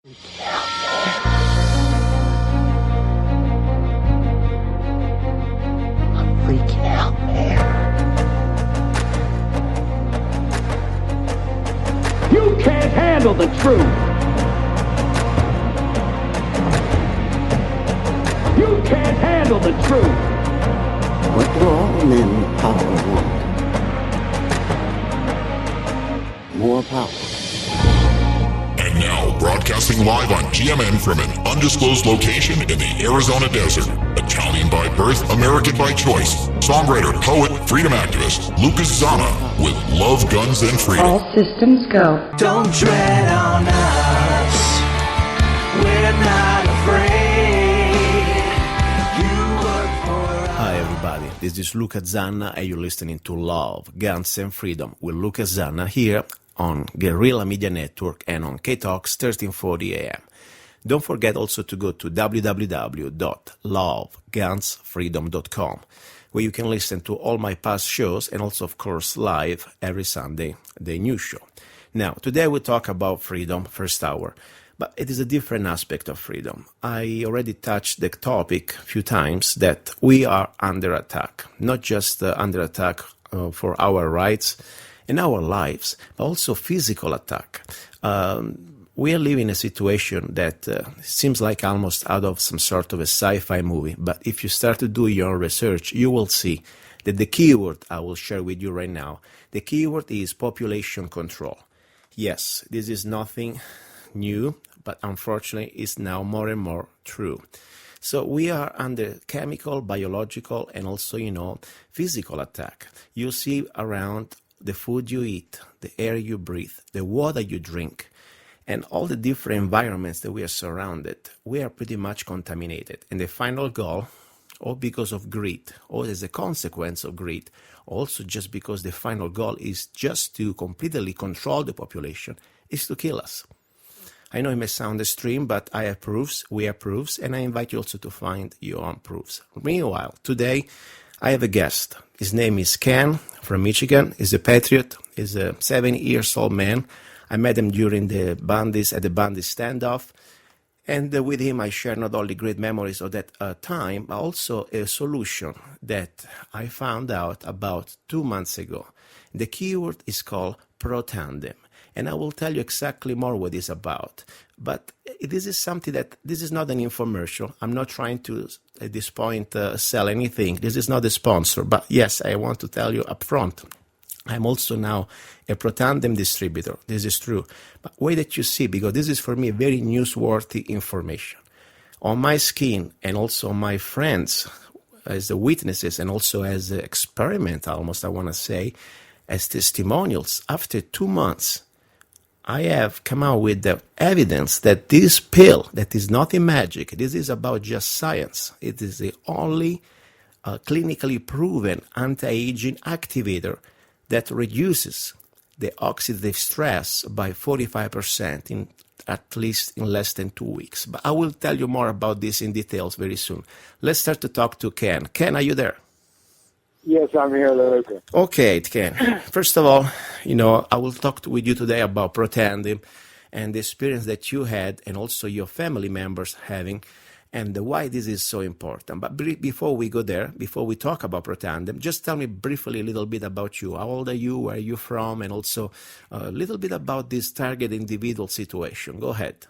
Freaking out, man. You can't handle the truth. You can't handle the truth. What do all men in power want? More power. And now, broadcasting live on GMN from an undisclosed location in the Arizona desert. Italian by birth, American by choice. Songwriter, poet, freedom activist, luca-zanna with Love, Guns, and Freedom. All systems go. Don't tread on us. We're not afraid. You work for us. Hi everybody, this is luca-zanna and you're listening to Love, Guns, and Freedom with luca-zanna here on Guerilla Media Network and on KTOX 1340 AM. Don't forget also to go to www.lovegunsfreedom.com, where you can listen to all my past shows and also, of course, live every Sunday, the new show. Now, today we talk about freedom, first hour, but it is a different aspect of freedom. I already touched the topic a few times that we are under attack, not just under attack for our rights in our lives, but also physical attack. We are living in a situation that seems like almost out of some sort of a sci-fi movie, but if you start to do your research, you will see that the keyword I will share with you right now, the keyword is population control. Yes, this is nothing new, but unfortunately it's now more and more true. So we are under chemical, biological, and also, physical attack. You see around the food you eat, the air you breathe, the water you drink, and all the different environments that we are surrounded, we are pretty much contaminated. And the final goal, or because of greed, or as a consequence of greed, also just because the final goal is just to completely control the population, is to kill us. I know it may sound extreme, but I have proofs, we have proofs, and I invite you also to find your own proofs. Meanwhile, today I have a guest. His name is Ken from Michigan. He's a patriot. He's a 70-year-old man. I met him during the Bandits standoff, and with him I share not only great memories of that time, but also a solution that I found out about 2 months ago. The keyword is called Protandem, and I will tell you exactly more what it's about. But this is something this is not an infomercial. I'm not trying to, at this point, sell anything. This is not a sponsor, but yes, I want to tell you up front. I'm also now a Protandem distributor. This is true. But wait that you see, because this is for me very newsworthy information. On my skin and also on my friends as the witnesses and also as an experiment, almost I want to say, as testimonials, after 2 months, I have come out with the evidence that this pill, that is nothing magic, this is about just science. It is the only clinically proven anti-aging activator that reduces the oxidative stress by 45% at least in less than 2 weeks. But I will tell you more about this in details very soon. Let's start to talk to Ken. Ken, are you there? Yes, I'm here, Luca. Okay, Ken. First of all, I will talk with you today about Protandem and the experience that you had and also your family members having, and why this is so important. But before we go there, before we talk about Protandem, just tell me briefly a little bit about you. How old are you? Where are you from? And also a little bit about this target individual situation. Go ahead.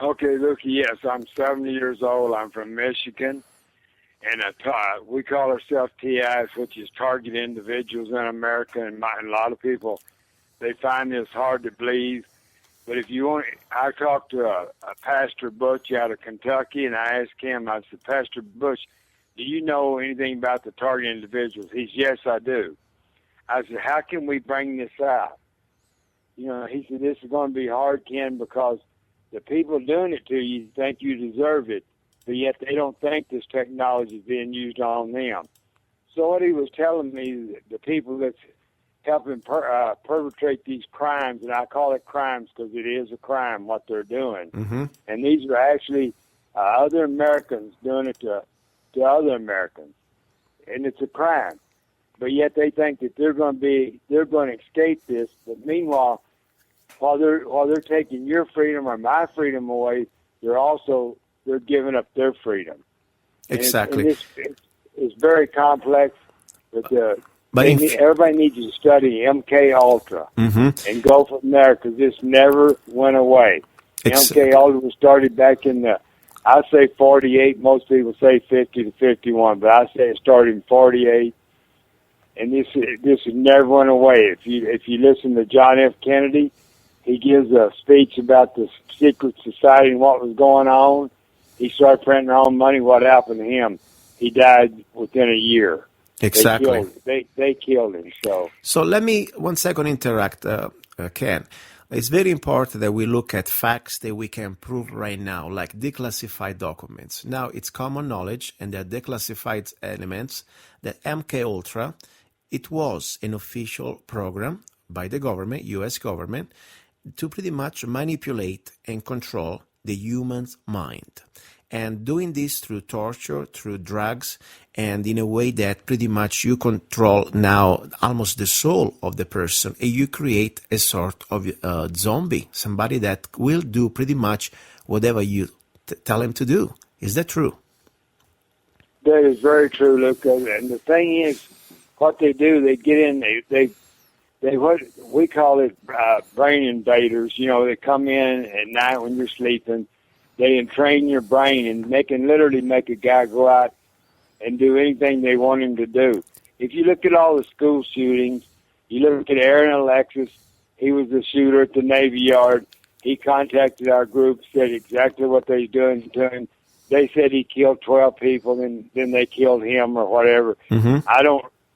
Okay, Luca, yes, I'm 70 years old. I'm from Michigan. And we call ourselves TIs, which is Target Individuals in America. And a lot of people, they find this hard to believe. But if you want, I talked to a Pastor Butch out of Kentucky, and I asked him, I said, Pastor Butch, do you know anything about the Target Individuals? He said, yes, I do. I said, how can we bring this out? He said, this is going to be hard, Ken, because the people doing it to you think you deserve it, but yet they don't think this technology is being used on them. So what he was telling me, the people that's helping perpetrate these crimes, and I call it crimes because it is a crime what they're doing. Mm-hmm. And these are actually other Americans doing it to other Americans, and it's a crime. But yet they think that they're going to escape this. But meanwhile, while they're taking your freedom or my freedom away, they're giving up their freedom. Exactly. It's very complex, but everybody needs to study MK Ultra and go from there, because this never went away. MK Ultra was started back in I say 48. Most people say 50 to 51, but I say it started in 48. And this never went away. If you listen to John F. Kennedy, he gives a speech about the secret society and what was going on. He started printing their own money. What happened to him? He died within a year. Exactly. They killed him. So let me 1 second interact, Ken. It's very important that we look at facts that we can prove right now, like declassified documents. Now, it's common knowledge, and there are declassified elements, that MK Ultra, it was an official program by the government, U.S. government, to pretty much manipulate and control the human's mind. And doing this through torture, through drugs, and in a way that pretty much you control now almost the soul of the person, and you create a sort of zombie, somebody that will do pretty much whatever you tell him to do. Is that true? That is very true, Luca. And the thing is, what they do, they get in, they what we call it brain invaders. You know, they come in at night when you're sleeping. They entrain your brain, and they can literally make a guy go out and do anything they want him to do. If you look at all the school shootings, you look at Aaron Alexis, he was the shooter at the Navy Yard. He contacted our group, said exactly what they was doing to him. They said he killed 12 people, and then they killed him or whatever.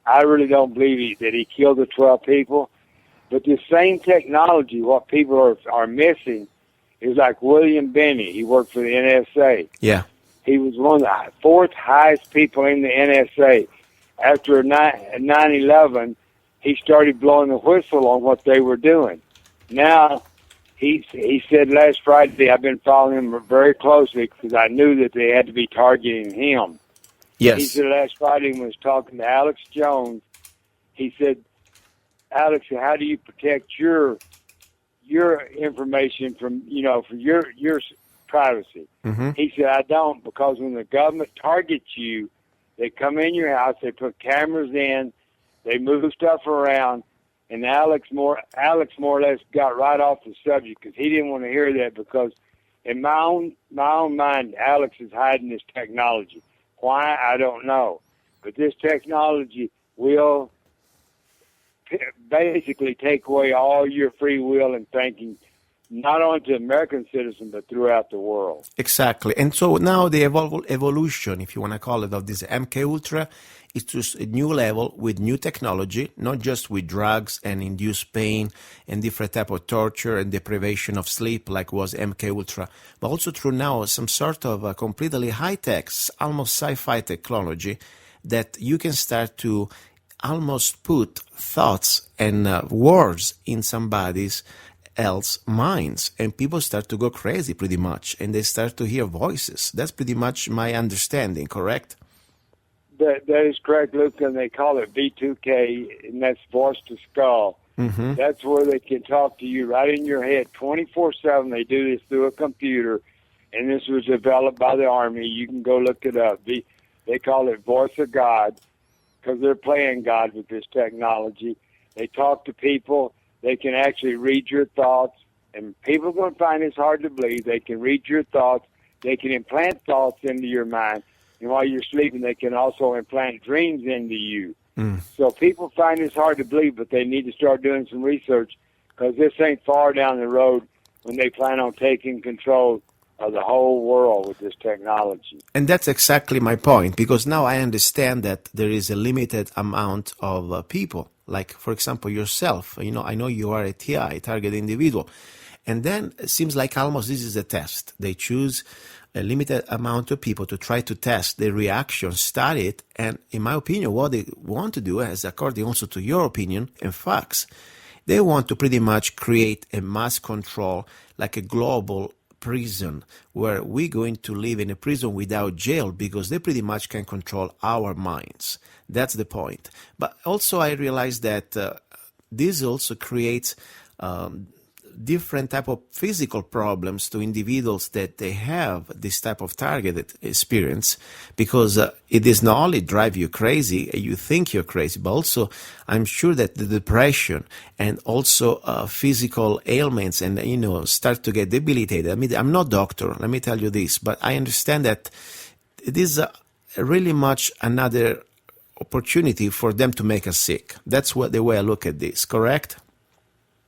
I really don't believe that he killed the 12 people. But the same technology, what people are missing, is like William Benny. He worked for the NSA. Yeah. He was one of the fourth highest people in the NSA. After 9/11, he started blowing the whistle on what they were doing. Now, he said last Friday, I've been following him very closely because I knew that they had to be targeting him. Yes. He said last Friday when he was talking to Alex Jones, he said, Alex, how do you protect your information from, for your privacy? He said, I don't, because when the government targets you, they come in your house, they put cameras in, they move stuff around, and Alex more or less got right off the subject because he didn't want to hear that, because in my own mind, Alex is hiding this technology. Why? I don't know. But this technology will basically take away all your free will and thinking, not only to American citizens, but throughout the world. Exactly. And so now the evolution, if you want to call it, of this MK Ultra is to a new level with new technology, not just with drugs and induced pain and different type of torture and deprivation of sleep like was MK Ultra, but also through now some sort of completely high-tech, almost sci-fi technology that you can start to almost put thoughts and words in somebody's else minds, and people start to go crazy pretty much, and they start to hear voices. That's pretty much my understanding, correct? That is correct, Luke, and they call it V2K, and that's voice to skull. That's where they can talk to you right in your head 24/7. They do this through a computer, and this was developed by the Army. You can go look it up. They call it Voice of God, because they're playing God with this technology. They talk to people. They can actually read your thoughts, and people are going to find this hard to believe. They can read your thoughts. They can implant thoughts into your mind, and while you're sleeping, they can also implant dreams into you. So people find this hard to believe, but they need to start doing some research, because this ain't far down the road when they plan on taking control of the whole world with this technology. And that's exactly my point, because now I understand that there is a limited amount of people, like, for example, yourself. I know you are a TI, target individual. And then it seems like almost this is a test. They choose a limited amount of people to try to test the reaction, study it, and in my opinion, what they want to do, as according also to your opinion and facts, they want to pretty much create a mass control, like a global prison, where we're going to live in a prison without jail, because they pretty much can control our minds. That's the point. But also I realized that this also creates different type of physical problems to individuals that they have this type of targeted experience, because it is not only drive you crazy, you think you're crazy, but also I'm sure that the depression and also physical ailments and, start to get debilitated. I mean, I'm not a doctor, let me tell you this, but I understand that it is really much another opportunity for them to make us sick. That's what the way I look at this, correct?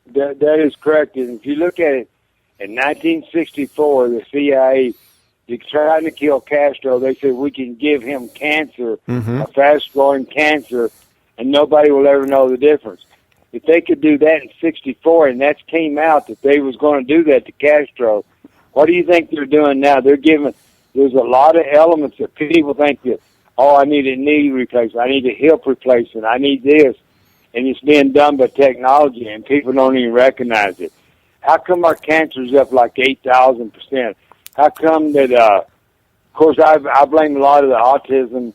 That is correct. And if you look at it, in 1964, the CIA, trying to kill Castro, they said we can give him cancer, a fast-growing cancer, and nobody will ever know the difference. If they could do that in 64, and that came out that they was going to do that to Castro, what do you think they're doing now? There's a lot of elements that people think that, oh, I need a knee replacement, I need a hip replacement, I need this. And it's being done by technology, and people don't even recognize it. How come our cancer's up like 8,000%? How come that, of course, I blame a lot of the autism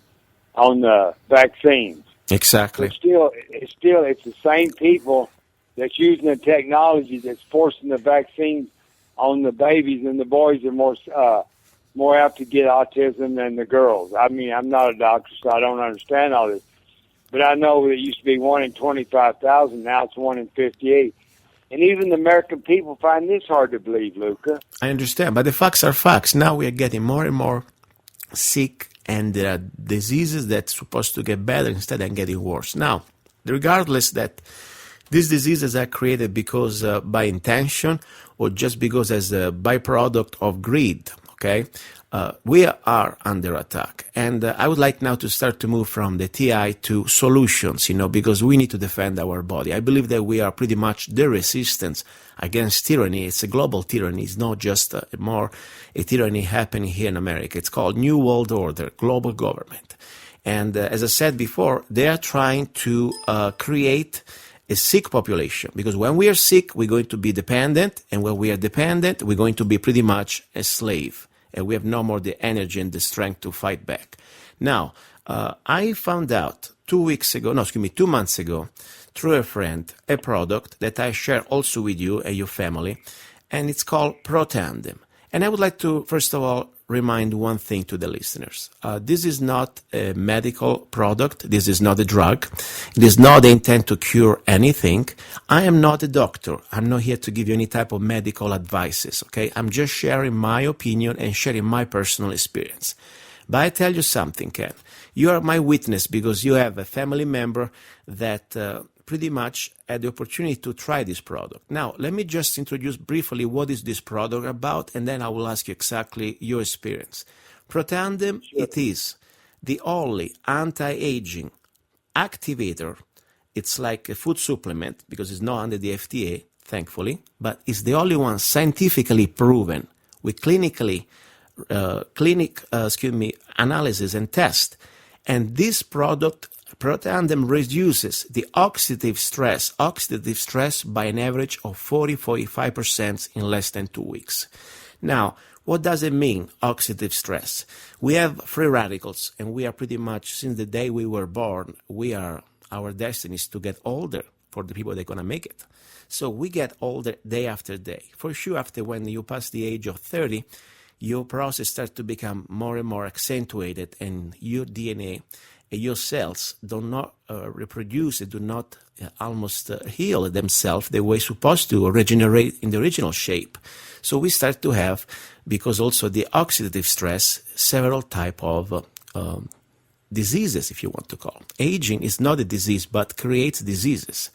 on the vaccines. Exactly. But it's the same people that's using the technology that's forcing the vaccines on the babies, and the boys are more apt to get autism than the girls. I mean, I'm not a doctor, so I don't understand all this. But I know it used to be 1 in 25,000. Now it's 1 in 58. And even the American people find this hard to believe, Luca. I understand, but the facts are facts. Now we are getting more and more sick, and there are diseases that's supposed to get better instead of getting worse. Now, regardless that these diseases are created because by intention or just because as a byproduct of greed, okay? We are under attack, and I would like now to start to move from the TI to solutions, because we need to defend our body. I believe that we are pretty much the resistance against tyranny. It's a global tyranny. It's not just more a tyranny happening here in America. It's called New World Order, global government. And as I said before, they are trying to create a sick population, because when we are sick, we're going to be dependent, and when we are dependent, we're going to be pretty much a slave. And we have no more the energy and the strength to fight back. Now, I found out 2 months ago, through a friend, a product that I share also with you and your family, and it's called Protandem. And I would like to, first of all, remind one thing to the listeners. This is not a medical product. This is not a drug. It is not the intent to cure anything. I am not a doctor. I'm not here to give you any type of medical advices, okay? I'm just sharing my opinion and sharing my personal experience. But I tell you something, Ken. You are my witness because you have a family member that pretty much had the opportunity to try this product. Now, let me just introduce briefly what is this product about, and then I will ask you exactly your experience. Protandem, it is the only anti-aging activator. It's like a food supplement because it's not under the FDA, thankfully, but it's the only one scientifically proven with analysis and test. And this product, Protandem, reduces the oxidative stress by an average of 40-45% in less than 2 weeks. Now, what does it mean, oxidative stress? We have free radicals, and we are pretty much, since the day we were born, our destiny is to get older for the people that are going to make it. So we get older day after day. For sure, after when you pass the age of 30, your process starts to become more and more accentuated, and your DNA and your cells do not reproduce, do not almost heal themselves the way supposed to, or regenerate in the original shape. So we start to have, because also the oxidative stress, several type of diseases, if you want to call. Aging is not a disease, but creates diseases.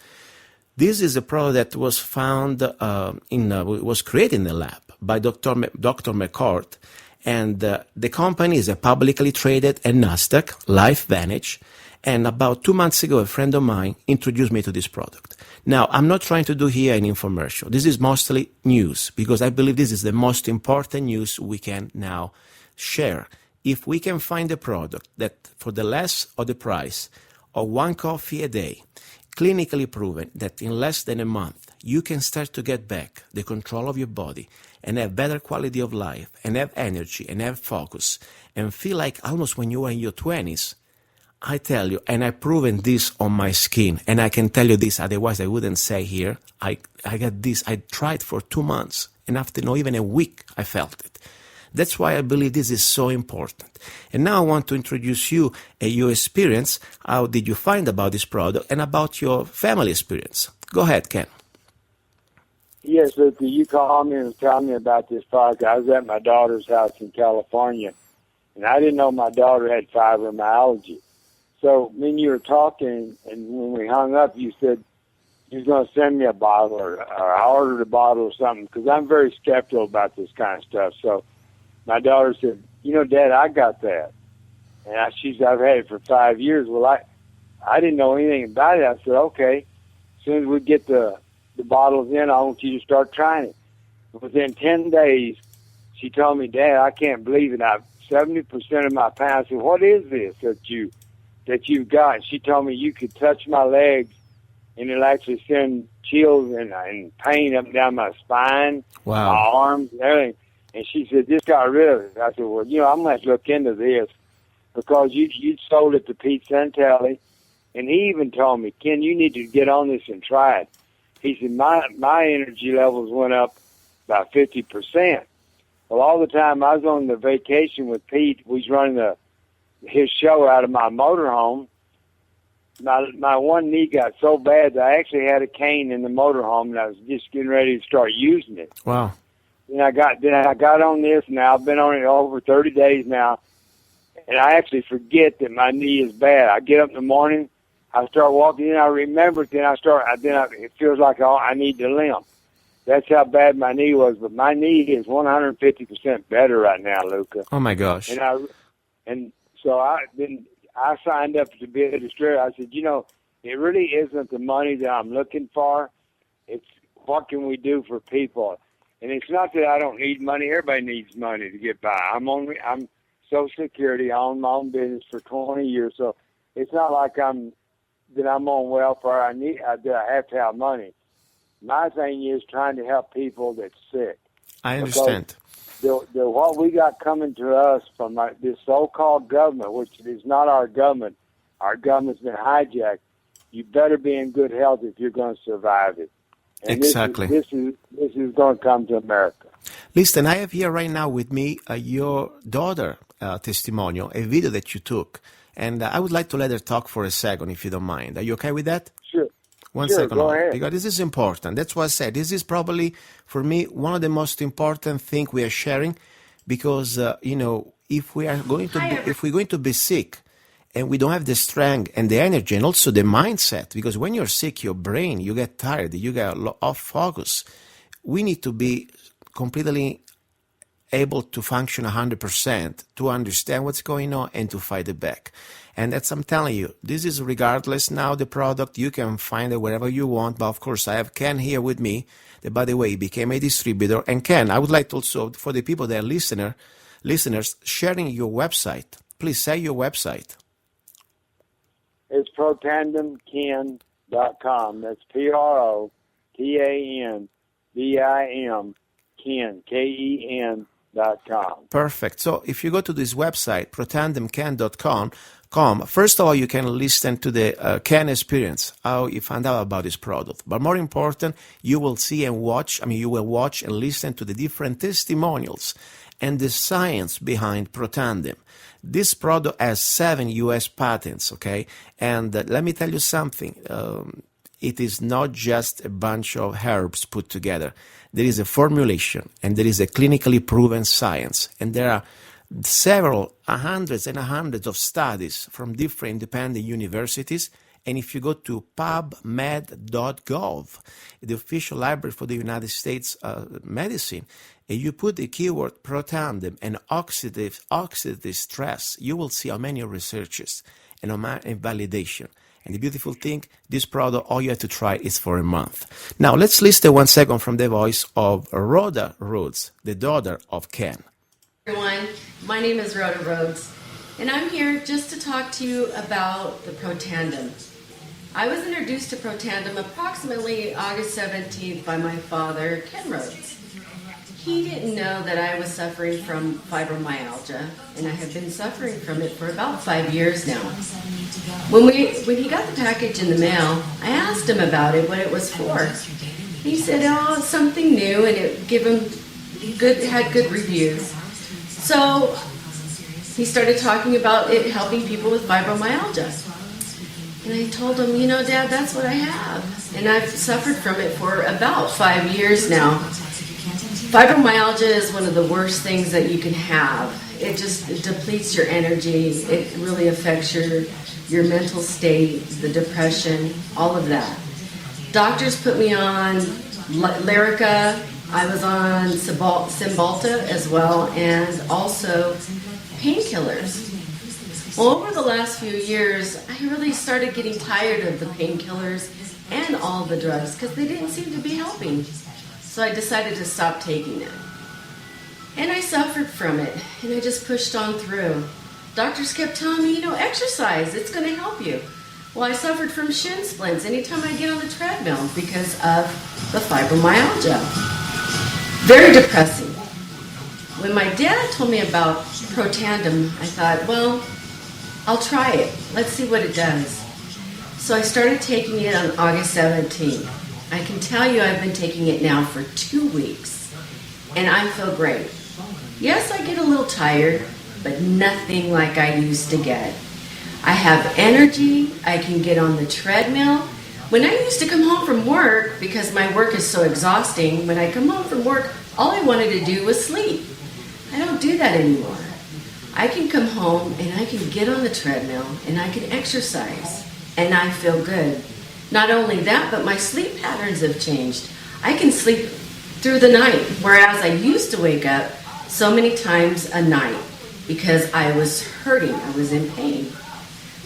This is a product that was found was created in the lab by Dr. McCord, and the company is a publicly traded at NASDAQ, LifeVantage, and about 2 months ago, a friend of mine introduced me to this product. Now, I'm not trying to do here an infomercial. This is mostly news, because I believe this is the most important news we can now share. If we can find a product that, for the less of the price of 1 coffee a day, clinically proven that in less than a month, you can start to get back the control of your body and have better quality of life and have energy and have focus and feel like almost when you are in your 20s, I tell you, and I've proven this on my skin, and I can tell you this, otherwise I wouldn't say here. I got this, I tried for 2 months, and after not even a week, I felt it. That's why I believe this is so important. And now I want to introduce you your experience. How did you find about this product and about your family experience? Go ahead, Ken. Yes, Luca, you called me and told me about this product. I was at my daughter's house in California, and I didn't know my daughter had fibromyalgia. So when you were talking, and when we hung up, you said you was going to send me a bottle, or I ordered a bottle or something, because I'm very skeptical about this kind of stuff. So my daughter said, Dad, I got that. And I've had it for 5 years. Well, I didn't know anything about it. I said, okay, as soon as we get the bottles in, I want you to start trying it. Within 10 days, she told me, Dad, I can't believe it. 70% of my pain. I said, what is this that you've got? She told me you could touch my legs, and it'll actually send chills and pain up and down my spine, wow, my arms, and everything. And she said, this got rid of it. I said, well, I'm going to have to look into this, because you sold it to Pete Santelli, and he even told me, Ken, you need to get on this and try it. He said, my energy levels went up by 50%. Well, all the time I was on the vacation with Pete, we was running his show out of my motorhome. My one knee got so bad that I actually had a cane in the motorhome, and I was just getting ready to start using it. Wow. Then I got on this now. I've been on it over 30 days now, and I actually forget that my knee is bad. I get up in the morning, I start walking, and I remember it. Then it feels like I need to limp. That's how bad my knee was. But my knee is 150% better right now, Luca. Oh my gosh! And so I signed up to be a distributor. I said, it really isn't the money that I'm looking for. It's what can we do for people. And it's not that I don't need money. Everybody needs money to get by. I'm Social Security. I own my own business for 20 years, so it's not like I'm on welfare. That I have to have money. My thing is trying to help people that's sick. I understand. What we got coming to us from this so-called government, which is not our government government's been hijacked. You better be in good health if you're going to survive it. And exactly. This is going to come to America. Listen, I have here right now with me your daughter testimonial, a video that you took. And I would like to let her talk for a second, if you don't mind. Are you okay with that? Sure. One sure, second, go ahead. Because this is important. That's why I said this is probably, for me, one of the most important things we are sharing, because, if we're going to be sick, and we don't have the strength and the energy and also the mindset, because when you're sick, your brain, you get tired, you get off focus. We need to be completely able to function 100%, to understand what's going on and to fight it back. And that's, I'm telling you, this is regardless now the product, you can find it wherever you want. But of course, I have Ken here with me, that by the way, became a distributor. And Ken, I would like to also, for the people that are listeners, sharing your website. Please say your website. It's protandemken.com. That's PROTANDIM, Ken, KEN.com. Perfect. So if you go to this website, protandemken.com, first of all, you can listen to the Ken experience, how you found out about this product. But more important, you will watch and listen to the different testimonials and the science behind Protandem. This product has 7 U.S. patents, okay? And let me tell you something. It is not just a bunch of herbs put together. There is a formulation, and there is a clinically proven science. And there are hundreds and hundreds of studies from different independent universities. And if you go to pubmed.gov, the official library for the United States medicine, and you put the keyword Protandem and oxidative stress, you will see how many researches and validation. And the beautiful thing, this product, all you have to try is for a month. Now, let's listen 1 second from the voice of Rhoda Rhodes, the daughter of Ken. Everyone, my name is Rhoda Rhodes, and I'm here just to talk to you about the Protandem. I was introduced to Protandem approximately August 17th by my father, Ken Rhodes. He didn't know that I was suffering from fibromyalgia, and I have been suffering from it for about 5 years now. When he got the package in the mail, I asked him about it, what it was for. He said, "Oh, it's something new," and it had good reviews. So he started talking about it helping people with fibromyalgia. And I told him, "Dad, that's what I have. And I've suffered from it for about 5 years now." Fibromyalgia is one of the worst things that you can have. It depletes your energy. It really affects your mental state, the depression, all of that. Doctors put me on Lyrica. I was on Cymbalta as well, and also painkillers. Well, over the last few years, I really started getting tired of the painkillers and all the drugs because they didn't seem to be helping. So I decided to stop taking it. And I suffered from it, and I just pushed on through. Doctors kept telling me, exercise, it's going to help you. Well, I suffered from shin splints anytime I get on the treadmill because of the fibromyalgia. Very depressing. When my dad told me about Protandim, I thought, well, I'll try it. Let's see what it does. So I started taking it on August 17th. I can tell you I've been taking it now for 2 weeks, and I feel great. Yes, I get a little tired, but nothing like I used to get. I have energy. I can get on the treadmill. When I used to come home from work, because my work is so exhausting, when I come home from work, all I wanted to do was sleep. I don't do that anymore. I can come home and I can get on the treadmill and I can exercise, and I feel good. Not only that, but my sleep patterns have changed. I can sleep through the night, whereas I used to wake up so many times a night because I was hurting, I was in pain.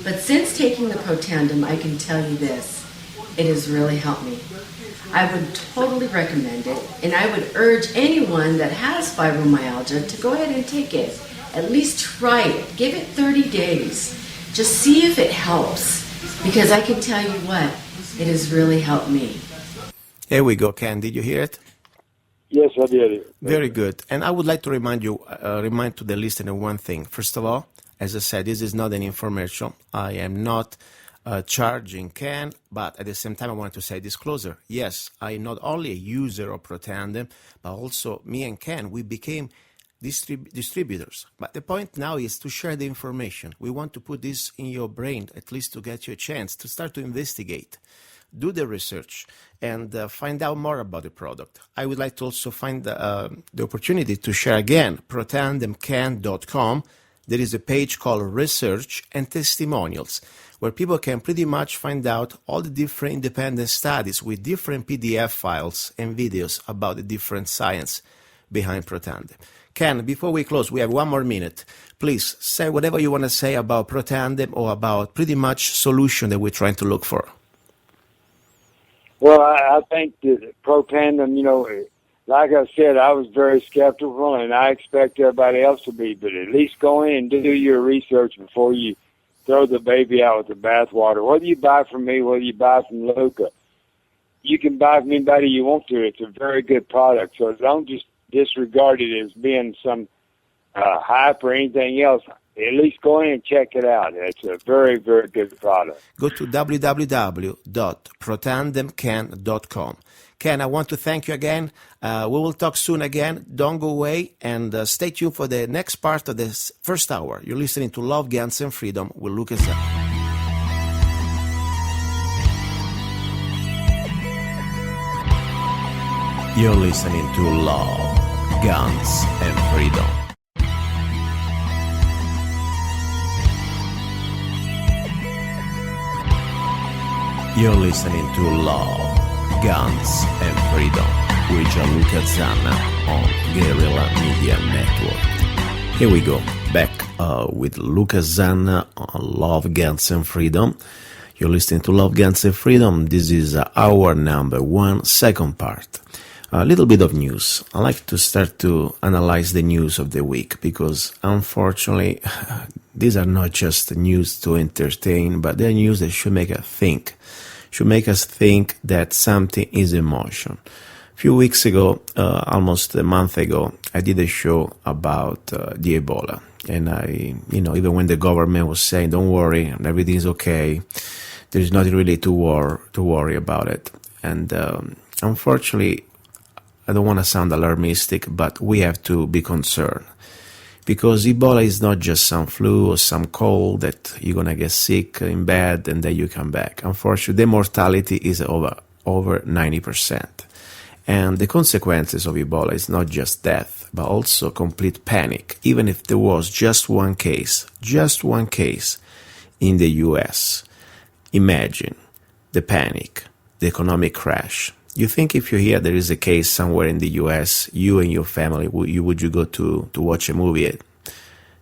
But since taking the Protandim, I can tell you this, it has really helped me. I would totally recommend it, and I would urge anyone that has fibromyalgia to go ahead and take it. At least try it. Give it 30 days. Just see if it helps, because I can tell you what, it has really helped me. Here we go, Ken. Did you hear it? Yes, I did. Very good. And I would like to remind to the listener one thing. First of all, as I said, this is not an infomercial. I am not charging Ken, but at the same time, I want to say disclosure. Yes, I am not only a user of Protandim, but also me and Ken, we became distributors. But the point now is to share the information. We want to put this in your brain, at least to get you a chance to start to investigate, do the research, and find out more about the product. I would like to also find the opportunity to share again, protandemcan.com. There is a page called Research and Testimonials, where people can pretty much find out all the different independent studies with different PDF files and videos about the different science behind Protandim. Ken, before we close, we have 1 more minute. Please say whatever you want to say about Protandim or about pretty much solution that we're trying to look for. Well, I think that Protandim, like I said, I was very skeptical, and I expect everybody else to be, but at least go in and do your research before you throw the baby out with the bathwater. Whether you buy from me, whether you buy from Luca, you can buy from anybody you want to. It's a very good product, so don't just disregard it as being some hype or anything else. At least go in and check it out. It's a very, very good product. Go to www.protandemcan.com. Ken, I want to thank you again. We will talk soon again. Don't go away, and stay tuned for the next part of this first hour. You're listening to Love, Guns, and Freedom with luca-zanna. You're listening to Love, Guns, and Freedom. You're listening to Love, Guns, and Freedom with luca-zanna on Guerilla Media Network. Here we go, back with luca-zanna on Love, Guns, and Freedom. You're listening to Love, Guns, and Freedom. This is our number 1, second part. A little bit of news. I like to start to analyze the news of the week because, unfortunately, these are not just news to entertain, but they're news that should make us think. Should make us think that something is in motion. few weeks ago, almost a month ago, I did a show about the Ebola. And even when the government was saying, don't worry, everything's okay, there's nothing really to worry about it. And unfortunately, I don't want to sound alarmistic, but we have to be concerned. Because Ebola is not just some flu or some cold that you're going to get sick in bed and then you come back. Unfortunately, the mortality is over 90%. And the consequences of Ebola is not just death, but also complete panic. Even if there was just one case in the US, imagine the panic, the economic crash. You think if you hear there is a case somewhere in the US, you and your family, would you go to watch a movie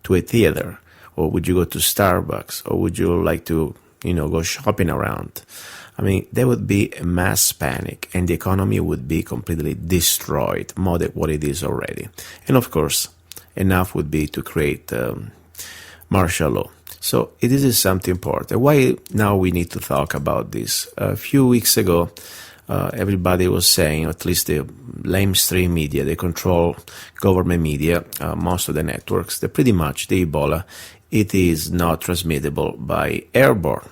to a theater? Or would you go to Starbucks? Or would you like to, go shopping around? I mean, there would be a mass panic and the economy would be completely destroyed, more than what it is already. And of course, enough would be to create martial law. So it is something important. Why now we need to talk about this? A few weeks ago, everybody was saying, at least the mainstream media, they control government media, most of the networks, that pretty much the Ebola, it is not transmittable by airborne.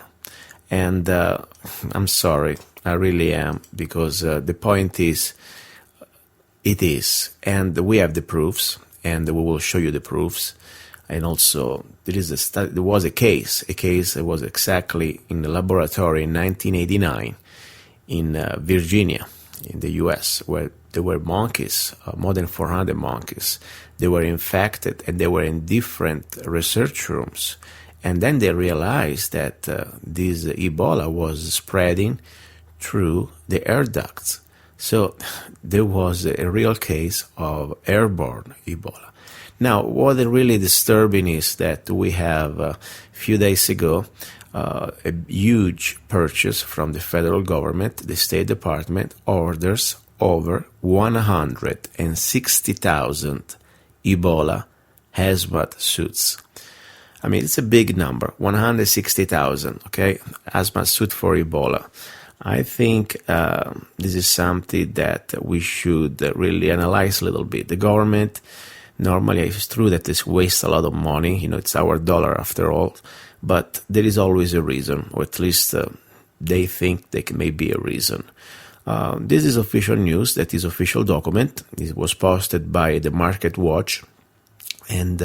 And I'm sorry, I really am, because the point is, it is. And we have the proofs, and we will show you the proofs. And also, there was a case that was exactly in the laboratory in 1989 in Virginia, in the US, where there were monkeys, more than 400 monkeys. They were infected and they were in different research rooms. And then they realized that this Ebola was spreading through the air ducts. So there was a real case of airborne Ebola. Now, what is really disturbing is that we have a few days ago a huge purchase from the federal government. The State Department orders over 160,000 Ebola hazmat suits. I mean, it's a big number, 160,000, okay, hazmat suit for Ebola. I think this is something that we should really analyze a little bit. The government, normally it's true that this wastes a lot of money, it's our dollar after all, but there is always a reason, or at least they think there may be a reason. This is official news, that is official document. It was posted by the Market Watch, and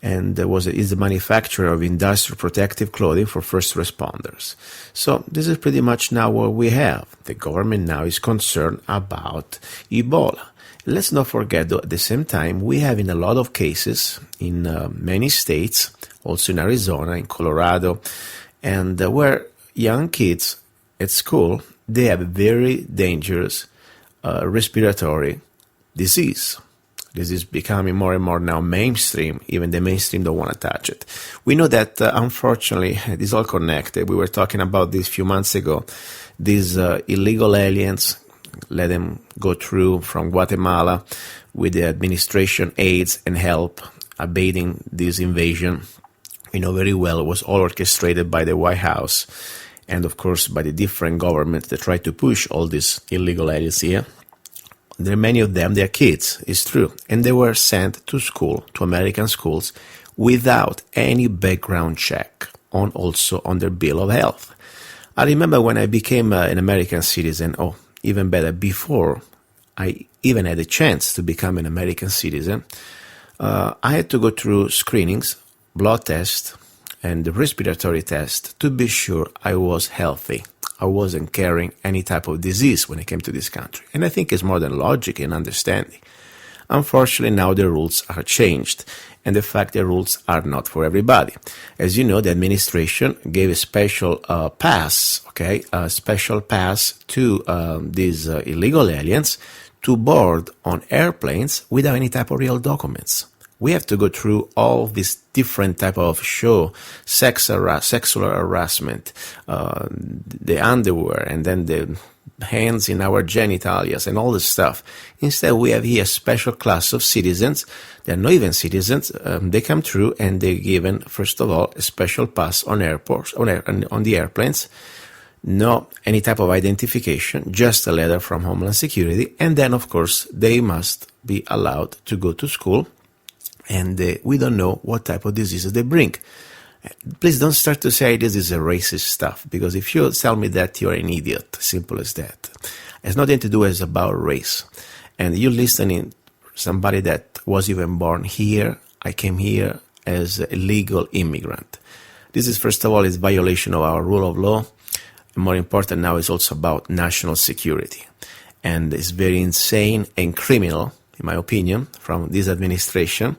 is the manufacturer of industrial protective clothing for first responders. So this is pretty much now what we have. The government now is concerned about Ebola. Let's not forget, though, at the same time, we have in a lot of cases in many states, also in Arizona, in Colorado, and where young kids at school, they have a very dangerous respiratory disease. This is becoming more and more now mainstream. Even the mainstream don't want to touch it. We know that, unfortunately, it is all connected. We were talking about this a few months ago. These illegal aliens, let them go through from Guatemala with the administration aids and help abating this invasion. We know very well it was all orchestrated by the White House and, of course, by the different governments that try to push all these illegal aliens here. There are many of them, they are kids, it's true. And they were sent to school, to American schools, without any background check on their bill of health. I remember when I became an American citizen, even better, before I even had a chance to become an American citizen, I had to go through screenings, blood tests, and the respiratory test to be sure I was healthy. I wasn't carrying any type of disease when I came to this country. And I think it's more than logic and understanding. Unfortunately, now the rules are changed. And the fact the rules are not for everybody. As you know, the administration gave a special pass to these illegal aliens to board on airplanes without any type of real documents. We have to go through all these different type of sexual harassment, the underwear, and then the hands in our genitalias and all this stuff. Instead, we have here a special class of citizens. They're not even citizens. They come through and they're given, first of all, a special pass on airports, on the airplanes. no any type of identification, just a letter from Homeland Security, and then of course they must be allowed to go to school, and we don't know what type of diseases they bring. Please don't start to say this is a racist stuff, because if you tell me that, you're an idiot. Simple as that. It's nothing to do as about race. And you listening somebody that was even born here. I came here as a legal immigrant. This is, first of all, is violation of our rule of law. And more important now is also about national security. And it's very insane and criminal, in my opinion, from this administration,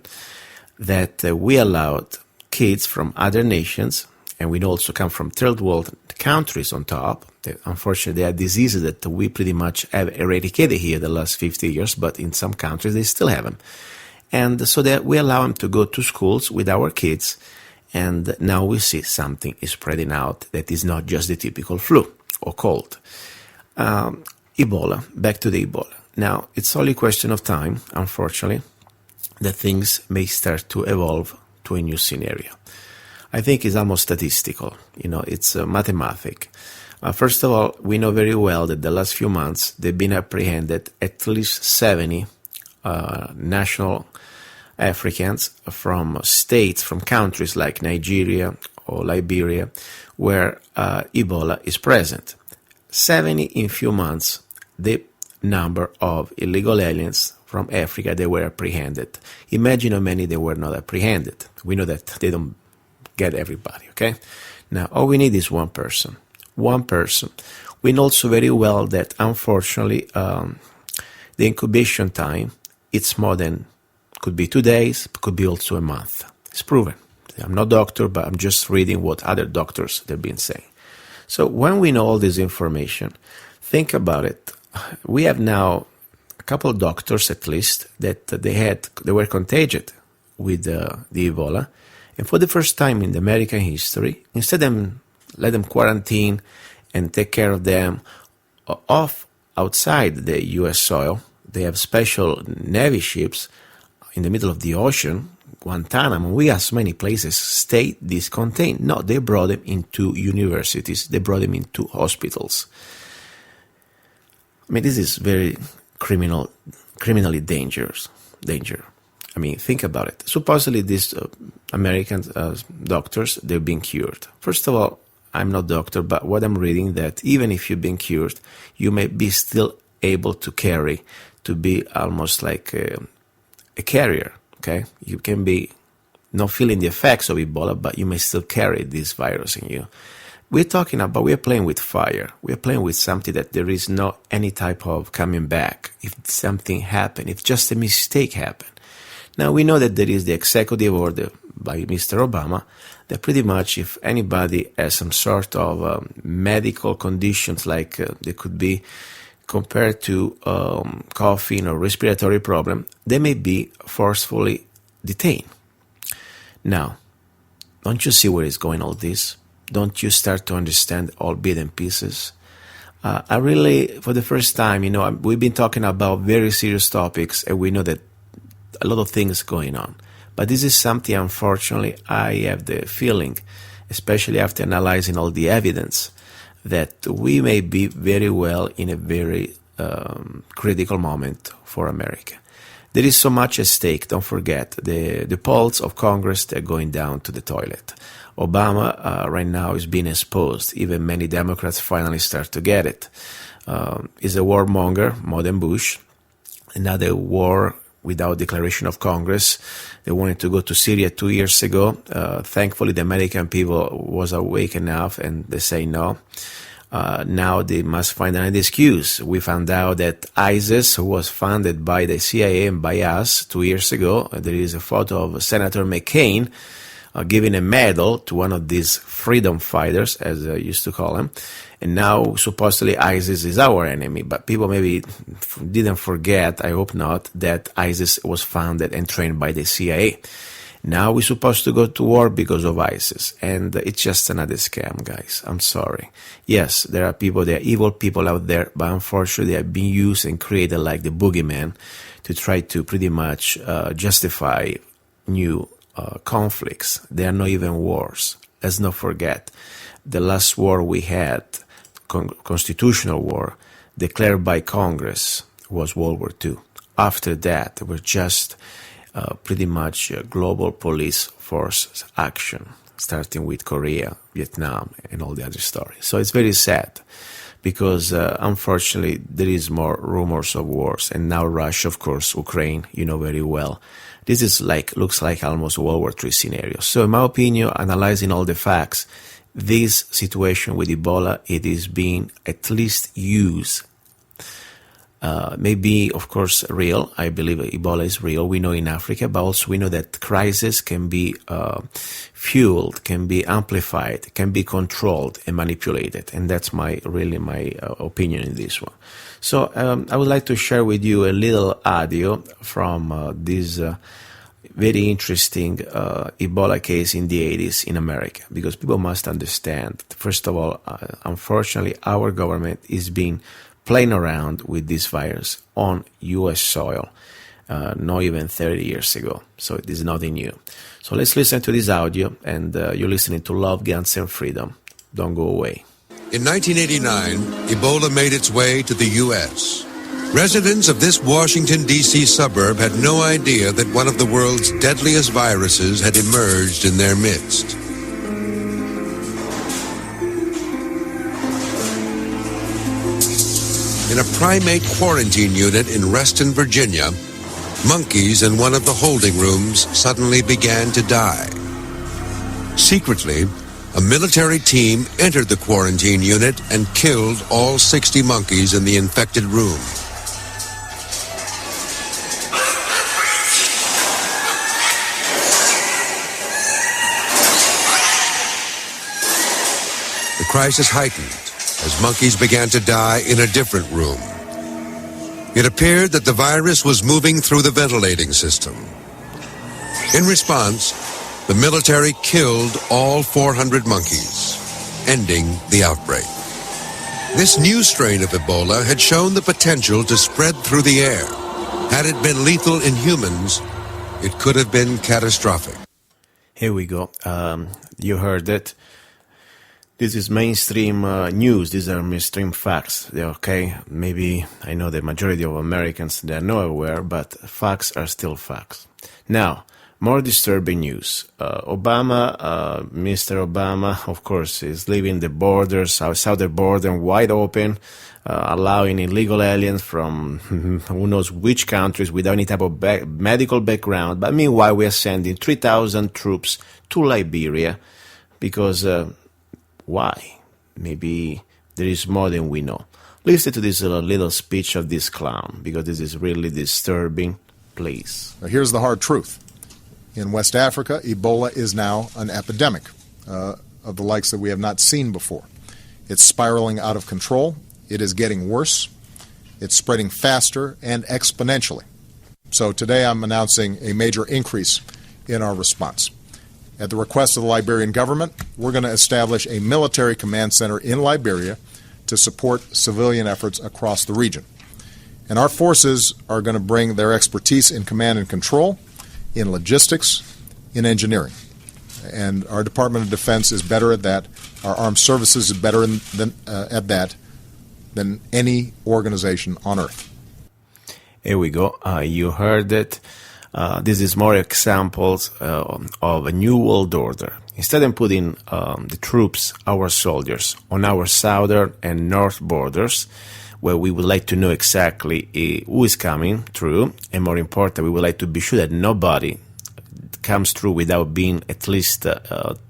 that we allowed kids from other nations, and we also come from third world countries on top. Unfortunately, they are diseases that we pretty much have eradicated here the last 50 years, but in some countries they still have them. And so that we allow them to go to schools with our kids, and now we see something is spreading out that is not just the typical flu or cold. Ebola, back to the Ebola. Now, it's only a question of time, unfortunately, that things may start to evolve to a new scenario. I think it's almost statistical, it's mathematic. First of all, we know very well that the last few months they've been apprehended at least 70 national Africans from states, from countries like Nigeria or Liberia, where Ebola is present. 70 in few months, the number of illegal aliens from Africa that were apprehended. Imagine how many they were not apprehended. We know that they don't get everybody, okay? Now, all we need is one person. One person. We know also very well that, unfortunately, the incubation time, it's more than, could be 2 days, could be also a month. It's proven. I'm not a doctor, but I'm just reading what other doctors they've been saying. So when we know all this information, think about it. We have now a couple of doctors, at least, that they were contagious with the Ebola, and for the first time in the American history, instead of let them quarantine and take care of them off outside the U.S. soil, they have special Navy ships in the middle of the ocean, Guantanamo. We have so many places stay discontained. No, they brought them into universities. They brought them into hospitals. I mean, this is very criminally dangerous. I mean, think about it. Supposedly, these American doctors, they've been cured. First of all, I'm not a doctor, but what I'm reading that even if you've been cured, you may be still able to carry, to be almost like a carrier, okay? You can be not feeling the effects of Ebola, but you may still carry this virus in you. We're playing with fire. We're playing with something that there is no any type of coming back. If something happened, if just a mistake happened. Now, we know that there is the executive order by Mr. Obama that pretty much if anybody has some sort of medical conditions, like they could be compared to coughing or respiratory problem, they may be forcefully detained. Now, don't you see where is going all this? Don't you start to understand all bits and pieces? I really, for the first time, we've been talking about very serious topics, and we know that a lot of things going on. But this is something, unfortunately, I have the feeling, especially after analyzing all the evidence, that we may be very well in a very critical moment for America. There is so much at stake. Don't forget, the polls of Congress, they're going down to the toilet. Obama right now is being exposed. Even many Democrats finally start to get it. He's a warmonger, more than Bush. Another war without declaration of Congress. They wanted to go to Syria 2 years ago. Thankfully, the American people was awake enough, and they say no. Now they must find another excuse. We found out that ISIS, who was funded by the CIA and by us 2 years ago, there is a photo of Senator McCain giving a medal to one of these freedom fighters, as I used to call them. And now, supposedly, ISIS is our enemy. But people maybe didn't forget, I hope not, that ISIS was founded and trained by the CIA. Now we're supposed to go to war because of ISIS. And it's just another scam, guys. I'm sorry. Yes, there are evil people out there, but unfortunately they have been used and created like the boogeyman to try to pretty much justify new conflicts. They are not even wars. Let's not forget the last war we had constitutional war declared by Congress was World War II. After that, there were just pretty much global police force action, starting with Korea, Vietnam, and all the other stories. So it's very sad because unfortunately there is more rumors of wars, and now Russia, of course, Ukraine, you know very well. This is looks like almost a World War III scenario. So in my opinion, analyzing all the facts, this situation with Ebola, it is being at least used. Maybe, of course, real. I believe Ebola is real. We know in Africa, but also we know that crisis can be fueled, can be amplified, can be controlled and manipulated. And that's really my opinion in this one. So I would like to share with you a little audio from this very interesting Ebola case in the 80s in America, because people must understand, first of all, unfortunately, our government is being playing around with this virus on U.S. soil, not even 30 years ago. So it is nothing new. So let's listen to this audio, and you're listening to Love, Guns, and Freedom. Don't go away. In 1989, Ebola made its way to the U.S. Residents of this Washington, D.C. suburb had no idea that one of the world's deadliest viruses had emerged in their midst. In a primate quarantine unit in Reston, Virginia, monkeys in one of the holding rooms suddenly began to die. Secretly, a military team entered the quarantine unit and killed all 60 monkeys in the infected room. The crisis heightened as monkeys began to die in a different room. It appeared that the virus was moving through the ventilating system. In response, the military killed all 400 monkeys, ending the outbreak. This new strain of Ebola had shown the potential to spread through the air. Had it been lethal in humans, it could have been catastrophic. Here we go. You heard it. This is mainstream news. These are mainstream facts. They're okay. Maybe I know the majority of Americans, they're not aware, but facts are still facts. Now, more disturbing news. Mr. Obama, of course, is leaving the borders, southern border wide open, allowing illegal aliens from who knows which countries without any type of medical background. But meanwhile, we are sending 3,000 troops to Liberia because why? Maybe there is more than we know. Listen to this little speech of this clown, because this is really disturbing. Please. Here's the hard truth. In West Africa, Ebola is now an epidemic of the likes that we have not seen before. It's spiraling out of control. It is getting worse. It's spreading faster and exponentially. So today I'm announcing a major increase in our response. At the request of the Liberian government, we're going to establish a military command center in Liberia to support civilian efforts across the region. And our forces are going to bring their expertise in command and control, in logistics, in engineering. And our Department of Defense is better at that. Our armed services is better at that than any organization on earth. Here we go. You heard it. This is more examples of a new world order. Instead of putting the troops, our soldiers, on our southern and north borders, where we would like to know exactly who is coming through, and more important, we would like to be sure that nobody comes through without being at least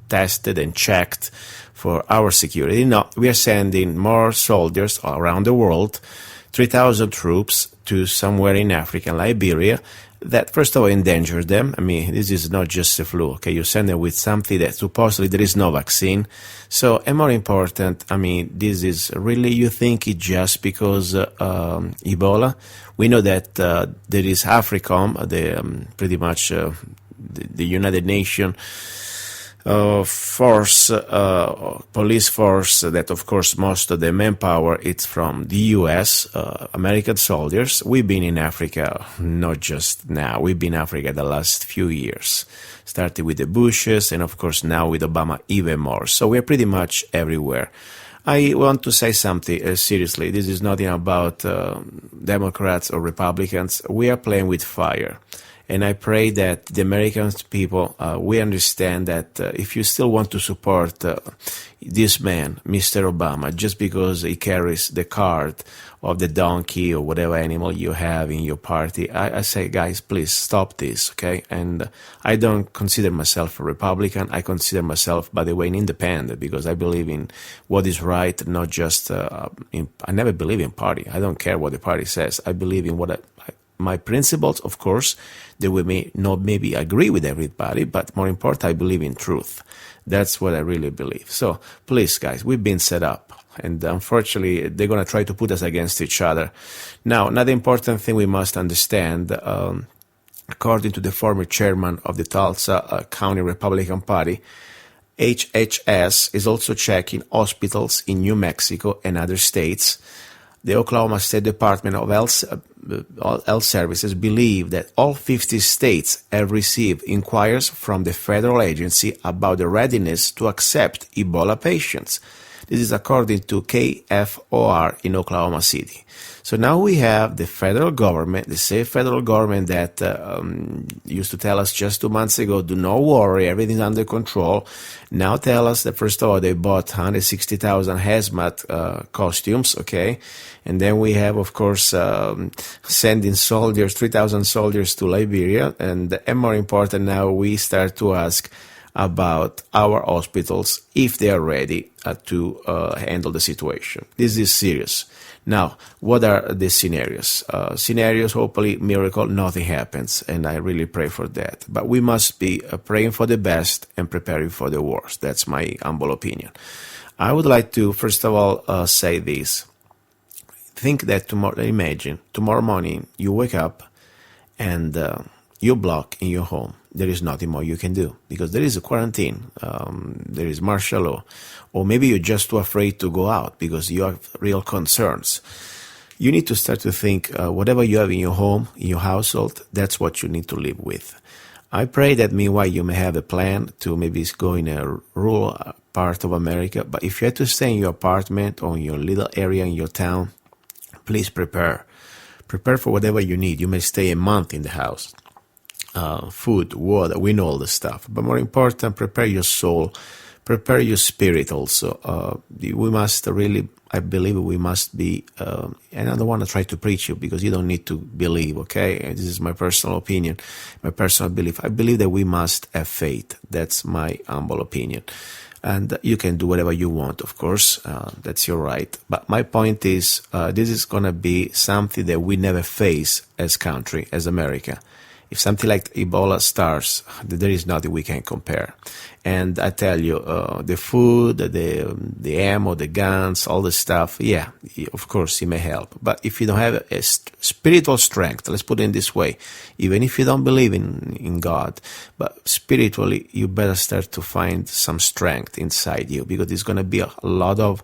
tested and checked for our security. No, we are sending more soldiers around the world, 3,000 troops to somewhere in Africa and Liberia, that first of all endanger them. I mean, this is not just a flu, okay? You send them with something that supposedly there is no vaccine. So, and more important, I mean, this is really, you think it's just because Ebola? We know that there is AFRICOM, pretty much the United Nations force, police force, that of course most of the manpower it's from the US, American soldiers. We've been in Africa, not just now, we've been in Africa the last few years, started with the Bushes and of course now with Obama even more. So we're pretty much everywhere. I want to say something seriously. This is nothing about Democrats or Republicans. We are playing with fire. And I pray that the American people, we understand that if you still want to support this man, Mr. Obama, just because he carries the card of the donkey or whatever animal you have in your party, I say, guys, please stop this, okay? And I don't consider myself a Republican. I consider myself, by the way, an independent, because I believe in what is right, not just I never believe in party. I don't care what the party says. I believe in what my principles, of course, they will may not maybe agree with everybody, but more important, I believe in truth. That's what I really believe. So please, guys, we've been set up, and unfortunately, they're going to try to put us against each other. Now, another important thing we must understand, according to the former chairman of the Tulsa County Republican Party, HHS is also checking hospitals in New Mexico and other states. The Oklahoma State Department of Health Services believe that all 50 states have received inquiries from the federal agency about the readiness to accept Ebola patients. This is according to KFOR in Oklahoma City. So now we have the federal government, the same federal government that used to tell us just 2 months ago, do not worry, everything's under control. Now tell us that, first of all, they bought 160,000 hazmat costumes, okay? And then we have, of course, sending soldiers, 3,000 soldiers to Liberia. And more important, now we start to ask about our hospitals if they are ready to handle the situation. This is serious. Now, what are the scenarios? Scenarios, hopefully, miracle, nothing happens, and I really pray for that. But we must be praying for the best and preparing for the worst. That's my humble opinion. I would like to, first of all, say this. Think that imagine tomorrow morning you wake up and you block in your home. There is nothing more you can do because there is a quarantine, there is martial law, or maybe you're just too afraid to go out because you have real concerns. You need to start to think whatever you have in your home, in your household, that's what you need to live with. I pray that meanwhile you may have a plan to maybe go in a rural part of America, but if you have to stay in your apartment or in your little area in your town, please prepare. Prepare for whatever you need. You may stay a month in the house. Food, water, we know all the stuff. But more important, prepare your soul, prepare your spirit also. We must really, I believe we must be, and I don't want to try to preach you because you don't need to believe, okay? This is my personal opinion, my personal belief. I believe that we must have faith. That's my humble opinion. And you can do whatever you want, of course. That's your right. But my point is, this is going to be something that we never face as country, as America. If something like Ebola starts, there is nothing we can compare. And I tell you, the food, the ammo, the guns, all the stuff, yeah, of course, it may help. But if you don't have a spiritual strength, let's put it in this way, even if you don't believe in God, but spiritually, you better start to find some strength inside you because there's going to be a lot of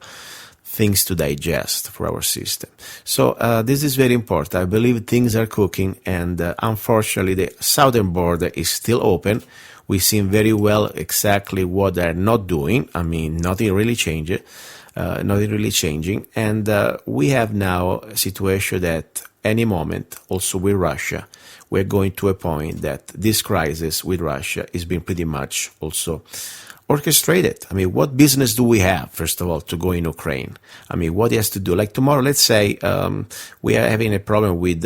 things to digest for our system. So this is very important. I believe things are cooking, and unfortunately the southern border is still open. We see very well exactly what they're not doing. I mean, nothing really changing. And we have now a situation that any moment, also with Russia, we're going to a point that this crisis with Russia is being pretty much also orchestrated. I mean, what business do we have, first of all, to go in Ukraine? I mean, what he has to do? Like tomorrow, let's say we are having a problem with,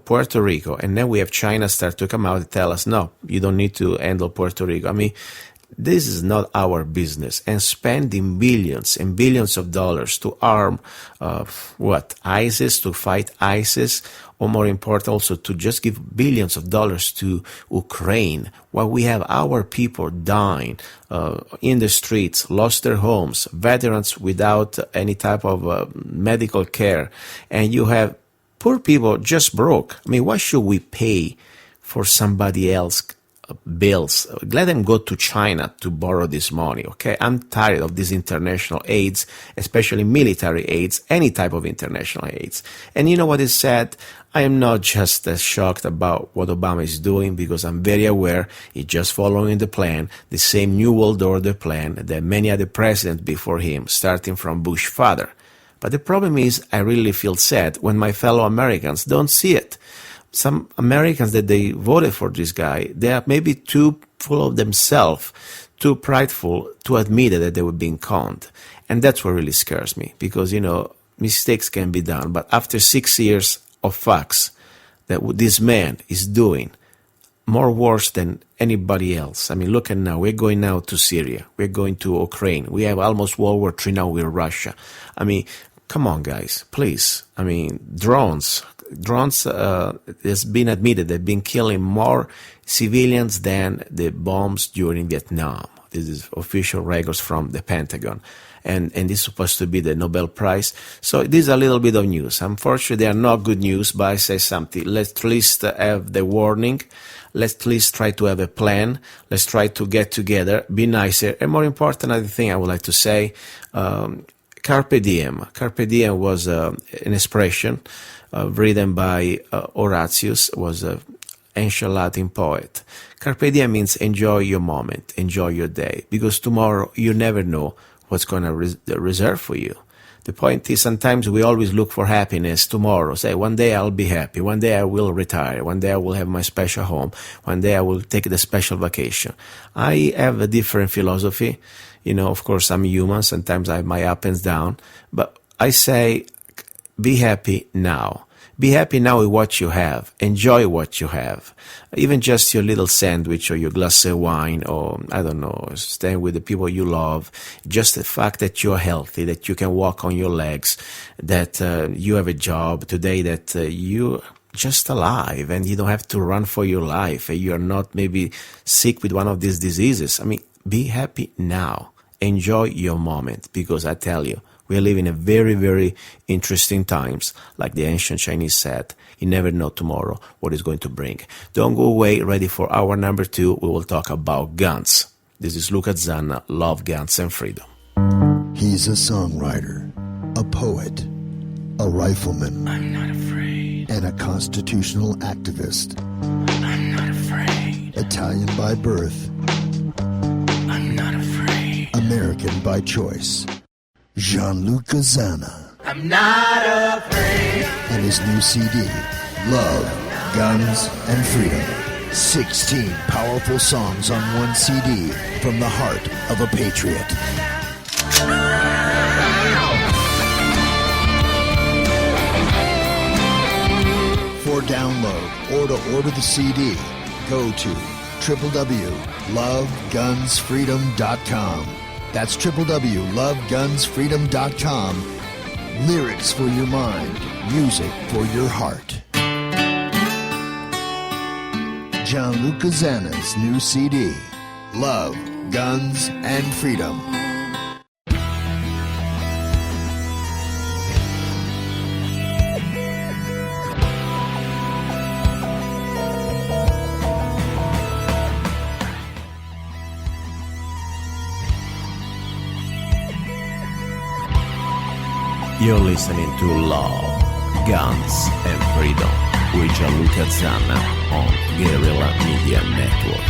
Puerto Rico, and then we have China start to come out and tell us, no, you don't need to handle Puerto Rico. I mean, this is not our business. And spending billions and billions of dollars to arm, ISIS, to fight ISIS, or more important also to just give billions of dollars to Ukraine, while we have our people dying in the streets, lost their homes, veterans without any type of medical care, and you have poor people just broke. I mean, why should we pay for somebody else bills. Let them go to China to borrow this money, okay? I'm tired of these international aids, especially military aids, any type of international aids. And you know what is sad? I am not just as shocked about what Obama is doing, because I'm very aware he's just following the plan, the same New World Order plan that many other presidents before him, starting from Bush father. But the problem is, I really feel sad when my fellow Americans don't see it. Some Americans that they voted for this guy, they are maybe too full of themselves, too prideful to admit that they were being conned. And that's what really scares me, because, mistakes can be done. But after 6 years of facts that this man is doing, more worse than anybody else. I mean, look at now. We're going now to Syria. We're going to Ukraine. We have almost World War III now with Russia. I mean, come on, guys, please. I mean, drones, it's been admitted, they've been killing more civilians than the bombs during Vietnam. This is official records from the Pentagon. And this is supposed to be the Nobel Prize. So this is a little bit of news. Unfortunately, they are not good news, but I say something. Let's at least have the warning. Let's at least try to have a plan. Let's try to get together, be nicer. And more important, another thing I would like to say, Carpe diem. Carpe diem was an expression written by Horatius, was an ancient Latin poet. Carpe diem means enjoy your moment, enjoy your day, because tomorrow you never know what's going to reserve for you. The point is, sometimes we always look for happiness tomorrow. Say, one day I'll be happy. One day I will retire. One day I will have my special home. One day I will take the special vacation. I have a different philosophy. Of course, I'm human. Sometimes I have my up and down. But I say, be happy now. Be happy now with what you have. Enjoy what you have. Even just your little sandwich or your glass of wine, or, I don't know, staying with the people you love. Just the fact that you're healthy, that you can walk on your legs, that you have a job today, that you're just alive and you don't have to run for your life. You're not maybe sick with one of these diseases. I mean, be happy now. Enjoy your moment, because I tell you, we are living in very, very interesting times. Like the ancient Chinese said, you never know tomorrow what is going to bring. Don't go away. Ready for hour number 2. We will talk about guns. This is luca-zanna, Love, Guns, and Freedom. He's a songwriter, a poet, a rifleman. I'm not afraid. And a constitutional activist. I'm not afraid. Italian by birth. I'm not afraid. American by choice. Gianluca Zanna. I'm not afraid. And his new CD, Love, Guns, and Freedom. 16 powerful songs on one CD from the heart of a patriot. For download or to order the CD, go to www.lovegunsfreedom.com. That's www.lovegunsfreedom.com. Lyrics for your mind, music for your heart. Gianluca Zanna's new CD, Love, Guns, and Freedom. You're listening to Love, Guns, and Freedom with Gianluca Zanna on Guerilla Media Network.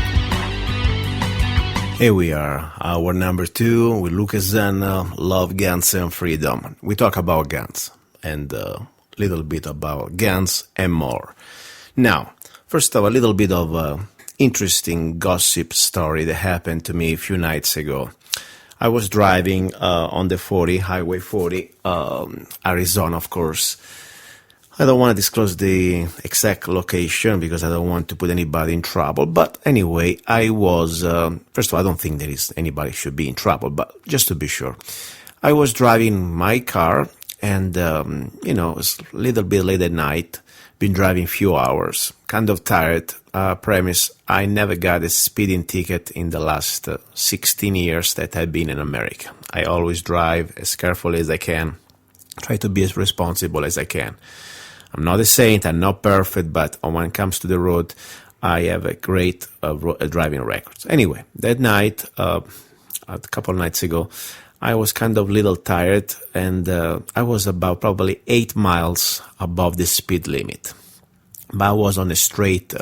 Here we are, hour number 2 with Luca Zanna, Love, Guns, and Freedom. We talk about guns and a little bit about guns and more. Now, first of all, a little bit of interesting gossip story that happened to me a few nights ago. I was driving on the 40, Highway 40, Arizona, of course. I don't want to disclose the exact location because I don't want to put anybody in trouble. But anyway, I was, first of all, I don't think anybody should be in trouble, but just to be sure. I was driving my car and, it's a little bit late at night. Been driving a few hours, kind of tired. Premise, I never got a speeding ticket in the last 16 years that I've been in America. I always drive as carefully as I can, try to be as responsible as I can. I'm not a saint, I'm not perfect, but when it comes to the road, I have a great driving record. Anyway, that night, a couple of nights ago, I was kind of little tired, and I was about probably 8 miles above the speed limit. But I was on a straight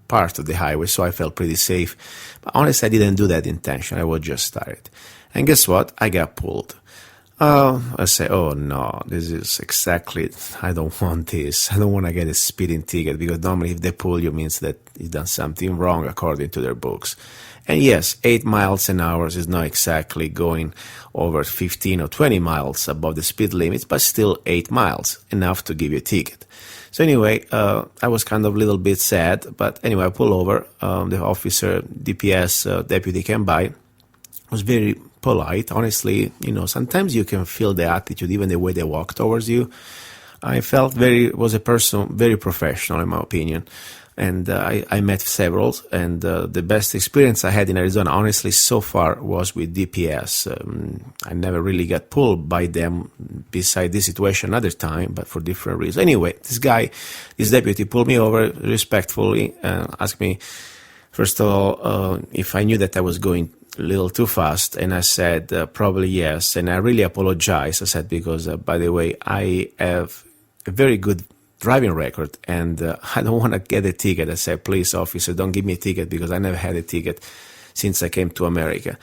part of the highway, so I felt pretty safe. But honestly, I didn't do that intention. I was just tired. And guess what? I got pulled. I say, oh no, this is exactly, I don't want this. I don't want to get a speeding ticket, because normally if they pull you means that you've done something wrong according to their books. And yes, 8 miles an hour is not exactly going over 15 or 20 miles above the speed limit, but still 8 miles, enough to give you a ticket. So anyway, I was kind of a little bit sad, but anyway, I pull over. The officer, DPS deputy came by, was very polite. Honestly, sometimes you can feel the attitude, even the way they walk towards you. I felt was a person very professional, in my opinion. And I met several, and the best experience I had in Arizona, honestly, so far was with DPS. I never really got pulled by them beside this situation another time, but for different reasons. Anyway, this deputy pulled me over respectfully, asked me, first of all, if I knew that I was going a little too fast, and I said, probably yes, and I really apologize. I said, because, by the way, I have a very good driving record, and I don't want to get a ticket. I said, please, officer, don't give me a ticket, because I never had a ticket since I came to America.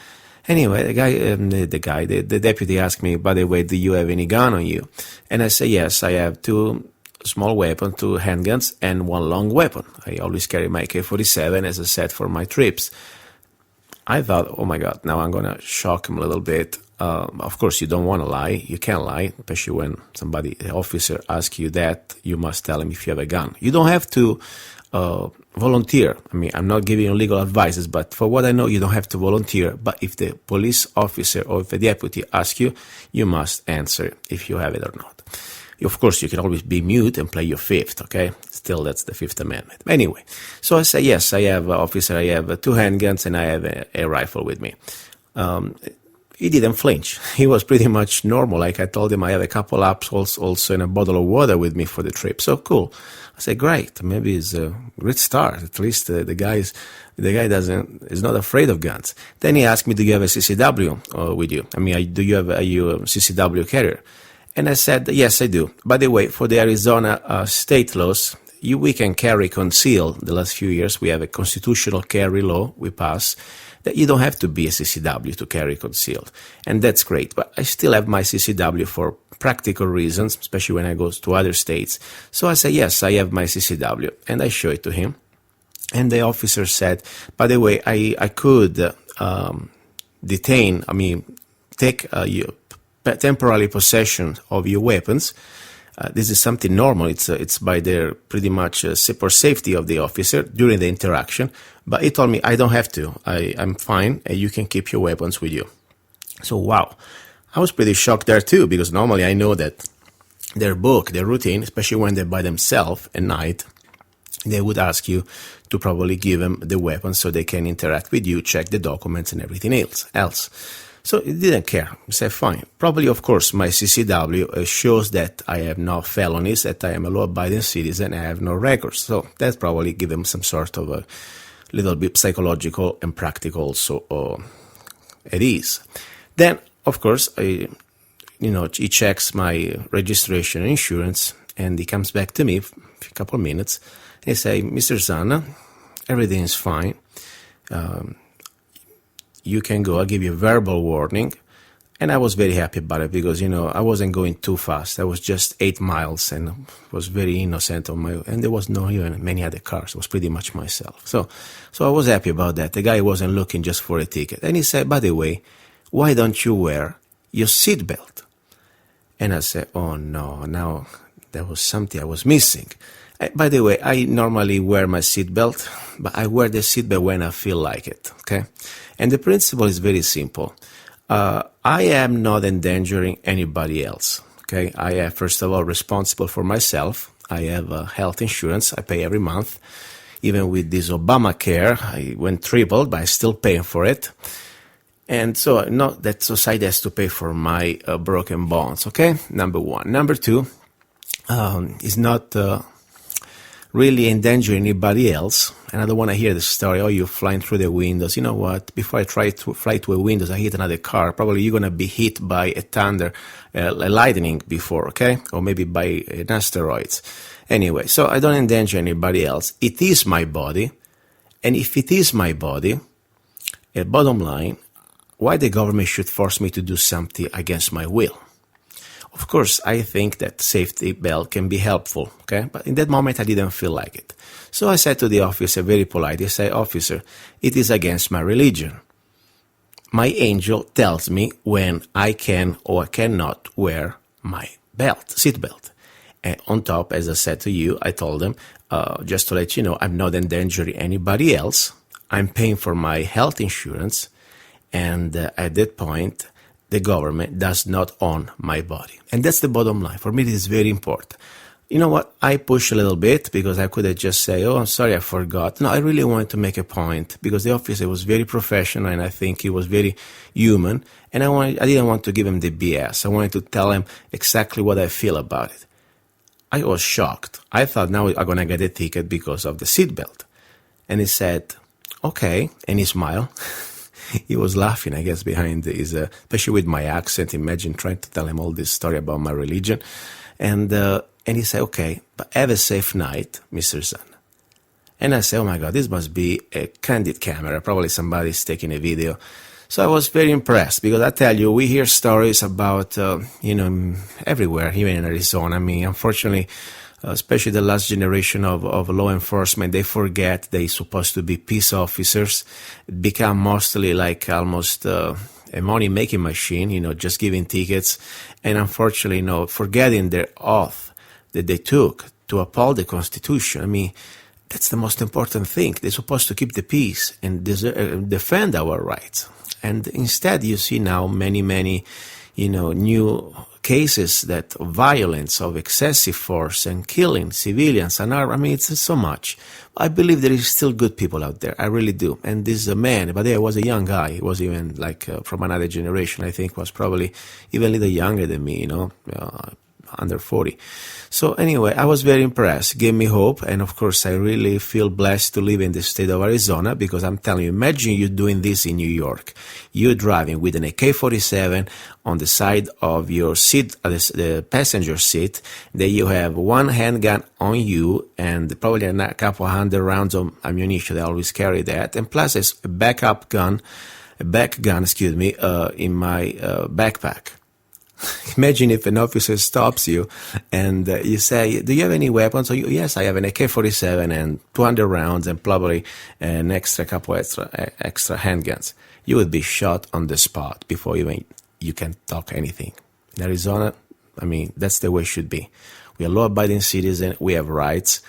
Anyway, the deputy asked me, by the way, do you have any gun on you? And I say, yes, I have 2 small weapons, 2 handguns, and 1 long weapon. I always carry my AK-47 as a set for my trips. I thought, oh my God, now I'm going to shock him a little bit. Of course, you don't want to lie. You can't lie, especially when an officer asks you that. You must tell him if you have a gun. You don't have to volunteer. I mean, I'm not giving you legal advices, but for what I know, you don't have to volunteer. But if the police officer or if a deputy asks you, you must answer if you have it or not. Of course, you can always be mute and play your fifth, okay? Still, that's the Fifth Amendment. Anyway, so I say, yes, I have, officer, I have 2 handguns and I have a rifle with me. He didn't flinch. He was pretty much normal. Like I told him, I have a couple apples also and a bottle of water with me for the trip. So cool. I said, great. Maybe it's a great start. At least the guy is not afraid of guns. Then he asked me, do you have a CCW with you? I mean, are you a CCW carrier? And I said, yes, I do. By the way, for the Arizona state laws, we can carry concealed. The last few years, we have a constitutional carry law we pass that you don't have to be a CCW to carry concealed. And that's great. But I still have my CCW for practical reasons, especially when I go to other states. So I say, yes, I have my CCW. And I show it to him. And the officer said, by the way, I could take temporary possession of your weapons. This is something normal. It's by their pretty much for safety of the officer during the interaction. But he told me I don't have to. I'm fine. And you can keep your weapons with you. So wow, I was pretty shocked there too, because normally I know that their routine, especially when they're by themselves at night, they would ask you to probably give them the weapons so they can interact with you, check the documents and everything else. So he didn't care. He said, fine. Probably, of course, my CCW shows that I have no felonies, that I am a law-abiding citizen, I have no records. So that probably give him some sort of a little bit psychological and practical at ease. Then, of course, he checks my registration and insurance, and he comes back to me for a couple of minutes. He says, Mr. Zanna, everything is fine. You can go. I'll give you a verbal warning. And I was very happy about it because, I wasn't going too fast. I was just 8 miles and was very innocent and there was no even many other cars. It was pretty much myself. So I was happy about that. The guy wasn't looking just for a ticket. And he said, by the way, why don't you wear your seatbelt? And I said, oh no, now there was something I was missing. By the way, I normally wear my seatbelt, but I wear the seatbelt when I feel like it, okay? And the principle is very simple. I am not endangering anybody else, okay? I am, first of all, responsible for myself. I have health insurance. I pay every month. Even with this Obamacare, I went tripled, but I'm still paying for it. And so, not that society has to pay for my broken bones, okay? Number one. Number two, is not really endanger anybody else. And I don't want to hear the story, oh, you're flying through the windows. You know what? Before I try to fly through a windows, I hit another car. Probably you're going to be hit by a thunder, a lightning before, okay? Or maybe by an asteroid. Anyway, so I don't endanger anybody else. It is my body. And if it is my body, bottom line, why the government should force me to do something against my will? Of course, I think that safety belt can be helpful, okay? But in that moment, I didn't feel like it. So I said to the officer, very politely, I said, officer, it is against my religion. My angel tells me when I can or cannot wear my belt, seat belt. And on top, as I said to you, I told them, just to let you know, I'm not endangering anybody else. I'm paying for my health insurance. And at that point, the government does not own my body. And that's the bottom line. For me, this is very important. You know what? I push a little bit because I could have just say, oh, I'm sorry, I forgot. No, I really wanted to make a point because the officer was very professional and I think he was very human. And I didn't want to give him the BS. I wanted to tell him exactly what I feel about it. I was shocked. I thought now I'm going to get a ticket because of the seatbelt. And he said, okay. And he smiled. He was laughing, I guess, behind his, especially with my accent. Imagine trying to tell him all this story about my religion. And he said, okay, but have a safe night, Mr. Zanna. And I said, oh my God, this must be a candid camera. Probably somebody's taking a video. So I was very impressed because I tell you, we hear stories about, everywhere, even in Arizona. I mean, unfortunately, especially the last generation of law enforcement, they forget they're supposed to be peace officers, become mostly like almost a money-making machine, just giving tickets, and unfortunately, forgetting their oath that they took to uphold the Constitution. I mean, that's the most important thing. They're supposed to keep the peace and defend our rights. And instead, you see now many, new cases that of violence, of excessive force and killing civilians and I mean, it's so much. I believe there is still good people out there. I really do. And this is a man, but there was a young guy. He was even like from another generation. I think was probably even a little younger than me, under 40. So anyway, I was very impressed. Gave me hope. And of course, I really feel blessed to live in the state of Arizona because I'm telling you, imagine you doing this in New York. You're driving with an AK-47 on the side of your seat, the passenger seat. Then you have one handgun on you and probably a couple hundred rounds of ammunition. They always carry that. And plus a back gun, in my backpack. Imagine if an officer stops you and you say, do you have any weapons? So yes, I have an AK-47 and 200 rounds and probably an couple extra handguns. You would be shot on the spot before even you can talk anything. In Arizona, I mean, that's the way it should be. We are law-abiding citizens. We have rights.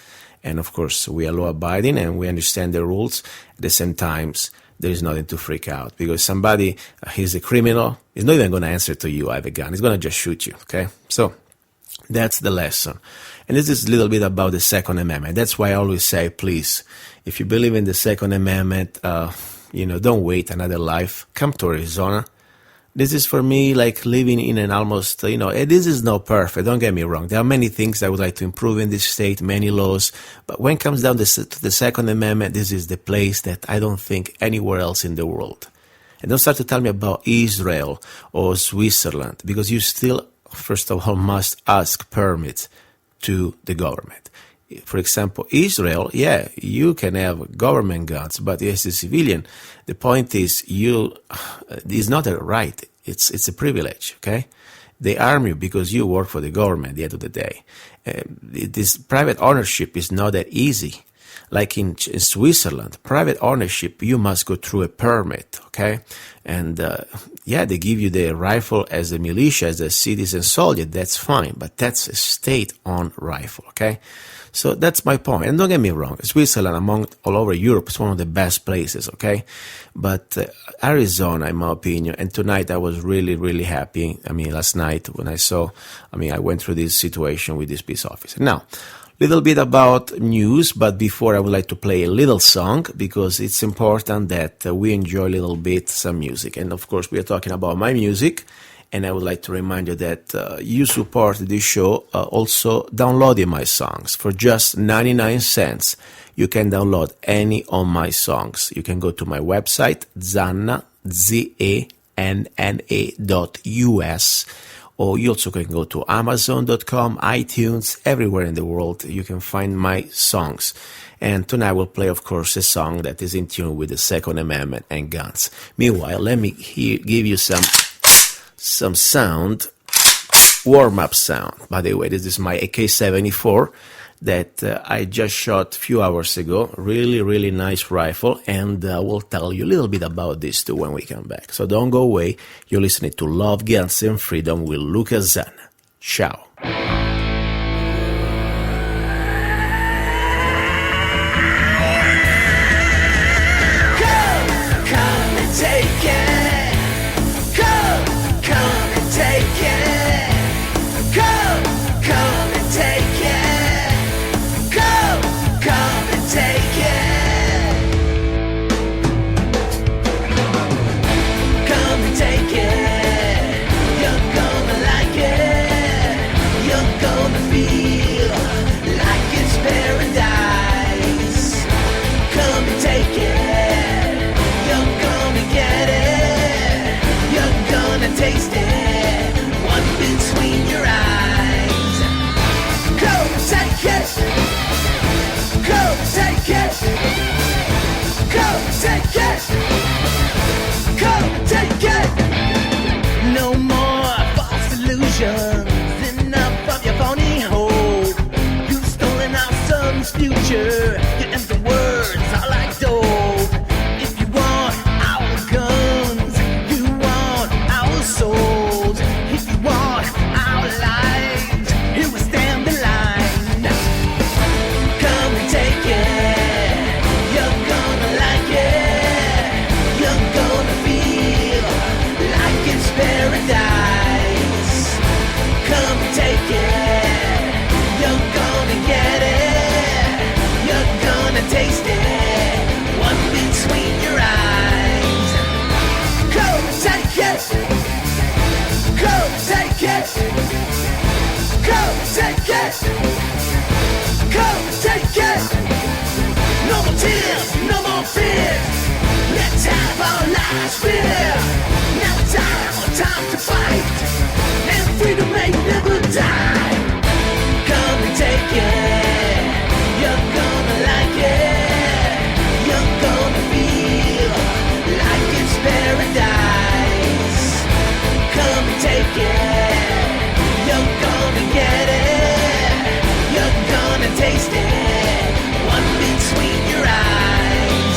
And of course, we are law-abiding and we understand the rules. At the same time, there is nothing to freak out because somebody, he's a criminal, he's not even going to answer to you, I have a gun. He's going to just shoot you, okay? So that's the lesson. And this is a little bit about the Second Amendment. That's why I always say, please, if you believe in the Second Amendment, don't wait another life. Come to Arizona. This is for me like living in an almost, this is not perfect. Don't get me wrong. There are many things I would like to improve in this state, many laws. But when it comes down to the Second Amendment, this is the place that I don't think anywhere else in the world. And don't start to tell me about Israel or Switzerland, because you still, first of all, must ask permits to the government. For example, Israel, yeah, you can have government guns, but as a civilian, the point is it's not a right, it's a privilege, okay? They arm you because you work for the government at the end of the day. This private ownership is not that easy. Like in Switzerland, private ownership, you must go through a permit, okay? And they give you the rifle as a militia, as a citizen soldier, that's fine, but that's a state-owned rifle, okay? So that's my point. And don't get me wrong, Switzerland, all over Europe, is one of the best places, okay? But Arizona, in my opinion, and tonight I was really, really happy. I mean, last night when I went through this situation with this peace officer. Now, little bit about news, but before I would like to play a little song because it's important that we enjoy a little bit some music. And of course, we are talking about my music. And I would like to remind you that you support this show also downloading my songs. For just 99 cents, you can download any of my songs. You can go to my website, Zanna, ZANNA.us, or you also can go to Amazon.com, iTunes, everywhere in the world you can find my songs. And tonight we'll play, of course, a song that is in tune with the Second Amendment and guns. Meanwhile, let me give you some sound, warm-up sound. By the way, this is my AK-74 that I just shot a few hours ago. Really, really nice rifle, and we'll tell you a little bit about this too when we come back. So don't go away. You're listening to Love, Guns, and Freedom with luca-zanna. Ciao. Taste it, one between your eyes. Go take it, go take it, go take it, go take it. No more false illusions, enough of your phony hope. You've stolen our son's future, your empty words are like dope. If you want our guns, souls. If you want our lives, here we stand in line. Come and take it, you're gonna like it. You're gonna feel like it's paradise. Come and take it, you're gonna get it. You're gonna taste it, one between your eyes. Come and take it, go take it, go take it, go take it. No more tears, no more fears. Let's have our lives clear. Now time to fight, and freedom may never die. Come and take it, you're gonna like it. You're gonna feel like it's paradise. Come and take it, you're gonna get it. You're gonna taste it, one between your eyes.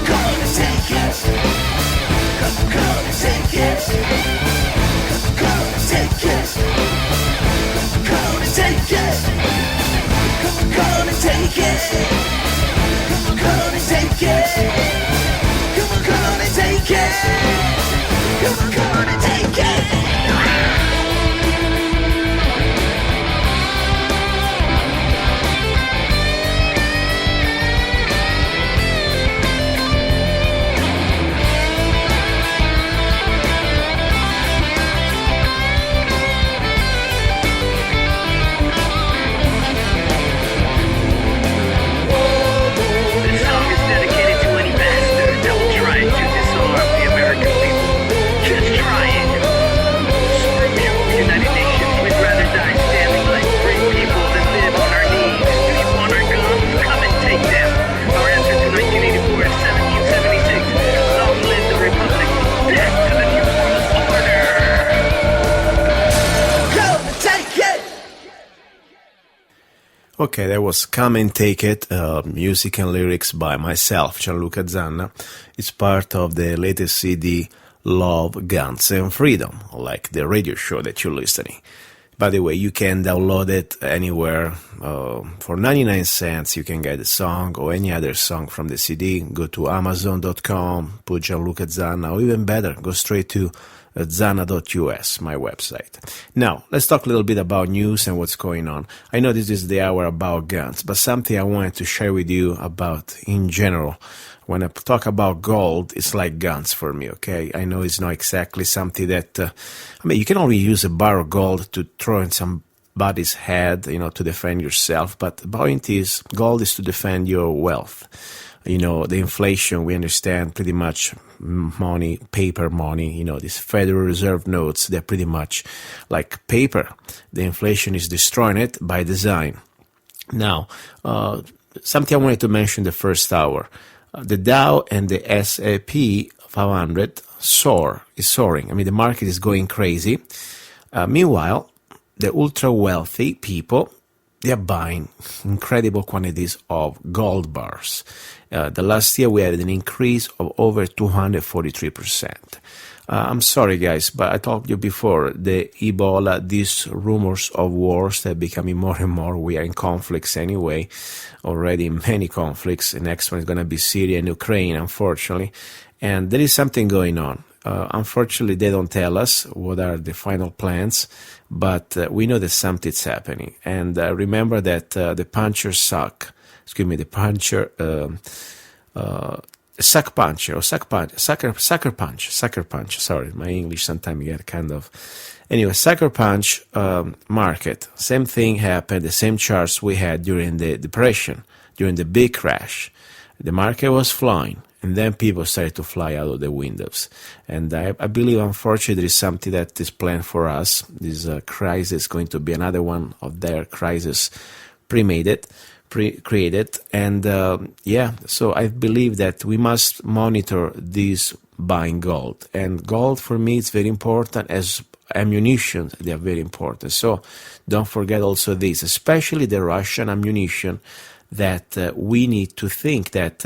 Come and take it, come and take it, come and take it, come and take it, come and take it, come and take it, come and take it. Come on and take it. This song is dedicated to any bastard that will try to disarm the American people. Just try it. Screw you, United Nations. We'd rather die standing like free people than live on our knees. If you want our guns, come and take them. Our answer to 1984 is 1776. Long live the Republic. Death to the New World Order. Go and take it. Okay, that was Come and Take It, music and lyrics by myself, Gianluca Zanna. It's part of the latest CD, Love, Guns, and Freedom, like the radio show that you're listening. By the way, you can download it anywhere. For 99 cents, you can get a song or any other song from the CD. Go to Amazon.com, put Gianluca Zanna, or even better, go straight to zanna.us, my website. Now, let's talk a little bit about news and what's going on. I know this is the hour about guns, but something I wanted to share with you about in general when I talk about gold, it's like guns for me, okay? I know it's not exactly something that, you can only use a bar of gold to throw in somebody's head, to defend yourself. But the point is, gold is to defend your wealth. The inflation, we understand pretty much money, paper money, these Federal Reserve notes, they're pretty much like paper. The inflation is destroying it by design. Now, something I wanted to mention the first hour. The Dow and the S&P 500 is soaring. The market is going crazy. Meanwhile, the ultra-wealthy people, they are buying incredible quantities of gold bars. The last year we had an increase of over 243%. I'm sorry, guys, but I told you before, the Ebola, these rumors of wars, they're becoming more and more. We are in conflicts anyway, already many conflicts. The next one is going to be Syria and Ukraine, unfortunately. And there is something going on. Unfortunately, they don't tell us what are the final plans, but we know that something's happening. And remember that the punchers suck. The puncher... sucker punch. Sorry, my English sometimes get kind of... Anyway, sucker punch market. Same thing happened, the same charts we had during the Depression, during the big crash. The market was flying, and then people started to fly out of the windows. And I believe, unfortunately, there is something that is planned for us. This crisis is going to be another one of their crises created, and so I believe that we must monitor this buying gold. And gold for me is very important, as ammunition, they are very important. So don't forget also this, especially the Russian ammunition, that we need to think that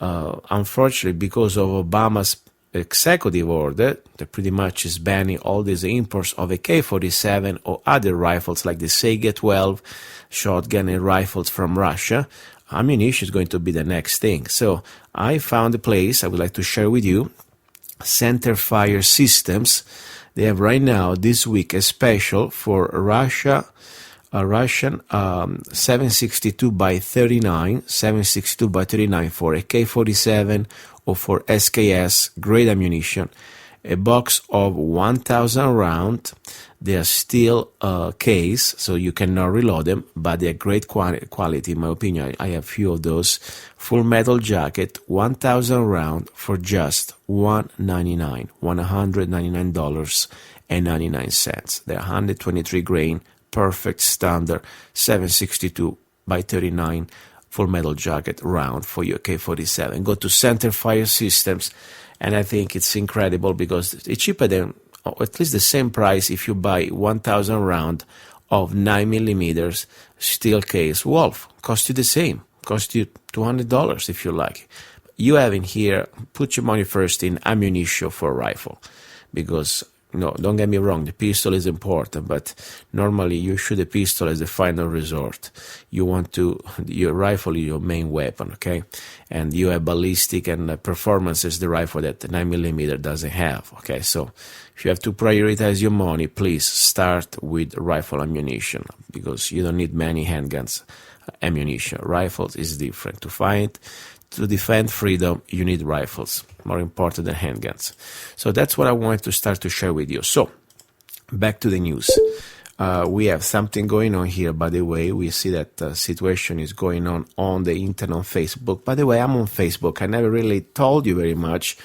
unfortunately, because of Obama's executive order that pretty much is banning all these imports of AK-47 or other rifles like the Saiga-12 shotgun and rifles from Russia, ammunition is going to be the next thing. So I found a place I would like to share with you, Center Fire Systems. They have right now, this week, a special for Russian 762 by 39 for AK-47 or for SKS, great ammunition. A box of 1,000 rounds. They are still case, so you cannot reload them, but they are great quality, in my opinion. I have a few of those. Full metal jacket, 1,000 round for just $199.99. They're 123 grain, perfect standard 762 by 39 full metal jacket round for your AK-47. Go to Center Fire Systems, and I think it's incredible because it's cheaper than, or at least the same price if you buy 1,000 round of 9mm steel case Wolf. Cost you the same. Cost you $200 if you like. You have in here, put your money first in ammunition for a rifle, because no, don't get me wrong, the pistol is important, but normally you shoot a pistol as the final resort. You want your rifle is your main weapon, okay? And you have ballistic and performance as the rifle that the 9mm doesn't have, okay? So if you have to prioritize your money, please start with rifle ammunition, because you don't need many handguns ammunition. Rifles is different. To defend freedom, you need rifles, more important than handguns. So that's what I wanted to start to share with you. So, back to the news. We have something going on here, by the way. We see that the situation is going on the internet, on Facebook. By the way, I'm on Facebook. I never really told you very much,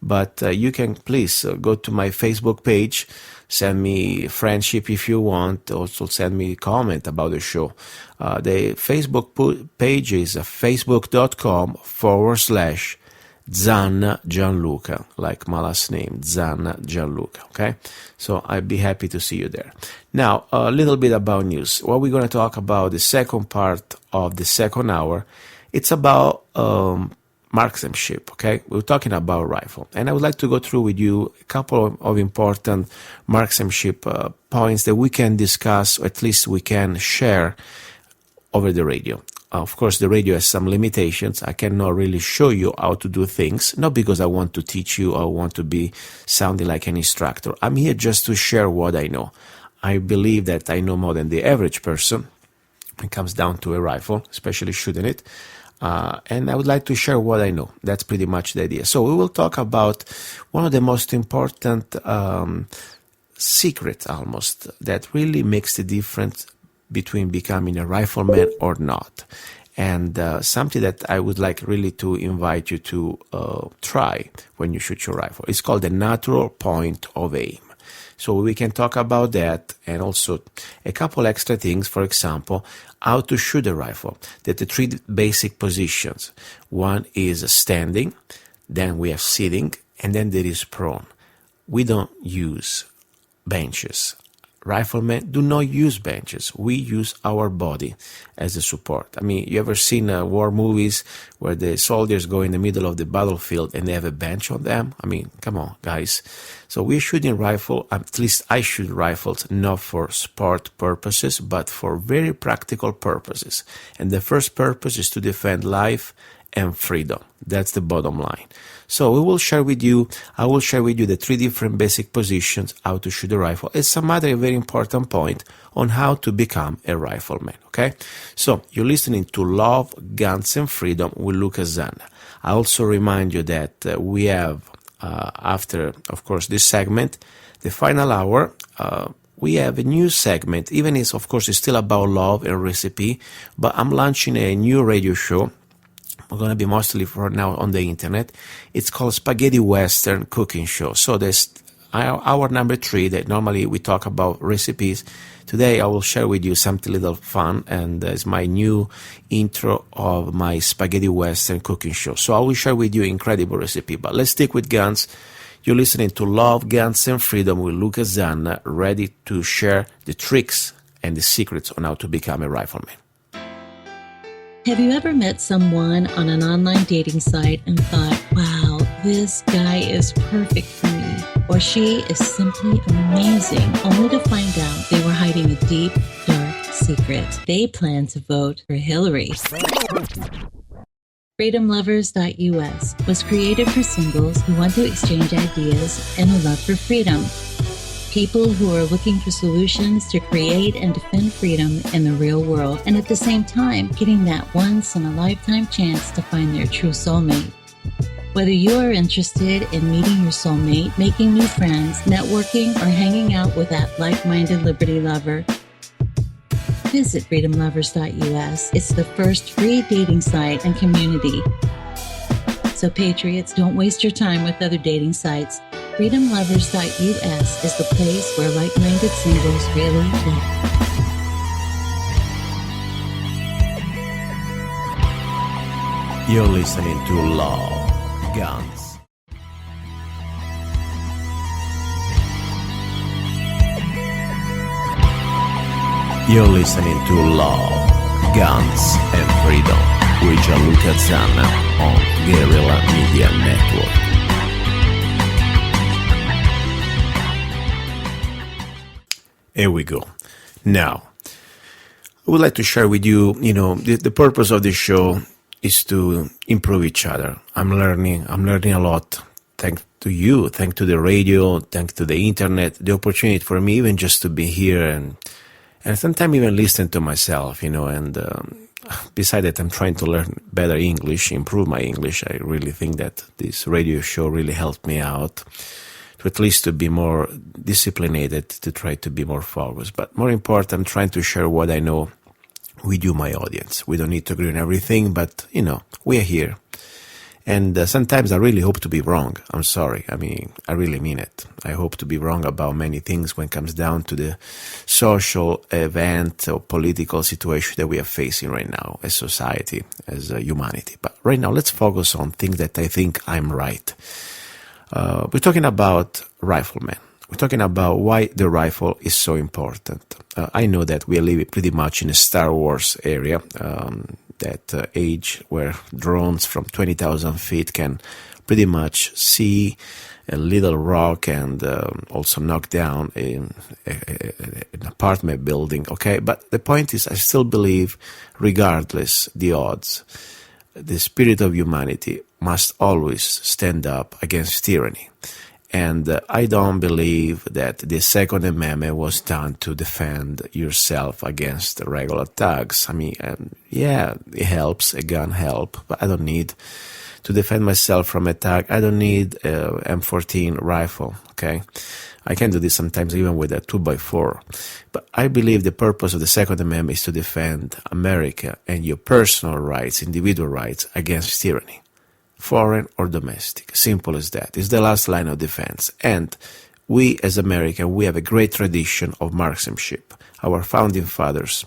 but you can please go to my Facebook page, send me friendship if you want, also send me a comment about the show. The Facebook page is facebook.com/Zanna Gianluca, like my last name, Zanna Gianluca, okay? So I'd be happy to see you there. Now, a little bit about news. What we're going to talk about, the second part of the second hour, it's about marksmanship, okay? We're talking about rifle. And I would like to go through with you a couple of important marksmanship points that we can discuss, or at least we can share over the radio. Of course, the radio has some limitations. I cannot really show you how to do things, not because I want to teach you or want to be sounding like an instructor. I'm here just to share what I know. I believe that I know more than the average person when it comes down to a rifle, especially shooting it. and I would like to share what I know. That's pretty much the idea. So we will talk about one of the most important secrets almost that really makes the difference between becoming a rifleman or not. And something that I would like really to invite you to try when you shoot your rifle. It's called the natural point of aim. So we can talk about that, and also a couple extra things, for example, how to shoot a rifle. There are three basic positions. One is standing, then we have sitting, and then there is prone. We don't use benches. Riflemen do not use benches. We use our body as a support. I mean, you ever seen war movies where the soldiers go in the middle of the battlefield and they have a bench on them? I mean, come on, guys. So we're shooting rifle, at least I shoot rifles, not for sport purposes, but for very practical purposes. And the first purpose is to defend life and freedom. That's the bottom line. So I will share with you the three different basic positions, how to shoot a rifle, and some other very important point on how to become a rifleman, okay? So you're listening to Love, Guns, and Freedom with luca-zanna. I also remind you that we have, after, of course, this segment, the final hour, we have a new segment, even if, of course, it's still about love and recipe, but I'm launching a new radio show. We're going to be mostly for now on the internet. It's called Spaghetti Western Cooking Show. So there's hour number 3 that normally we talk about recipes. Today I will share with you something little fun, and it's my new intro of my Spaghetti Western Cooking Show. So I will share with you incredible recipe, but let's stick with guns. You're listening to Love, Guns, and Freedom with luca-zanna, ready to share the tricks and the secrets on how to become a rifleman. Have you ever met someone on an online dating site and thought, wow, this guy is perfect for me, or she is simply amazing, only to find out they were hiding a deep, dark secret? They plan to vote for Hillary. FreedomLovers.us was created for singles who want to exchange ideas and a love for freedom. People who are looking for solutions to create and defend freedom in the real world, and at the same time, getting that once-in-a-lifetime chance to find their true soulmate. Whether you are interested in meeting your soulmate, making new friends, networking, or hanging out with that like-minded liberty lover, visit FreedomLovers.us. It's the first free dating site and community. So patriots, don't waste your time with other dating sites. FreedomLovers.us is the place where like-minded singles really live. You're listening to Love, Guns. You're listening to Love, Guns, and Freedom with luca-zanna on Guerilla Media Network. Here we go. Now, I would like to share with you, the purpose of this show is to improve each other. I'm learning a lot. Thanks to you, thanks to the radio, thanks to the internet, the opportunity for me even just to be here and sometimes even listen to myself, and besides that, I'm trying to learn better English, improve my English. I really think that this radio show really helped me out to at least to be more disciplined, to try to be more focused. But more important, I'm trying to share what I know with you, my audience. We don't need to agree on everything, but, we are here. And sometimes I really hope to be wrong. I'm sorry. I really mean it. I hope to be wrong about many things when it comes down to the social event or political situation that we are facing right now as society, as humanity. But right now, let's focus on things that I think I'm right. We're talking about riflemen. We're talking about why the rifle is so important. I know that we are living pretty much in a Star Wars area, that age where drones from 20,000 feet can pretty much see a little rock and also knock down an apartment building, okay? But the point is, I still believe, regardless the odds, the spirit of humanity must always stand up against tyranny. And I don't believe that the Second Amendment was done to defend yourself against regular thugs. I mean, yeah, it helps, a gun help, but I don't need to defend myself from a thug. I don't need a M14 rifle, okay? I can do this sometimes even with a 2x4. But I believe the purpose of the Second Amendment is to defend America and your personal rights, individual rights, against tyranny, foreign or domestic. Simple as that. It's the last line of defense. And we, as America, we have a great tradition of marksmanship. Our founding fathers,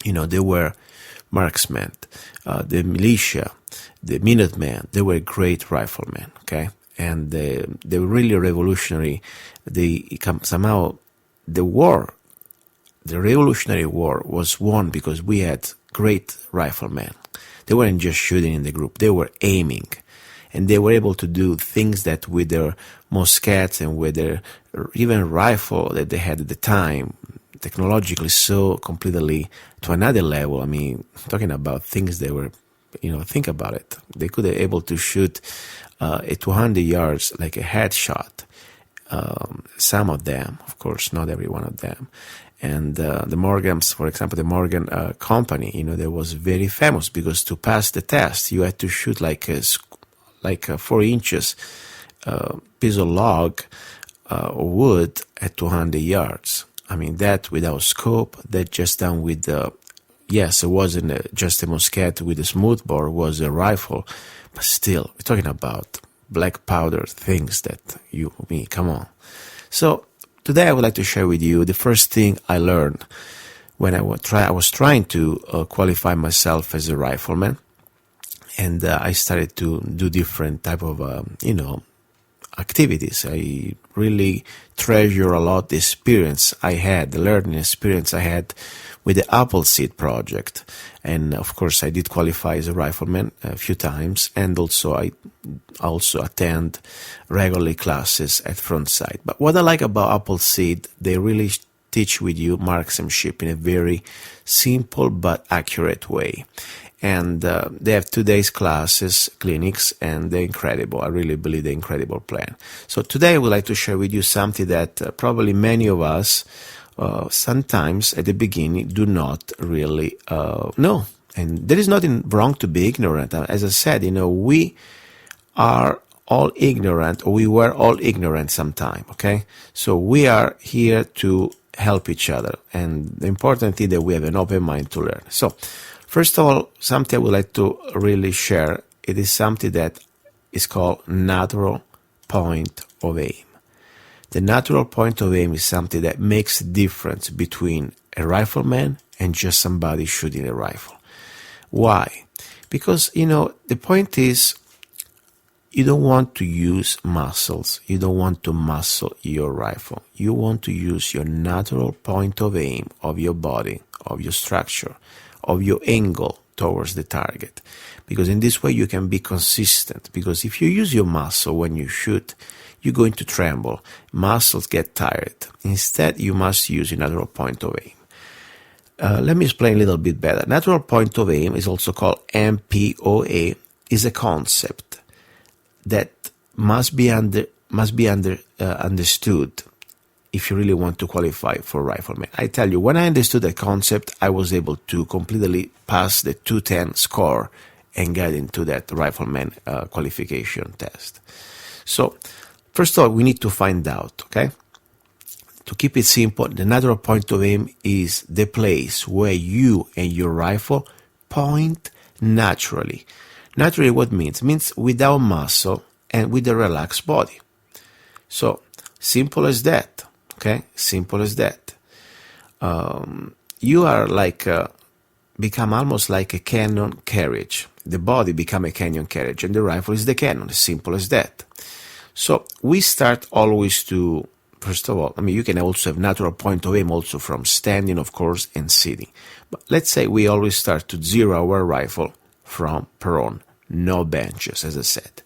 they were marksmen. The militia, the Minutemen, they were great riflemen, okay? And they were really revolutionary. Somehow the Revolutionary War was won because we had great riflemen. They weren't just shooting in the group, they were aiming. And they were able to do things that with their muskets and with their even rifle that they had at the time, technologically so completely to another level. I mean, talking about things they were, think about it. They could be able to shoot at 200 yards like a headshot. Some of them, of course, not every one of them. And the Morgans, for example, the Morgan company, they was very famous because to pass the test, you had to shoot like a 4 inches piece of log or wood at 200 yards. I mean, that without scope, that just done with yes, it wasn't just a musket with a smoothbore, it was a rifle, but still, we're talking about black powder things that come on. So today I would like to share with you the first thing I learned when I was trying to qualify myself as a rifleman, and I started to do different type of activities. I really treasure a lot the experience I had, the learning experience I had with the Appleseed project. And of course I did qualify as a rifleman a few times, and also I attend regularly classes at Frontside. But what I like about Appleseed, they really teach with you marksmanship in a very simple but accurate way. And they have 2 days classes, clinics, and they're incredible. I really believe they're incredible plan. So today I would like to share with you something that probably many of us sometimes at the beginning do not really know. And there is nothing wrong to be ignorant. As I said, we are all ignorant, or we were all ignorant sometime, okay? So we are here to help each other. And the important thing that we have an open mind to learn. So first of all, something I would like to really share, it is something that is called natural point of aim. The natural point of aim is something that makes a difference between a rifleman and just somebody shooting a rifle. Why? Because, the point is, you don't want to use muscles. You don't want to muscle your rifle. You want to use your natural point of aim of your body, of your structure, of your angle towards the target. Because in this way you can be consistent. Because if you use your muscle when you shoot, you're going to tremble. Muscles get tired. Instead, you must use your natural point of aim. Let me explain a little bit better. Natural point of aim is also called MPOA, is a concept that must be understood if you really want to qualify for rifleman. I tell you, when I understood that concept, I was able to completely pass the 210 score and get into that rifleman qualification test. So, first of all, we need to find out, okay? To keep it simple, the natural point of aim is the place where you and your rifle point naturally. Naturally, what means? It means without muscle and with a relaxed body. So, simple as that, okay? Simple as that. You are become almost like a cannon carriage. The body become a cannon carriage, and the rifle is the cannon. Simple as that. So, we start always to, first of all, you can also have natural point of aim also from standing, of course, and sitting. But let's say we always start to zero our rifle from prone. No benches, as I said.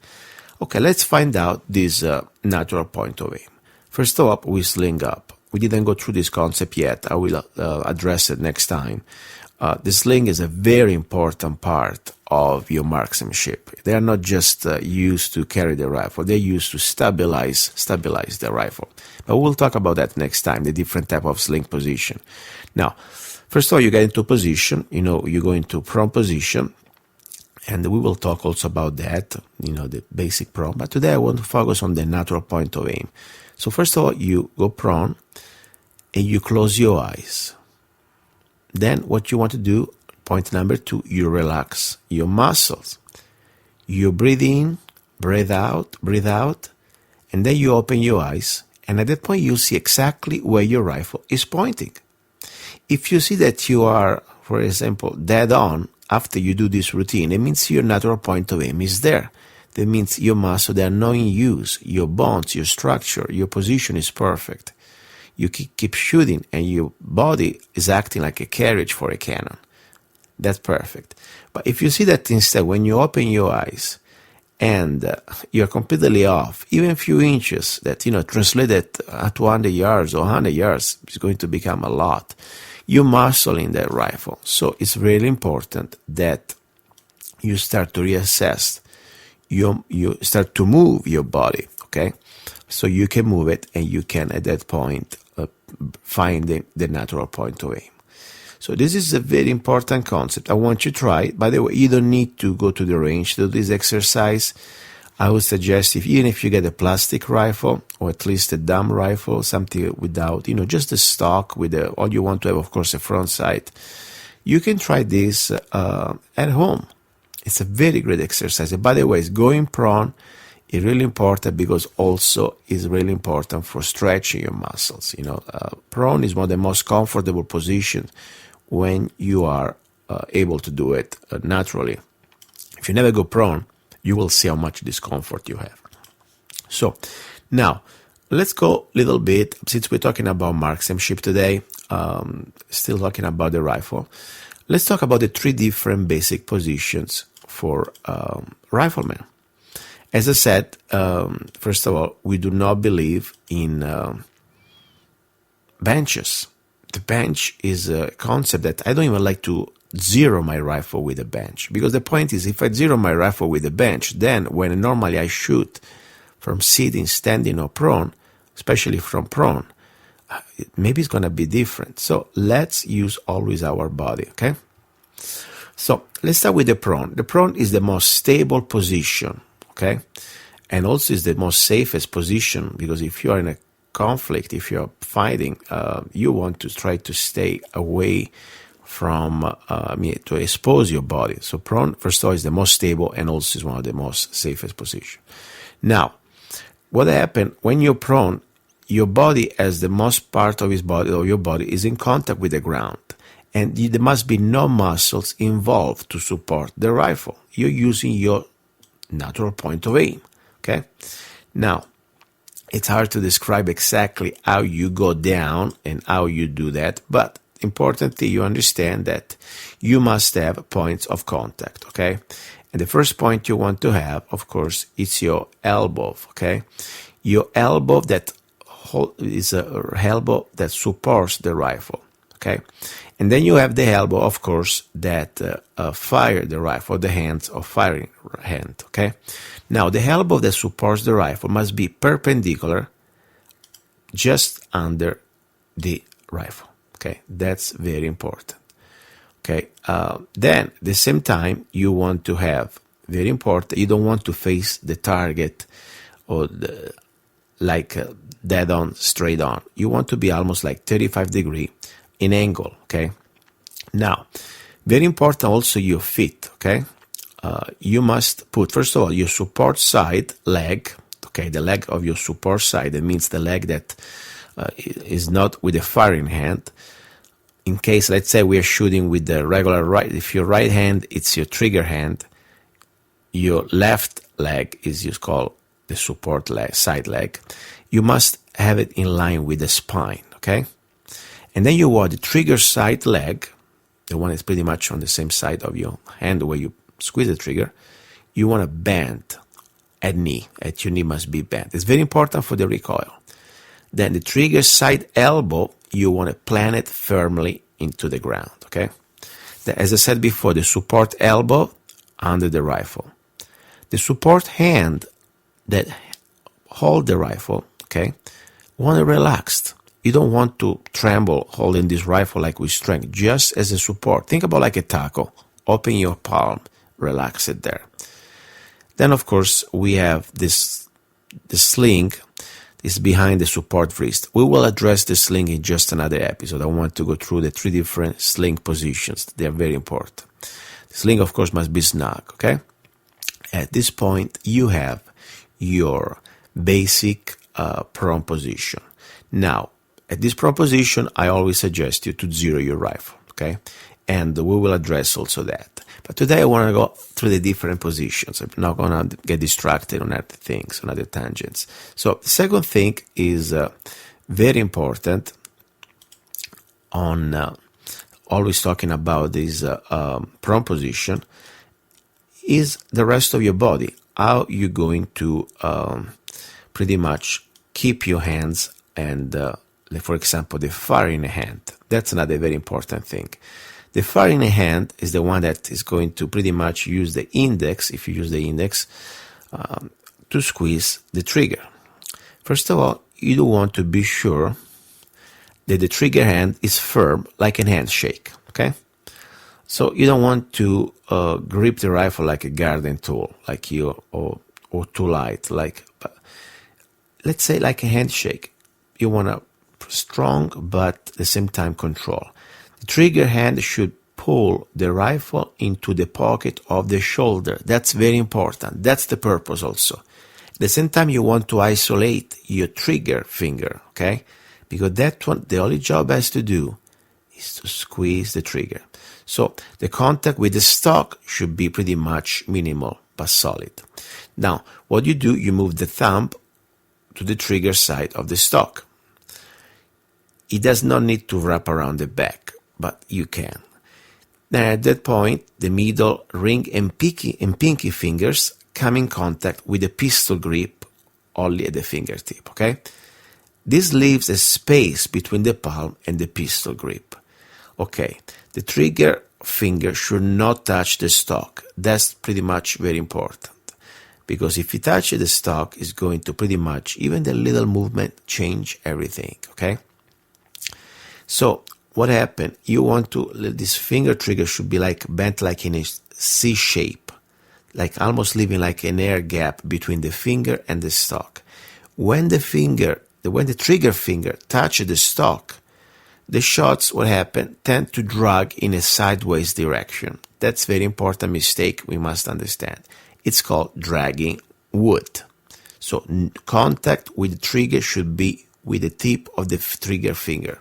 Okay, let's find out this natural point of aim. First of all, we sling up. We didn't go through this concept yet. I will address it next time. The sling is a very important part of your marksmanship. They are not just used to carry the rifle, they're used to stabilize the rifle. But we'll talk about that next time, the different type of sling position. Now, first of all, you get into position, you go into prone position, and we will talk also about that, the basic prone. But today I want to focus on the natural point of aim. So first of all, you go prone, and you close your eyes. Then what you want to do, point number 2, you relax your muscles. You breathe in, breathe out, and then you open your eyes, and at that point you see exactly where your rifle is pointing. If you see that you are, for example, dead on after you do this routine, it means your natural point of aim is there. That means your muscles, they are not in use, your bones, your structure, your position is perfect. You keep shooting and your body is acting like a carriage for a cannon. That's perfect. But if you see that instead, when you open your eyes and you're completely off, even a few inches, that, translated at 200 yards or 100 yards is going to become a lot. You're muscling that rifle. So it's really important that you start to reassess, you start to move your body, okay? So you can move it and you can, at that point, find the natural point of aim. So this is a very important concept. I want you to try it. By the way, you don't need to go to the range to do this exercise. I would suggest even if you get a plastic rifle or at least a dumb rifle, something without, just a stock with all you want to have, of course, a front sight, you can try this at home. It's a very great exercise. And by the way, going prone is really important because also is really important for stretching your muscles. Prone is one of the most comfortable positions when you are able to do it naturally. If you never go prone, you will see how much discomfort you have. So now let's go a little bit, since we're talking about marksmanship today, still talking about the rifle. Let's talk about the 3 different basic positions for riflemen. As I said, first of all, we do not believe in benches. The bench is a concept that I don't even like to zero my rifle with a bench. Because the point is, if I zero my rifle with a bench, then when normally I shoot from sitting, standing, or prone, especially from prone, maybe it's going to be different. So let's use always our body, okay? So let's start with the prone. The prone is the most stable position. Okay, and also is the most safest position, because if you are in a conflict, if you're fighting, you want to try to stay away from to expose your body. So prone, first of all, is the most stable and also is one of the most safest positions. Now, what happens when you're prone? Your body, as the most part of your body, is in contact with the ground, and there must be no muscles involved to support the rifle. You're using your natural point of aim, okay? Now, it's hard to describe exactly how you go down and how you do that, but importantly, you understand that you must have points of contact, okay? And the first point you want to have, of course, is your elbow, okay? Your elbow is a elbow that supports the rifle, okay? And then you have the elbow, of course, that fire the rifle, the hands of firing hand, okay? Now, the elbow that supports the rifle must be perpendicular just under the rifle, okay? That's very important, okay? Then, at the same time, you want to have, very important, you don't want to face the target or dead on, straight on. You want to be almost like 35 degree in angle, okay? Now, very important also your feet, okay? You must put, first of all, your support side leg, okay, the leg of your support side, that means the leg that is not with the firing hand. In case, let's say we are shooting with the regular right, if your right hand, it's your trigger hand, your left leg is just called the support leg, side leg. You must have it in line with the spine, okay? And then you want the trigger side leg, the one that's pretty much on the same side of your hand where you squeeze the trigger. You want to bend at your knee must be bent. It's very important for the recoil. Then the trigger side elbow, you want to plant it firmly into the ground, okay? As I said before, the support elbow under the rifle. The support hand that hold the rifle, okay, want to relaxed. You don't want to tremble holding this rifle like with strength, just as a support. Think about like a taco. Open your palm, relax it there. Then, of course, we have the sling is behind the support wrist. We will address the sling in just another episode. I want to go through the 3 different sling positions. They are very important. The sling, of course, must be snug, okay? At this point, you have your basic prone position. Now, at this prone position, I always suggest you to zero your rifle, okay? And we will address also that. But today I want to go through the different positions. I'm not going to get distracted on other things, on other tangents. So the second thing is very important on always talking about this prone position is the rest of your body. How you're going to pretty much keep your hands and, for example, the fire in the hand. That's another very important thing. The fire in the hand is the one that is going to pretty much use the index, if you use the index, to squeeze the trigger. First of all, you do want to be sure that the trigger hand is firm like a handshake, okay? So you don't want to grip the rifle like a garden tool, like you, or too light, like, let's say like a handshake. You want to strong, but at the same time control. The trigger hand should pull the rifle into the pocket of the shoulder. That's very important. That's the purpose also. At the same time, you want to isolate your trigger finger, okay? Because that one, the only job it has to do is to squeeze the trigger. So the contact with the stock should be pretty much minimal, but solid. Now, what you do, you move the thumb to the trigger side of the stock. It does not need to wrap around the back, but you can. Then at that point, the middle ring and pinky fingers come in contact with the pistol grip only at the fingertip, okay? This leaves a space between the palm and the pistol grip. Okay, the trigger finger should not touch the stock. That's pretty much very important. Because if you touch the stock, it's going to pretty much, even the little movement, change everything, okay? So, what happened? You want to, this finger trigger should be like bent like in a C shape, like almost leaving like an air gap between the finger and the stock. When the trigger finger touches the stock, the shots, what happen, tend to drag in a sideways direction. That's a very important mistake we must understand. It's called dragging wood. So contact with the trigger should be with the tip of the trigger finger.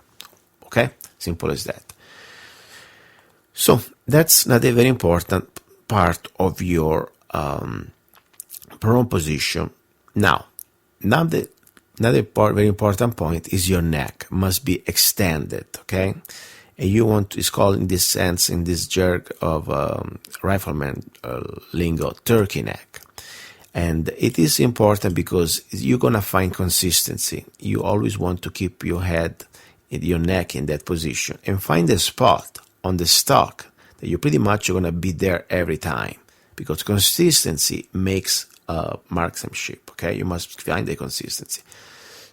Okay? Simple as that. So that's not a very important part of your prone position. Now the another very important point is your neck must be extended, okay? And you want to, it's called in this sense, in this jerk of rifleman lingo, turkey neck. And it is important because you're going to find consistency. You always want to keep your head, your neck in that position and find a spot on the stock that you pretty much are going to be there every time, because consistency makes marksmanship, okay? You must find the consistency.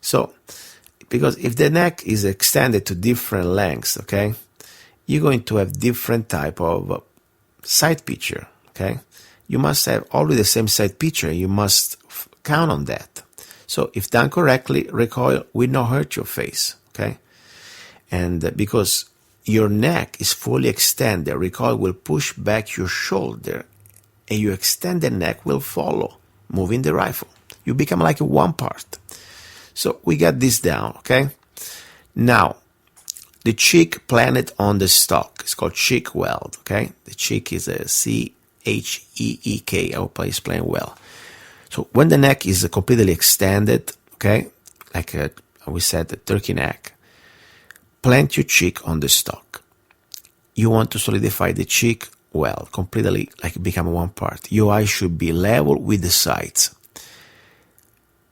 So, because if the neck is extended to different lengths, okay, you're going to have different type of sight picture, okay? You must have always the same sight picture. You must count on that. So, if done correctly, recoil will not hurt your face, okay? And because your neck is fully extended, recoil will push back your shoulder, and your extended neck will follow, moving the rifle. You become like a one part. So we got this down, okay? Now, the cheek planted on the stock is called cheek weld, okay? The cheek is a C-H-E-E-K. I hope I explain well. So when the neck is completely extended, okay, like we said, the turkey neck, plant your cheek on the stock. You want to solidify the cheek weld, completely like become one part. Your eye should be level with the sides.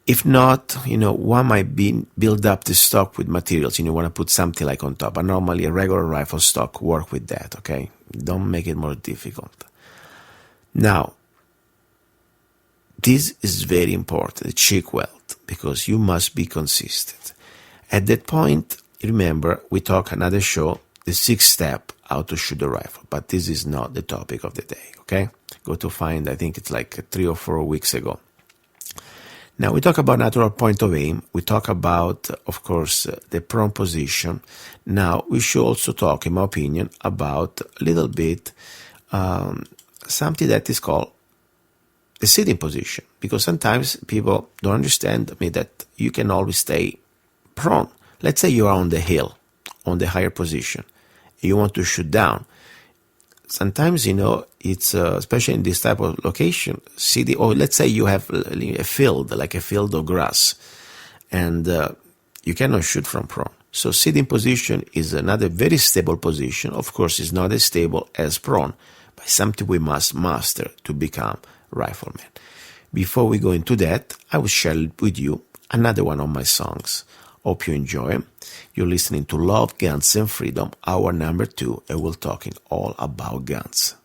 If not, one might build up the stock with materials. You want to put something like on top, but normally a regular rifle stock work with that, okay? Don't make it more difficult. Now, this is very important, the cheek weld, because you must be consistent. At that point, remember, we talk another show, the 6th step, how to shoot a rifle, but this is not the topic of the day, okay? Go to find, I think it's like 3 or 4 weeks ago. Now, we talk about natural point of aim. We talk about, of course, the prone position. Now, we should also talk, in my opinion, about a little bit something that is called the sitting position. Because sometimes people don't understand me that you can always stay prone. Let's say you are on the hill, on the higher position. You want to shoot down. Sometimes, it's, especially in this type of location, or let's say you have a field, like a field of grass, and you cannot shoot from prone. So sitting position is another very stable position. Of course, it's not as stable as prone, but something we must master to become rifleman. Before we go into that, I will share with you another one of my songs. Hope you enjoy. You're listening to Love, Guns, and Freedom, hour number 2, and we're talking all about guns.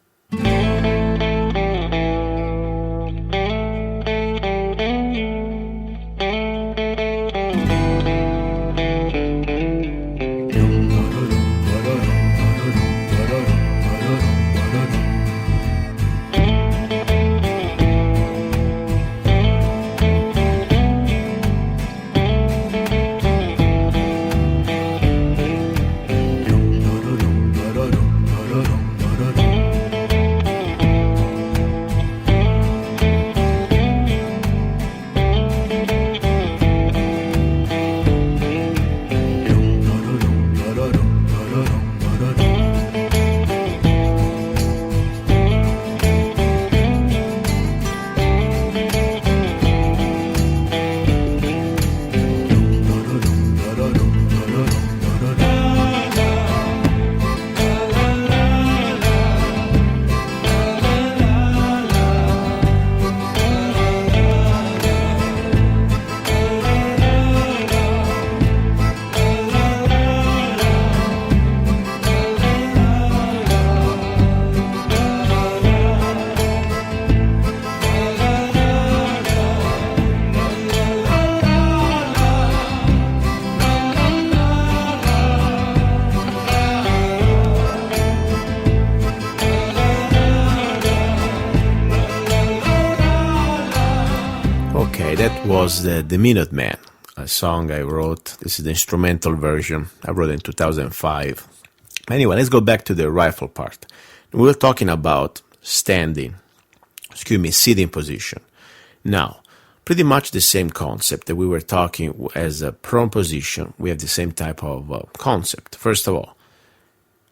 That was the Minuteman, a song I wrote. This is the instrumental version. I wrote it in 2005. Anyway, let's go back to the rifle part. We were talking about sitting position. Now, pretty much the same concept that we were talking as a prone position. We have the same type of concept. First of all,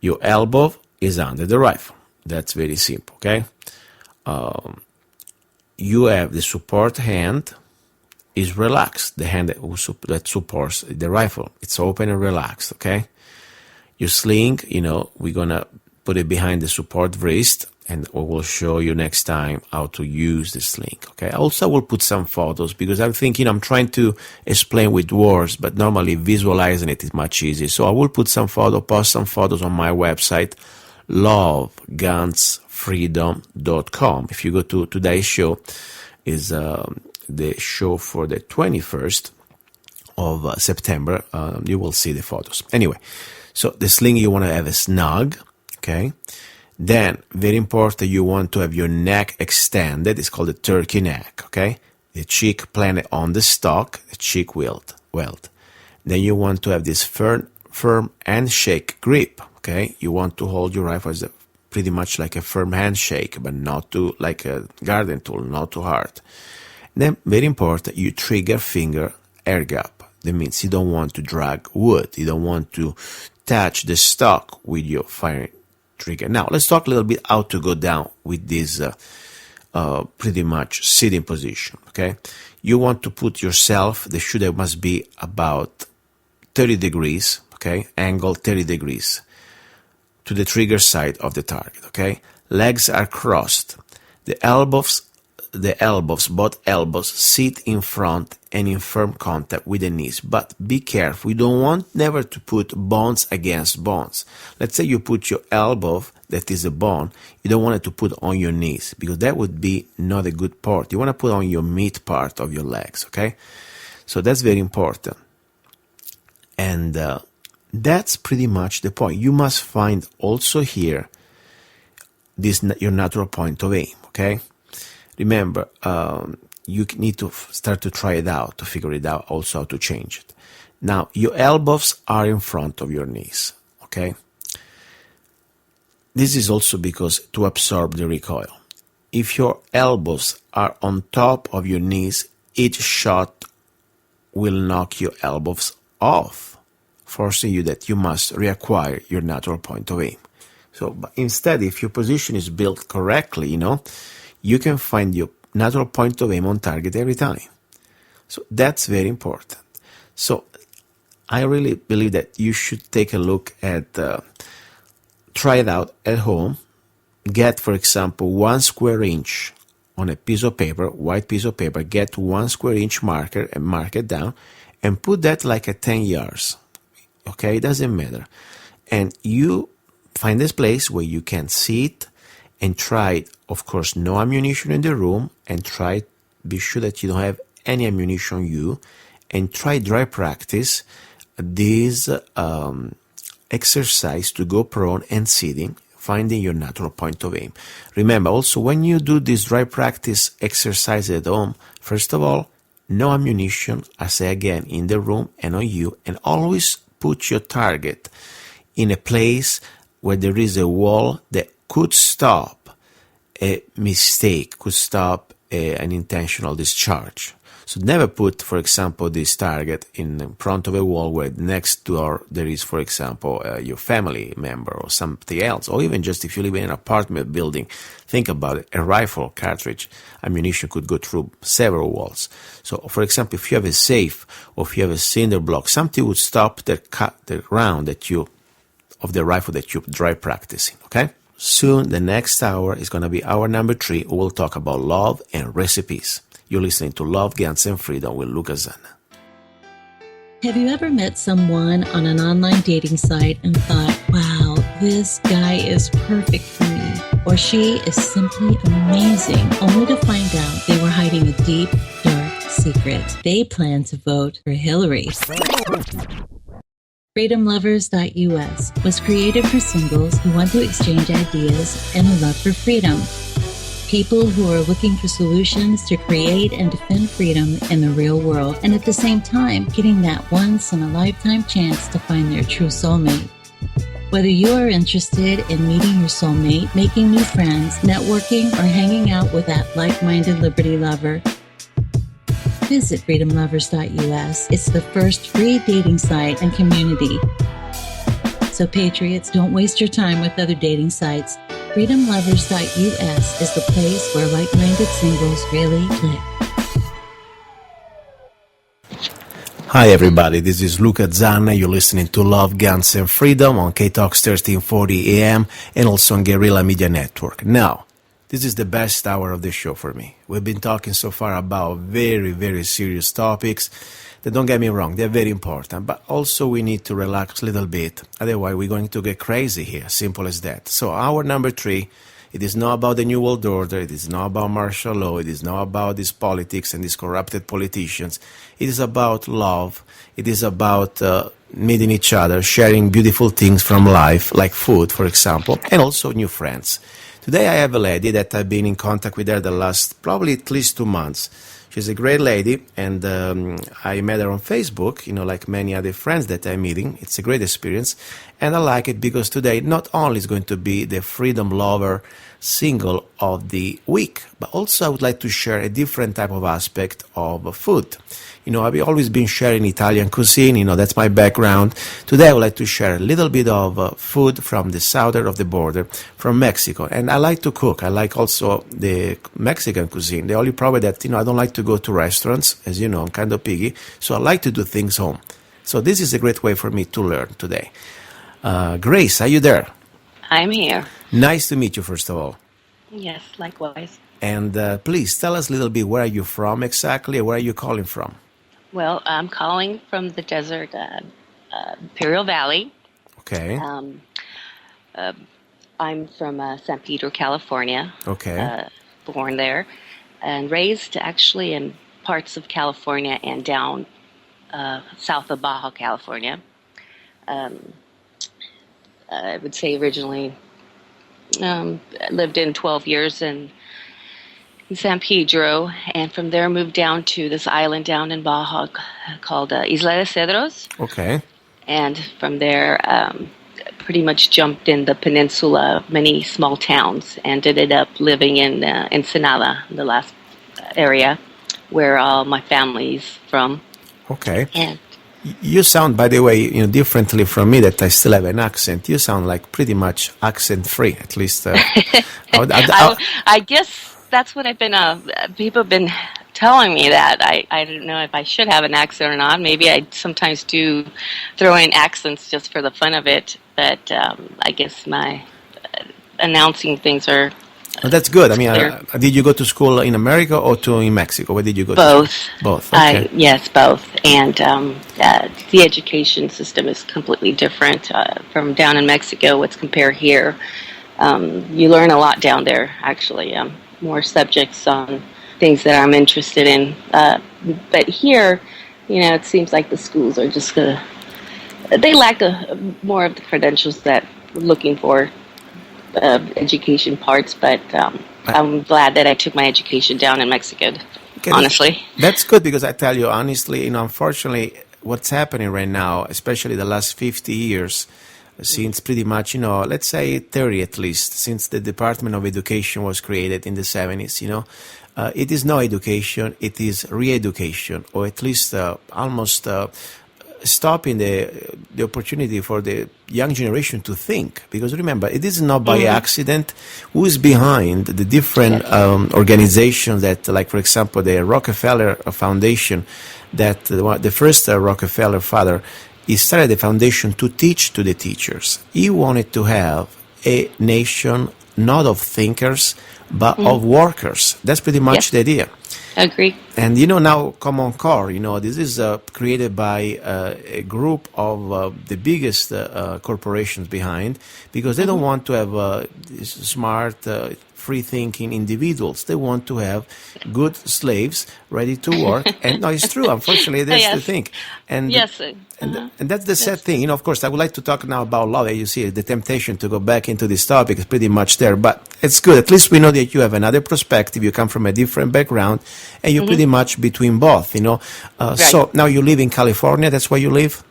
your elbow is under the rifle. That's very simple, okay? You have the support hand is relaxed, the hand that supports the rifle. It's open and relaxed, okay? Your sling, we're going to put it behind the support wrist, and we will show you next time how to use the sling, okay? Also, I will put some photos because I'm thinking I'm trying to explain with words, but normally visualizing it is much easier. So I will put some post some photos on my website, lovegunsfreedom.com. If you go to today's show, is the show for the 21st of September. You will see the photos. Anyway, so the sling, you want to have a snug, okay? Then, very important, you want to have your neck extended. It's called the turkey neck, okay? The cheek planted on the stock, the cheek weld. Then you want to have this firm handshake grip, okay? You want to hold your rifle as pretty much like a firm handshake, but not too like a garden tool, not too hard. Then, very important, you trigger finger air gap. That means you don't want to drag wood. You don't want to touch the stock with your firing trigger. Now, let's talk a little bit how to go down with this pretty much sitting position, okay? You want to put yourself, the shooter must be about 30 degrees, okay? Angle 30 degrees to the trigger side of the target, okay? Legs are crossed. The elbows the elbows, both elbows, sit in front and in firm contact with the knees. But be careful. You don't want never to put bones against bones. Let's say you put your elbow, that is a bone, you don't want it to put on your knees, because that would be not a good part. You want to put on your mid part of your legs, okay? So that's very important. And that's pretty much the point. You must find also here this your natural point of aim, okay? Remember, you need to start to try it out, to figure it out, also how to change it. Now, your elbows are in front of your knees, okay? This is also because to absorb the recoil. If your elbows are on top of your knees, each shot will knock your elbows off, forcing you that you must reacquire your natural point of aim. So, but instead, if your position is built correctly, you can find your natural point of aim on target every time. So that's very important. So I really believe that you should take a look at, try it out at home. Get, for example, 1 square inch on a piece of paper, white piece of paper, get 1 square inch marker and mark it down and put that like at 10 yards. Okay, it doesn't matter. And you find this place where you can sit and try, of course, no ammunition in the room, and be sure that you don't have any ammunition on you, and try dry practice this exercise to go prone and sitting, finding your natural point of aim. Remember also, when you do this dry practice exercise at home, first of all, no ammunition, I say again, in the room and on you, and always put your target in a place where there is a wall that could stop a mistake, could stop an intentional discharge. So never put, for example, this target in front of a wall where next door there is, for example, your family member or something else, or even just if you live in an apartment building. Think about it. A rifle cartridge ammunition could go through several walls. So, for example, if you have a safe or if you have a cinder block, something would stop the round of the rifle that you're dry practicing, okay? Soon, the next hour is going to be hour number 3. We will talk about love and recipes. You're listening to Love, Guns, and Freedom with luca-zanna. Have you ever met someone on an online dating site and thought, wow, this guy is perfect for me, or she is simply amazing, only to find out they were hiding a deep, dark secret? They plan to vote for Hillary. FreedomLovers.us was created for singles who want to exchange ideas and a love for freedom. People who are looking for solutions to create and defend freedom in the real world, and at the same time, getting that once-in-a-lifetime chance to find their true soulmate. Whether you are interested in meeting your soulmate, making new friends, networking, or hanging out with that like-minded liberty lover, visit FreedomLovers.us. It's the first free dating site and community. So patriots, don't waste your time with other dating sites. FreedomLovers.us is the place where like-minded singles really click. Hi everybody, this is luca-zanna. You're listening to Love, Guns, and Freedom on KTOX 1340 AM and also on Guerilla Media Network. Now, this is the best hour of the show for me. We've been talking so far about very, very serious topics that, don't get me wrong, they're very important, but also we need to relax a little bit. Otherwise, we're going to get crazy here, simple as that. So hour number 3, it is not about the New World Order, it is not about martial law, it is not about these politics and these corrupted politicians. It is about love, it is about meeting each other, sharing beautiful things from life, like food, for example, and also new friends. Today I have a lady that I've been in contact with her the last probably at least 2 months. She's a great lady, and I met her on Facebook, like many other friends that I'm meeting. It's a great experience, and I like it because today not only is going to be the Freedom Lover single of the week, but also I would like to share a different type of aspect of food. I've always been sharing Italian cuisine, that's my background. Today I would like to share a little bit of food from the southern of the border, from Mexico. And I like to cook. I like also the Mexican cuisine. The only problem that, I don't like to go to restaurants. As you know, I'm kind of picky. So I like to do things home. So this is a great way for me to learn today. Grace, are you there? I'm here. Nice to meet you, first of all. Yes, likewise. And please tell us a little bit, where are you from exactly? Where are you calling from? Well, I'm calling from the desert, Imperial Valley. Okay. I'm from San Pedro, California. Okay. Born there and raised actually in parts of California and down south of Baja California. I would say originally lived in 12 years in San Pedro, and from there moved down to this island down in Baja called Isla de Cedros. Okay. And from there, pretty much jumped in the peninsula, many small towns, and ended up living in Ensenada, the last area where all my family's from. Okay. And you sound, by the way, differently from me, that I still have an accent. You sound like pretty much accent-free, at least. I guess that's what I've been, people have been telling me that. I don't know if I should have an accent or not. Maybe I sometimes do throw in accents just for the fun of it, but I guess my announcing things are... Well, that's good. I mean, did you go to school in America or in Mexico? Where did you go both. to school? Both. Okay. Yes, both. And the education system is completely different from down in Mexico. What's compared here. You learn a lot down there, actually. More subjects on things that I'm interested in. But here, it seems like the schools are just they lack more of the credentials that we're looking for. Education parts, but I'm glad that I took my education down in Mexico, honestly. That's good, because I tell you, honestly, unfortunately, what's happening right now, especially the last 50 years, since pretty much, let's say 30 at least, since the Department of Education was created in the 70s, it is no education, it is re-education, or at least almost stopping the opportunity for the young generation to think. Because remember, it is not by accident. Who is behind the different organizations that, like, for example, the Rockefeller Foundation, that the first Rockefeller father, he started the foundation to teach to the teachers. He wanted to have a nation not of thinkers, but of workers. That's pretty much the idea. Agree. And now Common Core, this is created by a group of the biggest corporations behind, because they don't want to have smart, free-thinking individuals. They want to have good slaves ready to work. And no, it's true. Unfortunately, that's the thing. And and that's the sad thing. Of course, I would like to talk now about love. You see, the temptation to go back into this topic is pretty much there. But it's good. At least we know that you have another perspective. You come from a different background, and you're pretty much between both. Right. So now you live in California. That's where you live?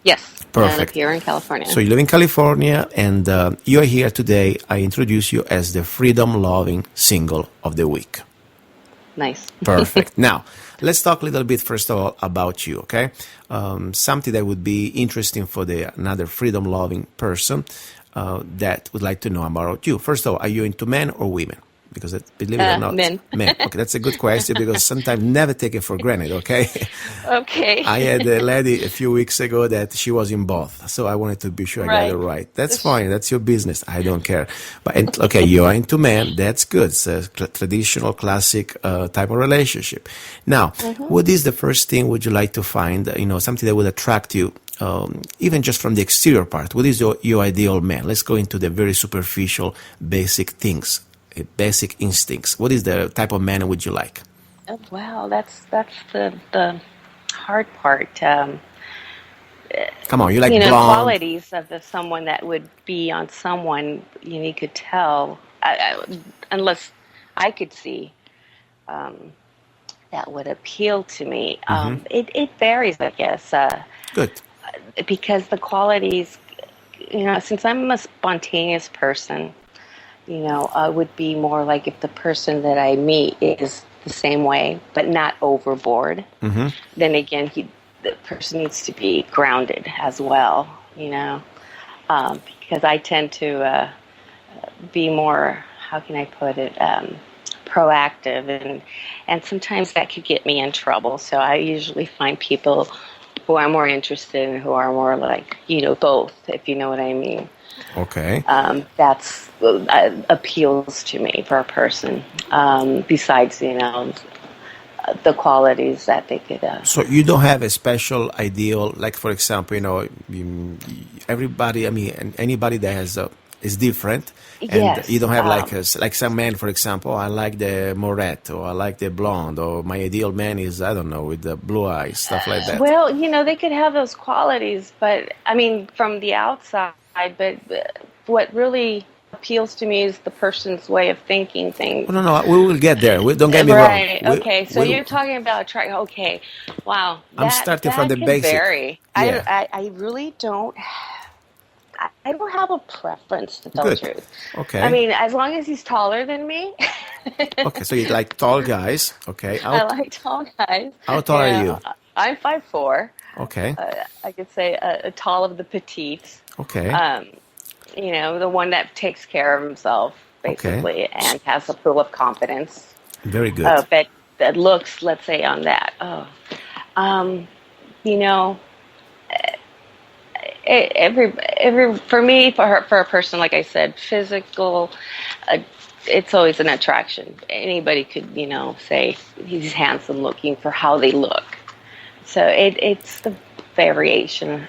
Yes. Perfect. I live here in California. So you live in California, and you're here today. I introduce you as the freedom-loving single of the week. Nice. Perfect. Now, let's talk a little bit, first of all, about you, okay? Something that would be interesting for another freedom-loving person that would like to know about you. First of all, are you into men or women? Because believe it or not, men. Okay, that's a good question, because sometimes never take it for granted. Okay. Okay. I had a lady a few weeks ago that she was in both, so I wanted to be sure I got it right. That's fine. That's your business. I don't care. But okay, you are into men. That's good. It's a traditional, classic type of relationship. Now, what is the first thing would you like to find? Something that would attract you. Even just from the exterior part. What is your ideal man? Let's go into the very superficial, basic things. Basic instincts. What is the type of man would you like? Oh, wow, that's the hard part. Come on, you like blonde? Qualities of someone that would be on someone. You could tell, unless I could see, that would appeal to me. It varies, I guess. Good. Because the qualities, since I'm a spontaneous person. I would be more like if the person that I meet is the same way, but not overboard. Then again, the person needs to be grounded as well, because I tend to be more, how can I put it, proactive, and sometimes that could get me in trouble. So I usually find people who I'm more interested in, who are more like, both, if you know what I mean. Okay. That's appeals to me for a person. Besides, the qualities that they could. So you don't have a special ideal, like for example, everybody. I mean, anybody that has is different, and Yes, you don't have like some men, for example. I like the moret, or I like the blonde, or my ideal man is, I don't know, with the blue eyes, stuff like that. Well, they could have those qualities, but I mean, from the outside. But what really appeals to me is the person's way of thinking things. Oh, no, we will get there. Don't get me Right. wrong. Okay. So you're talking about Okay. Wow. I'm starting from the can basic. Vary. Yeah. I really don't. I don't have a preference, to tell the truth. Okay. I mean, as long as he's taller than me. Okay, so you like tall guys. Okay. I like tall guys. How tall are you? I'm 5'4". Okay. I could say a tall of the petites. Okay. The one that takes care of himself, basically, and has a pool of confidence. Very good. But that looks, let's say, on that. For me, for a person, like I said, physical, it's always an attraction. Anybody could, say he's handsome looking for how they look. So it's the variation.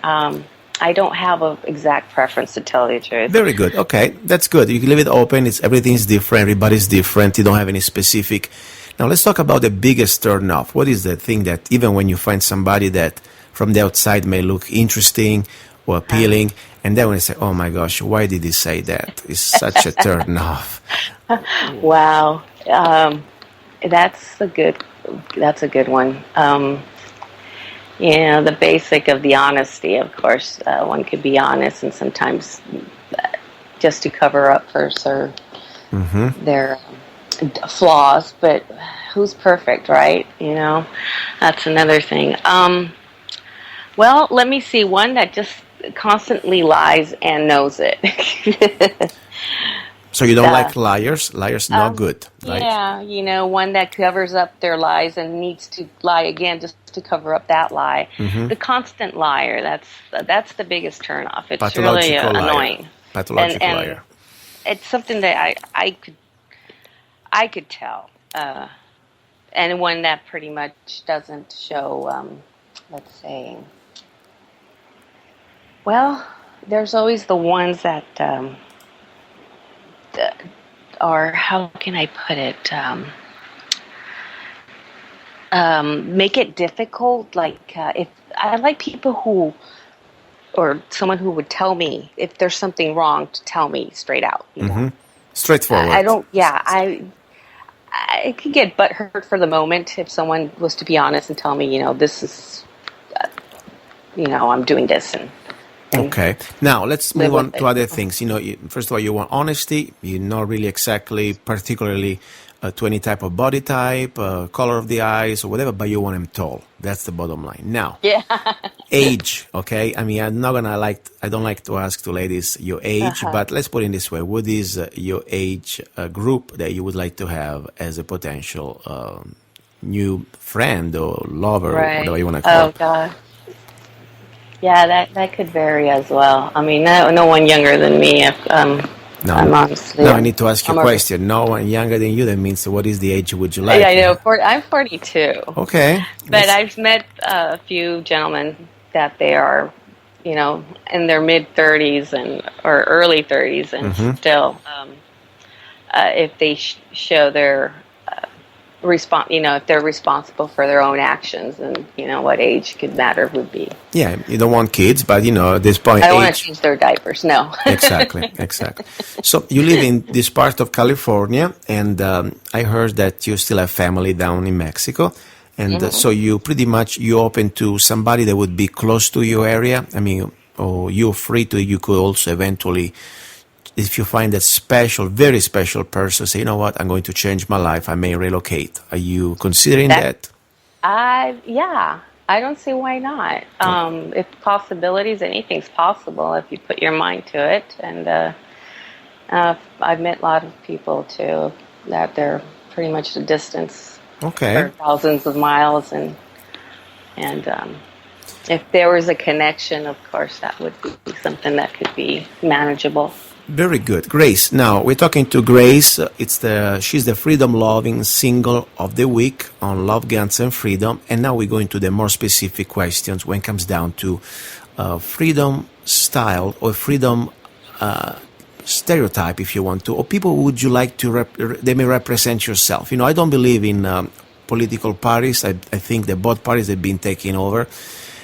I don't have an exact preference, to tell you the truth. Very good. Okay, that's good. You can leave it open. Everything's different. Everybody's different. You don't have any specific. Now let's talk about the biggest turn off. What is the thing that even when you find somebody that from the outside may look interesting or appealing, and then when you say, "Oh my gosh, why did he say that?" It's such a turn off. Wow, that's a good one. The basic of the honesty, of course. One could be honest, and sometimes just to cover up for their flaws. But who's perfect, right? That's another thing. Well, let me see. One that just constantly lies and knows it. So you don't like liars? Liars not good, right? Yeah, one that covers up their lies and needs to lie again just to cover up that lie. Mm-hmm. The constant liar, that's the biggest turnoff. It's really annoying. Pathological liar. It's something that I could tell. And one that pretty much doesn't show, let's say, well, there's always the ones that are, how can I put it, make it difficult. Like if I like people who, or someone who would tell me if there's something wrong, to tell me straight out. Straightforward. I don't. Yeah, I could get butthurt for the moment if someone was to be honest and tell me, this is, I'm doing this and. Okay. Now, let's move on to other things. First of all, you want honesty. You're not really exactly, particularly to any type of body type, color of the eyes, or whatever, but you want him tall. That's the bottom line. Now, age, okay? I mean, I don't like to ask to ladies your age, but let's put it in this way. What is your age group that you would like to have as a potential new friend or lover, or whatever you want to call it? Oh, God. Yeah, that could vary as well. I mean, no one younger than me. I'm honestly. No, I need to ask you a question. No one younger than you. That means, what is the age would you like? Yeah, I know. I'm 42. Okay. But I've met a few gentlemen that they are, in their mid 30s or early 30s, and still, if they show their if they're responsible for their own actions, and what age could matter would be. Yeah, you don't want kids, but at this point, I don't want to change their diapers. No. Exactly. So you live in this part of California, and I heard that you still have family down in Mexico, and so you pretty much open to somebody that would be close to your area. I mean, or you're free to. You could also eventually, if you find a special, very special person, say, you know what, I'm going to change my life, I may relocate. Are you considering that? Yeah, I don't see why not. If possibilities, anything's possible if you put your mind to it. And I've met a lot of people, too, that they're pretty much a distance for thousands of miles. And If there was a connection, of course, that would be something that could be manageable. Very good. Grace, now we're talking to Grace. She's the freedom-loving single of the week on Love, Guns, and Freedom. And now we go into the more specific questions when it comes down to freedom style or freedom stereotype, if you want to, or people would you like to they may represent yourself. I don't believe in political parties. I think that both parties have been taken over,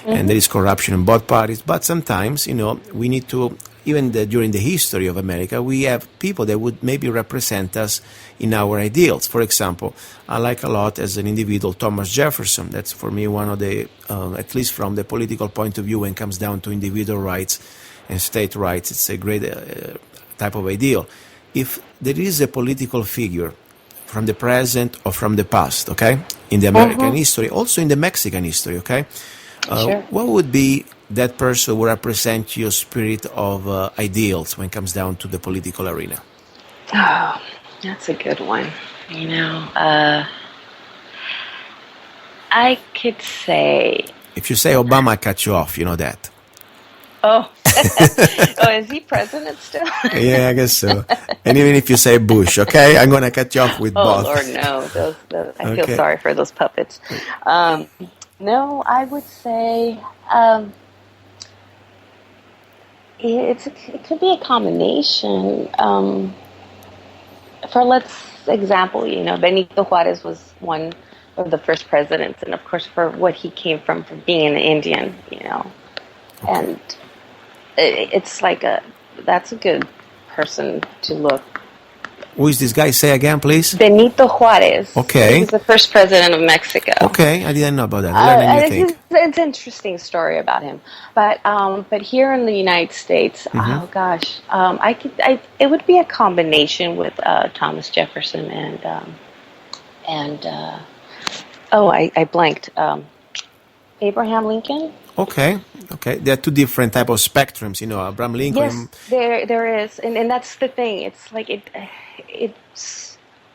and there is corruption in both parties. But sometimes, we need to, even during the history of America, we have people that would maybe represent us in our ideals. For example, I like a lot as an individual Thomas Jefferson. That's for me one of the, at least from the political point of view, when it comes down to individual rights and state rights, it's a great type of ideal. If there is a political figure from the present or from the past, okay, in the American history, also in the Mexican history, okay, Sure. what would be that person who represent your spirit of ideals when it comes down to the political arena? Oh, that's a good one. I could say... If you say Obama, I cut you off, you know that. Oh, is he president still? Yeah, I guess so. And even if you say Bush, okay, I'm going to cut you off with both. Oh, Lord, no. I feel sorry for those puppets. No, I would say it could be a combination. For example, Benito Juarez was one of the first presidents, and of course for what he came from being an Indian, and it's like that's a good person to look. Who is this guy? Say again, please. Benito Juarez. Okay. He was the first president of Mexico. Okay, I didn't know about that. I learned anything. It's an interesting story about him, but here in the United States, oh gosh, it would be a combination with Thomas Jefferson and I blanked. Abraham Lincoln. Okay. There are two different type of spectrums, Abraham Lincoln. Yes, there is, and that's the thing. It's like it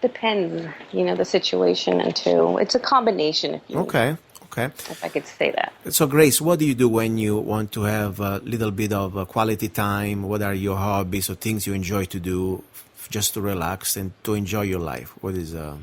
depends, the situation, and it's a combination. Okay. If I could say that. So, Grace, what do you do when you want to have a little bit of quality time? What are your hobbies or things you enjoy to do just to relax and to enjoy your life? What is a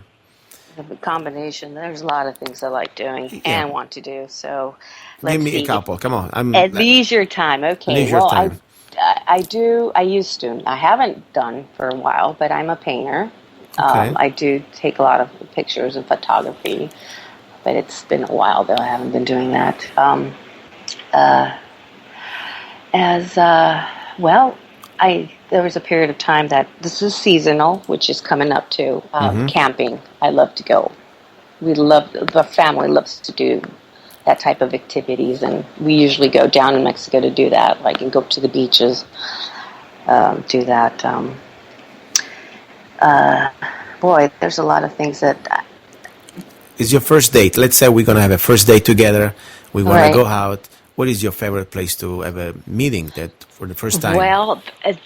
combination? There's a lot of things I like doing and want to do. So, give me a couple. Come on. At leisure time. Okay. Leisure time. I used to. I haven't done for a while, but I'm a painter. Okay. I do take a lot of pictures and photography, but it's been a while though. I haven't been doing that. There was a period of time that this is seasonal, which is coming up to camping. I love to go. The family loves to do that type of activities, and we usually go down in Mexico to do that, and go to the beaches, do that. There's a lot of things that... It's your first date. Let's say we're going to have a first date together. We want to go out. What is your favorite place to have a meeting that for the first time? Well,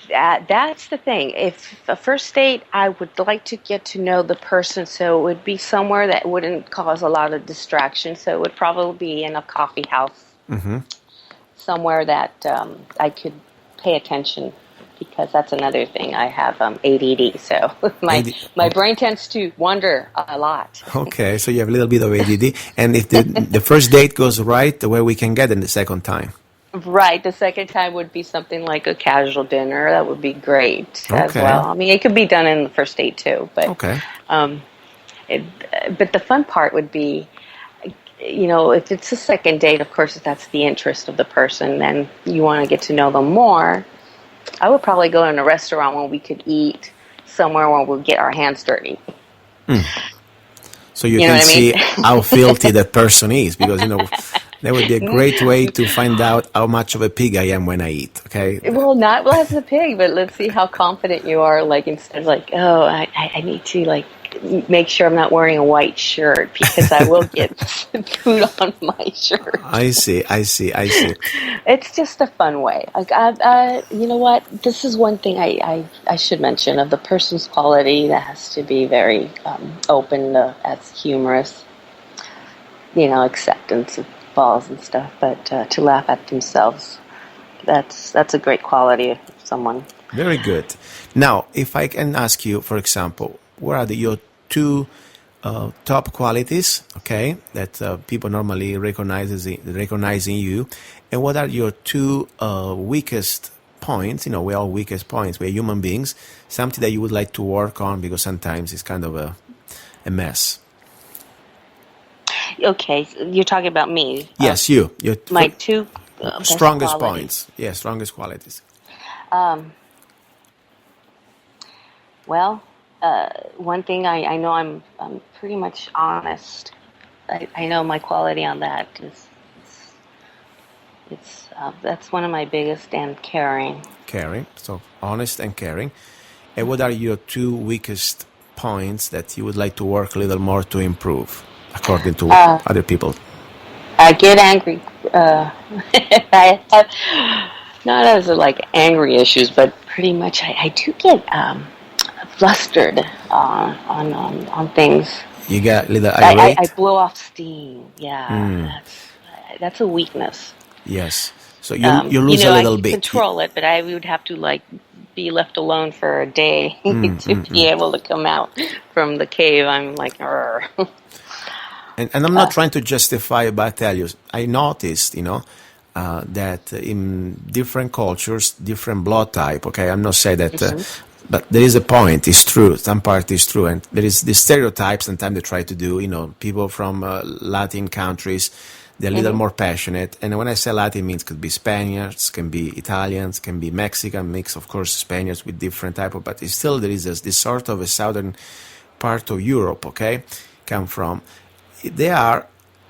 that's the thing. If a first date, I would like to get to know the person, so it would be somewhere that wouldn't cause a lot of distraction. So it would probably be in a coffee house, somewhere that I could pay attention, because that's another thing. I have ADD, so my brain tends to wander a lot. Okay, so you have a little bit of ADD. And if the first date goes right, where we can get in the second time? Right, the second time would be something like a casual dinner. That would be great as well. I mean, it could be done in the first date too. But but the fun part would be, if it's a second date, of course, if that's the interest of the person, then you want to get to know them more. I would probably go in a restaurant where we could eat, somewhere where we'll get our hands dirty. So you can see how filthy that person is, because, that would be a great way to find out how much of a pig I am when I eat, okay? Well, not as a pig, but let's see how confident you are, instead of I need to, make sure I'm not wearing a white shirt, because I will get food on my shirt. I see. It's just a fun way. You know what? This is one thing I should mention of the person's quality that has to be very open, as humorous. Acceptance of goofballs and stuff, but to laugh at themselves, that's a great quality of someone. Very good. Now, if I can ask you, for example, what are your two top qualities, okay, that people normally recognize in you, and what are your two weakest points? You know, we're all weakest points. We're human beings. Something that you would like to work on because sometimes it's kind of a mess. Okay, so you're talking about me. Yes, you. My two strongest qualities. points. Yeah, strongest qualities. Well, one thing I know I'm pretty much honest. I know my quality on that is that's one of my biggest, and caring. Caring, so honest and caring. And what are your two weakest points that you would like to work a little more to improve, according to other people? I get angry. I have not as like angry issues, but pretty much I do get flustered on things. You get a little irate? I blow off steam. Yeah, that's a weakness. Yes. So you lose a little bit. I control it, but I would have to like be left alone for a day to be able to come out from the cave. I'm like, And I'm not trying to justify, but I tell you, I noticed, that in different cultures, different blood type. Okay, I'm not saying that, but there is a point. It's true. Some part is true, and there is the stereotypes. Sometimes they try to do. People from Latin countries, they're a little more passionate. And when I say Latin, it means could be Spaniards, can be Italians, can be Mexican, mix of course Spaniards with different type of. But still there is this sort of a southern part of Europe. Okay, come from. They are,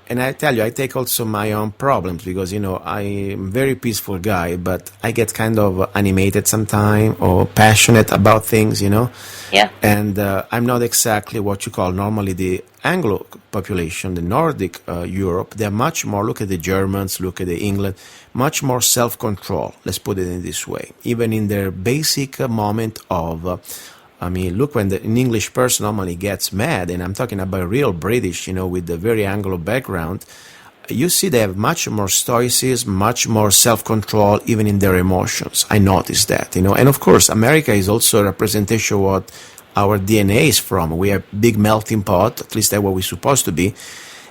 and I tell you, I take also my own problems because, I'm a very peaceful guy, but I get kind of animated sometimes or passionate about things, Yeah. And I'm not exactly what you call normally the Anglo population, the Nordic Europe. They're much more, look at the Germans, look at the England, much more self-control, let's put it in this way. Even in their basic moment of... look, when an English person normally gets mad, and I'm talking about real British, with a very Anglo background, you see they have much more stoicism, much more self-control, even in their emotions. I noticed that, And of course, America is also a representation of what our DNA is from. We are a big melting pot, at least that's what we're supposed to be.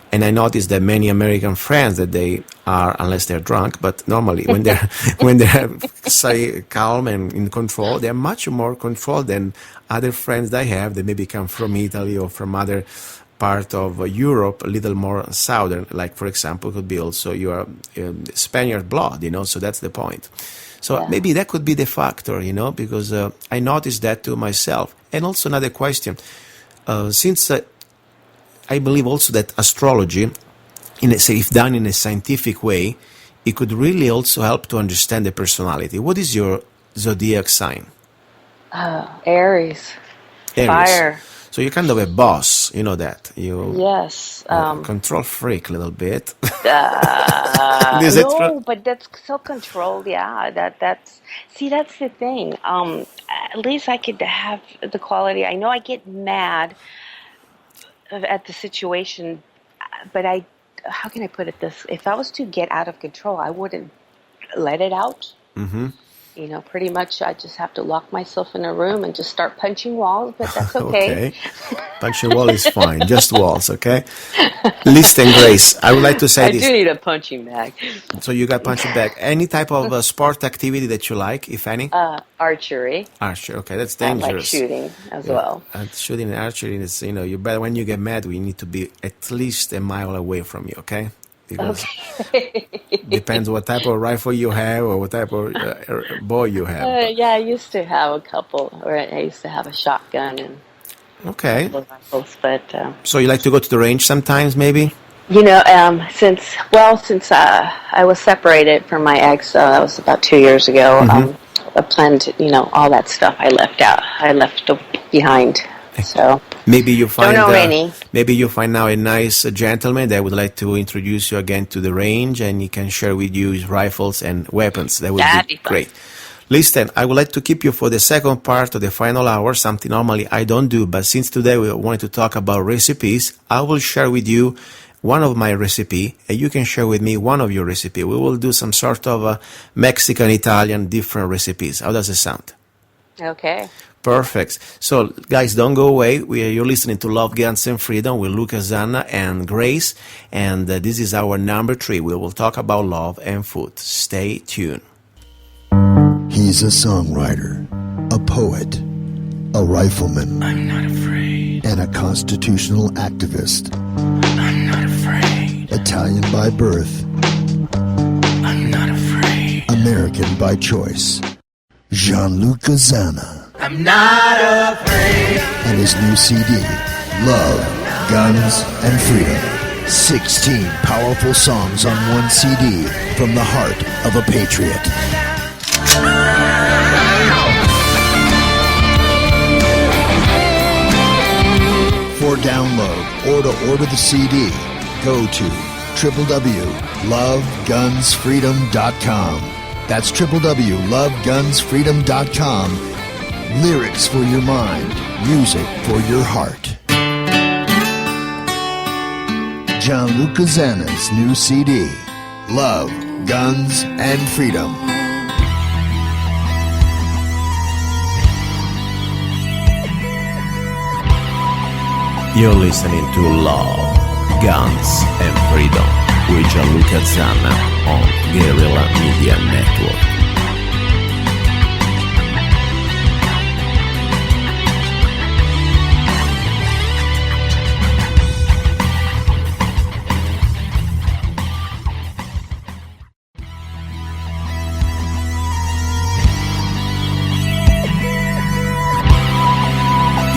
And I noticed that many American friends that they are, unless they're drunk, but normally when they're say calm and in control, they're much more controlled than other friends that I have that maybe come from Italy or from other part of Europe, a little more southern. Like for example, could be also your Spaniard blood, So that's the point. So maybe that could be the factor, because I noticed that to myself. And also another question, since. I believe also that astrology, if done in a scientific way, it could really also help to understand the personality. What is your zodiac sign? Aries. Fire. So you're kind of a boss, you know that. Yes. Control freak a little bit. No, but that's so controlled. Yeah, that's the thing. At least I could have the quality. I know I get mad at the situation, but how can I put it this? If I was to get out of control, I wouldn't let it out. Mm-hmm. Pretty much I just have to lock myself in a room and just start punching walls, but that's okay. Punching wall is fine, just walls, okay? Listen, Grace, I would like to say this. I do need a punching bag. So you got punching bag. Any type of sport activity that you like, if any? Archery. Archery, okay, that's dangerous. I like shooting as well. And shooting and archery is, you better when you get mad, we need to be at least a mile away from you, okay? Because depends what type of rifle you have or what type of bow you have. I used to have a couple, or I used to have a shotgun and a couple of rifles. But so you like to go to the range sometimes, maybe? Since I was separated from my ex, that was about 2 years ago. I planned, all that stuff I left out. I left behind. So maybe you find don't know any. Maybe you find now a nice gentleman that would like to introduce you again to the range, and he can share with you his rifles and weapons. That would be great. Listen, I would like to keep you for the second part of the final hour, something normally I don't do, but since today we wanted to talk about recipes, I will share with you one of my recipe, and you can share with me one of your recipe. We will do some sort of Mexican, Italian, different recipes. How does it sound? Okay. Perfect. So, guys, don't go away. You're listening to Love, Guns, and Freedom with luca-zanna and Grace, and this is our number 3. We will talk about love and food. Stay tuned. He's a songwriter, a poet, a rifleman. I'm not afraid. And a constitutional activist. I'm not afraid. Italian by birth. I'm not afraid. American by choice. Gianluca Zanna. I'm not afraid. And his new CD, Love, Guns, and Freedom. 16 powerful songs on one CD from the heart of a patriot. For download or to order the CD, go to www.lovegunsfreedom.com. That's www.lovegunsfreedom.com. Lyrics for your mind, music for your heart. Gianluca Zanna's new CD, Love, Guns, and Freedom. You're listening to Love, Guns, and Freedom with Gianluca Zanna on Guerilla Media Network.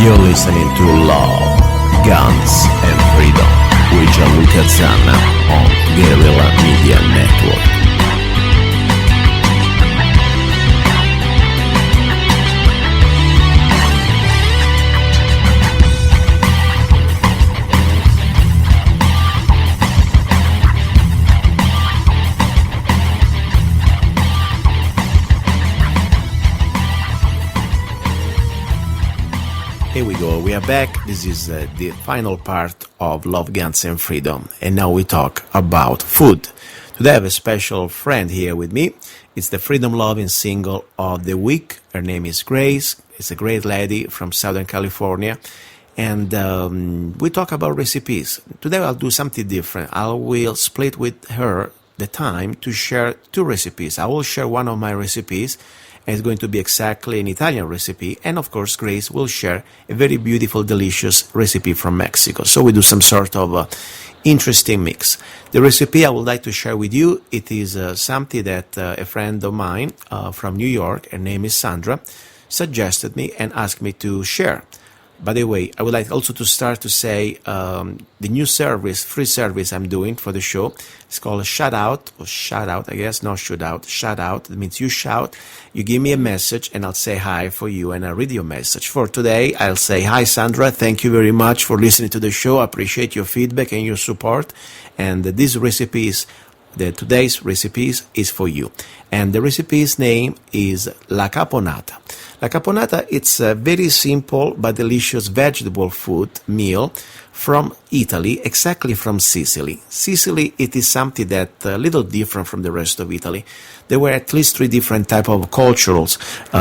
You're listening to Love, Guns, and Freedom with Gianluca Zanna on Guerilla Media Network. Here we go, we are back. This is the final part of Love, Guns, and Freedom. And now we talk about food. Today I have a special friend here with me. It's the Freedom Loving Single of the Week. Her name is Grace. It's a great lady from Southern California. And we talk about recipes. Today I'll do something different. I will split with her the time to share 2 recipes. I will share one of my recipes. And it's going to be exactly an Italian recipe. And of course, Grace will share a very beautiful, delicious recipe from Mexico. So we do some sort of interesting mix. The recipe I would like to share with you, it is something that a friend of mine from New York, her name is Sandra, suggested me and asked me to share. By the way, I would like also to start to say the new service, free service I'm doing for the show. It's called Shout Out, or Shout Out, I guess, not Shoot Out. Shout Out, that means you shout, you give me a message, and I'll say hi for you, and I'll read your message. For today, I'll say, hi, Sandra, thank you very much for listening to the show. I appreciate your feedback and your support. And these recipes, today's recipes is for you. And the recipe's name is La Caponata. La Caponata, it's a very simple but delicious vegetable food meal from Italy, exactly from Sicily. Sicily, it is something that a little different from the rest of Italy. There were at least 3 different type of cultures,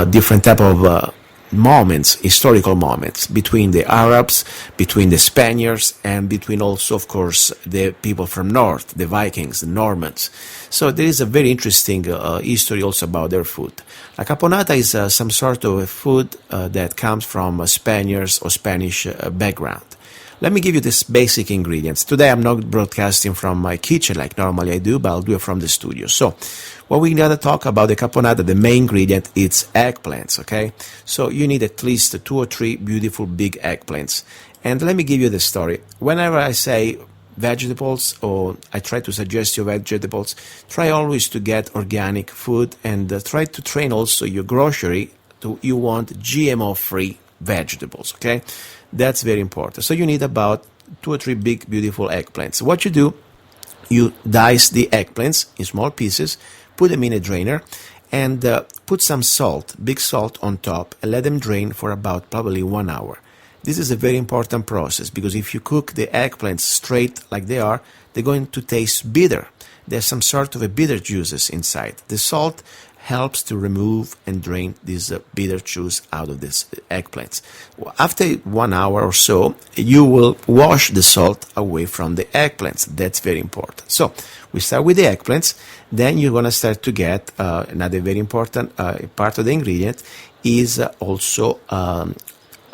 different type of moments, historical moments, between the Arabs, between the Spaniards, and between also, of course, the people from North, the Vikings, the Normans. So there is a very interesting history also about their food. La Caponata is some sort of a food that comes from Spaniards or Spanish background. Let me give you these basic ingredients. Today I'm not broadcasting from my kitchen like normally I do, but I'll do it from the studio. So what we gotta talk about the caponata, the main ingredient, it's eggplants, okay? So you need at least 2 or 3 beautiful big eggplants. And let me give you the story. Whenever I say vegetables, or I try to suggest you vegetables, try always to get organic food, and try to train also your grocery to you want GMO-free vegetables, okay? That's very important. So you need about 2 or 3 big, beautiful eggplants. What you do, you dice the eggplants in small pieces, put them in a drainer, and put some salt, big salt on top, and let them drain for about probably 1 hour. This is a very important process because if you cook the eggplants straight like they are, they're going to taste bitter. There's some sort of a bitter juices inside. The salt helps to remove and drain this bitter juice out of these eggplants. After 1 hour or so, you will wash the salt away from the eggplants. That's very important. So we start with the eggplants. Then you're going to start to get another very important part of the ingredient is also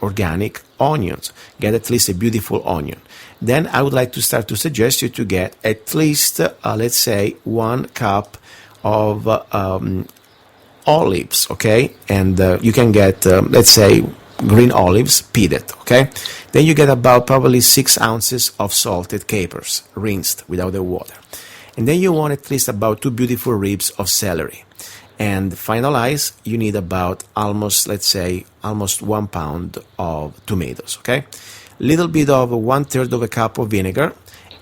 organic onions. Get at least a beautiful onion. Then I would like to start to suggest you to get at least, let's say, 1 cup of olives, okay? And you can get, let's say, green olives, peeled, okay? Then you get about probably 6 ounces of salted capers, rinsed without the water. And then you want at least about 2 beautiful ribs of celery. And finalize, you need about almost 1 pound of tomatoes, okay? Little bit of 1/3 of a cup of vinegar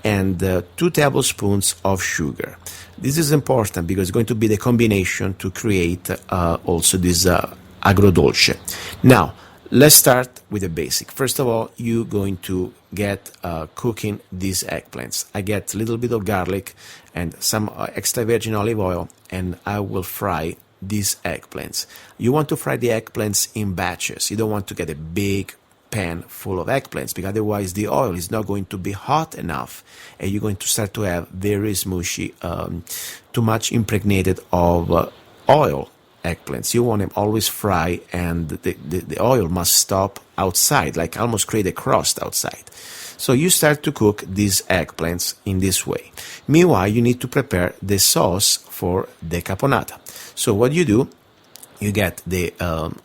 and 2 tablespoons of sugar. This is important because it's going to be the combination to create also this agrodolce. Now, let's start with the basic. First of all, you're going to get cooking these eggplants. I get a little bit of garlic and some extra virgin olive oil, and I will fry these eggplants. You want to fry the eggplants in batches. You don't want to get a big pan full of eggplants because otherwise the oil is not going to be hot enough and you're going to start to have very smushy, too much impregnated of oil eggplants. You want them always fry and the oil must stop outside, like almost create a crust outside. So you start to cook these eggplants in this way. Meanwhile, you need to prepare the sauce for the caponata. So what you do, you get the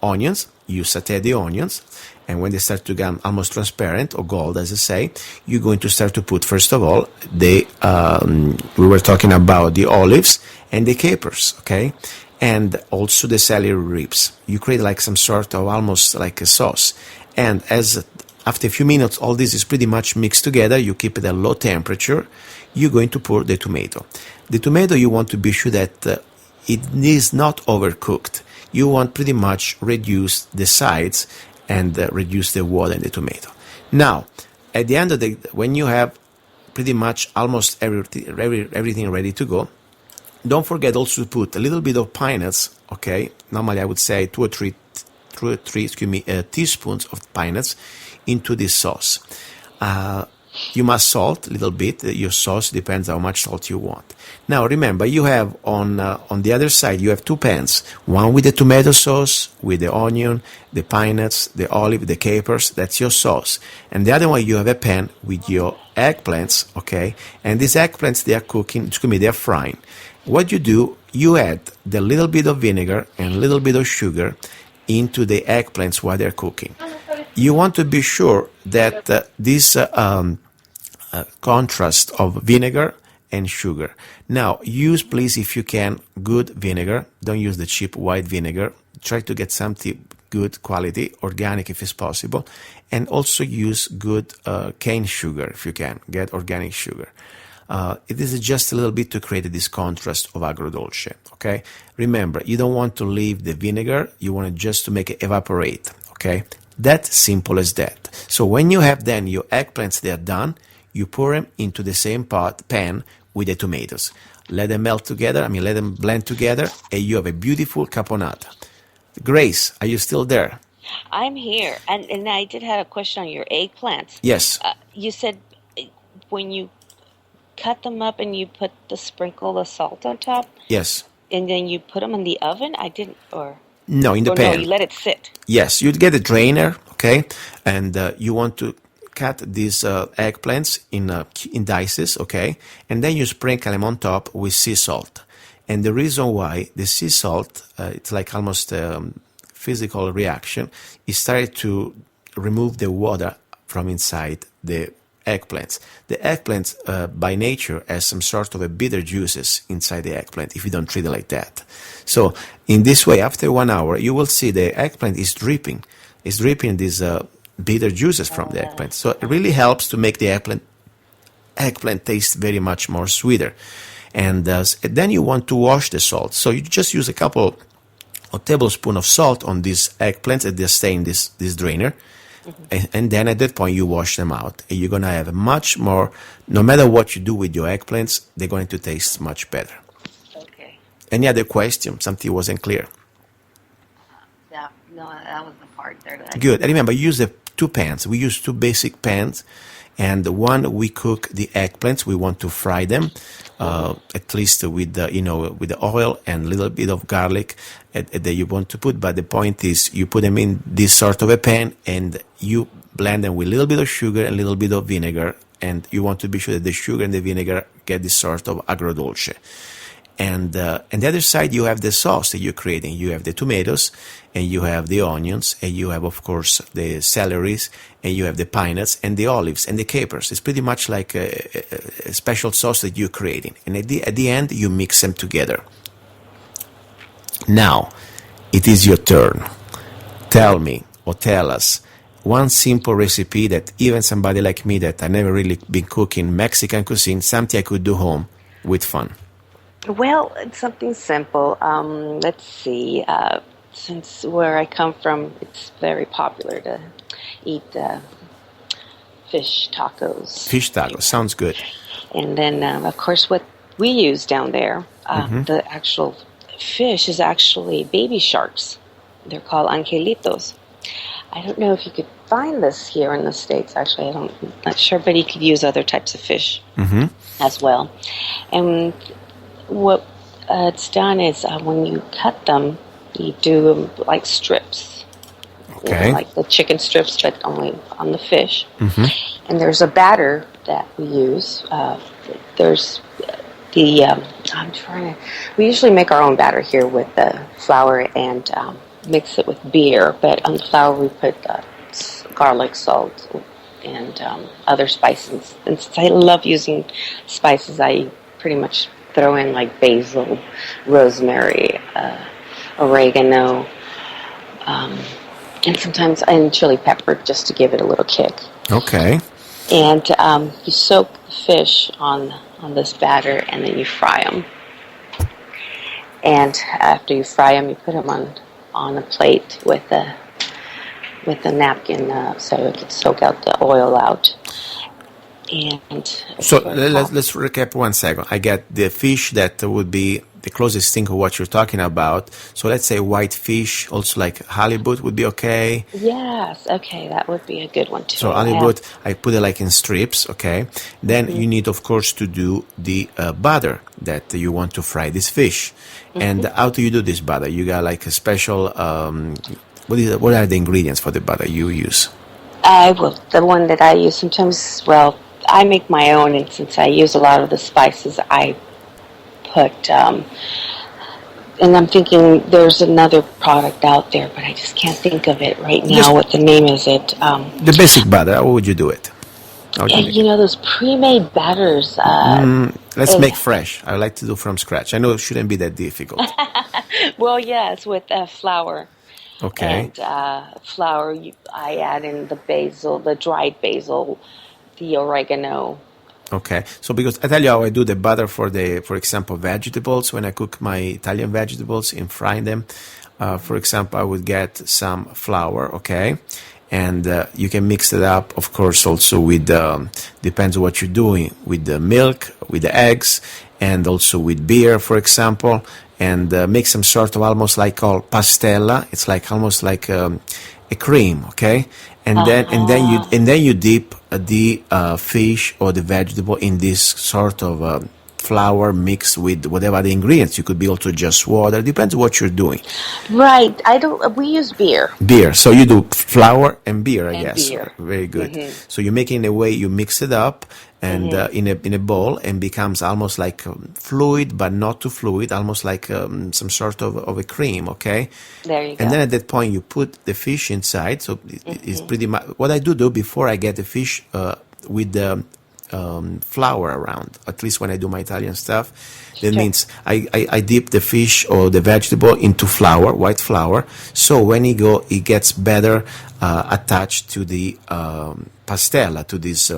onions, you saute the onions, and when they start to get almost transparent or gold, as I say, you're going to start to put, first of all, we were talking about the olives and the capers, okay? And also the celery ribs. You create like some sort of almost like a sauce. And after a few minutes, all this is pretty much mixed together. You keep it at low temperature. You're going to pour the tomato. The tomato, you want to be sure that it is not overcooked. You want pretty much reduce the sides and reduce the water in the tomato. Now, at the end of when you have pretty much almost everything ready to go, don't forget also to put a little bit of pine nuts, okay? Normally I would say 2 or 3 teaspoons of pine nuts into this sauce. You must salt a little bit. Your sauce depends how much salt you want. Now remember, you have on the other side, you have 2 pans. One with the tomato sauce, with the onion, the pine nuts, the olive, the capers. That's your sauce. And the other one, you have a pan with your eggplants, okay? And these eggplants, they are cooking, they are frying. What you do, you add the little bit of vinegar and a little bit of sugar into the eggplants while they're cooking. You want to be sure that this contrast of vinegar and sugar. Now, use, please, if you can, good vinegar. Don't use the cheap white vinegar. Try to get something good quality, organic if it's possible. And also use good cane sugar if you can. Get organic sugar. It is just a little bit to create this contrast of agrodolce, okay? Remember, you don't want to leave the vinegar. You want just to make it evaporate, okay? That's simple as that. So when you have then your eggplants, they are done, you pour them into the same pan with the tomatoes. Let them melt together, let them blend together, and you have a beautiful caponata. Grace, are you still there? I'm here. And I did have a question on your eggplants. Yes. You said when you cut them up and you put the sprinkle of salt on top? Yes. And then you put them in the oven? No, in the pan. No, you let it sit. Yes, you'd get a drainer, okay? And you want to cut these eggplants in dices, okay? And then you sprinkle them on top with sea salt. And the reason why the sea salt, it's like almost a physical reaction, it started to remove the water from inside the eggplants. The eggplants, by nature, has some sort of a bitter juices inside the eggplant if you don't treat it like that. So, in this way, after 1 hour, you will see the eggplant is dripping. It's dripping these bitter juices from the eggplant. So, it really helps to make the eggplant taste very much more sweeter. And then you want to wash the salt. So, you just use a couple of tablespoons of salt on these eggplants and they stay in this drainer. and then at that point you wash them out, and you're going to have much more, no matter what you do with your eggplants, they're going to taste much better. Okay. Any other question? Something wasn't clear. No, that was the part there. That Good. And remember, use the 2 pans. We use 2 basic pans, and one we cook the eggplants. We want to fry them, at least with the with the oil and a little bit of garlic that you want to put. But the point is, you put them in this sort of a pan, and you blend them with a little bit of sugar and a little bit of vinegar, and you want to be sure that the sugar and the vinegar get this sort of agrodolce. And the other side, you have the sauce that you're creating. You have the tomatoes, and you have the onions, and you have, of course, the celeries, and you have the pine nuts, and the olives, and the capers. It's pretty much like a special sauce that you're creating. And at the end, you mix them together. Now, it is your turn. Tell me, or tell us, one simple recipe that even somebody like me that I never really been cooking Mexican cuisine, something I could do home with fun. Well, it's something simple. Let's see. Since where I come from, it's very popular to eat fish tacos. Fish tacos, sounds good. And then, of course, what we use down there, the actual fish is actually baby sharks. They're called angelitos. I don't know if you could find this here in the States. Actually, I'm not sure, but you could use other types of fish as well. And what it's done is when you cut them, you do them like strips. Okay. You know, like the chicken strips, but only on the fish. And there's a batter that we use. There's the, we usually make our own batter here with the flour and mix it with beer. But on the flour we put garlic, salt, and other spices. And since I love using spices, I pretty much throw in like basil, rosemary, oregano, and sometimes chili pepper just to give it a little kick. Okay. And you soak the fish on this batter, and then you fry them. And after you fry them, you put them on a plate with a napkin so it can soak out the oil out. And so let's recap 1 second. I get the fish that would be the closest thing to what you're talking about. So let's say white fish, also like halibut would be okay. Yes, okay, that would be a good one too. So halibut, I put it like in strips, okay. Then you need, of course, to do the butter that you want to fry this fish. And how do you do this butter? You got like a special, what are the ingredients for the butter you use? The one that I use sometimes, I make my own, and since I use a lot of the spices, I put, and I'm thinking there's another product out there, but I just can't think of it right now. What the name is it? The basic batter, how would you do it? Those pre-made batters. Let's make fresh. I like to do from scratch. I know it shouldn't be that difficult. Well, yes, with flour. Okay. And flour, I add in the basil, the dried basil, the oregano. Okay. So because I tell you how I do the butter for example, vegetables, when I cook my Italian vegetables in frying them, for example, I would get some flour, okay? And you can mix it up, of course, also with, depends on what you're doing, with the milk, with the eggs, and also with beer, for example, and make some sort of almost like called pastella. It's like almost like a cream, okay? And then you dip the fish or the vegetable in this sort of flour mixed with whatever the ingredients. You could be also just water. Depends on what you're doing. Right. We use beer. Beer. So you do flour and beer, I guess. Beer. Very good. So you make it in a way you mix it up and in a bowl, and becomes almost like fluid, but not too fluid, almost like some sort of a cream, okay? There you go. And then at that point you put the fish inside. So it's pretty much what I do before I get the fish with the flour around, at least when I do my Italian stuff. That means I dip the fish or the vegetable into flour, white flour, so when it gets better attached to the pastella, to this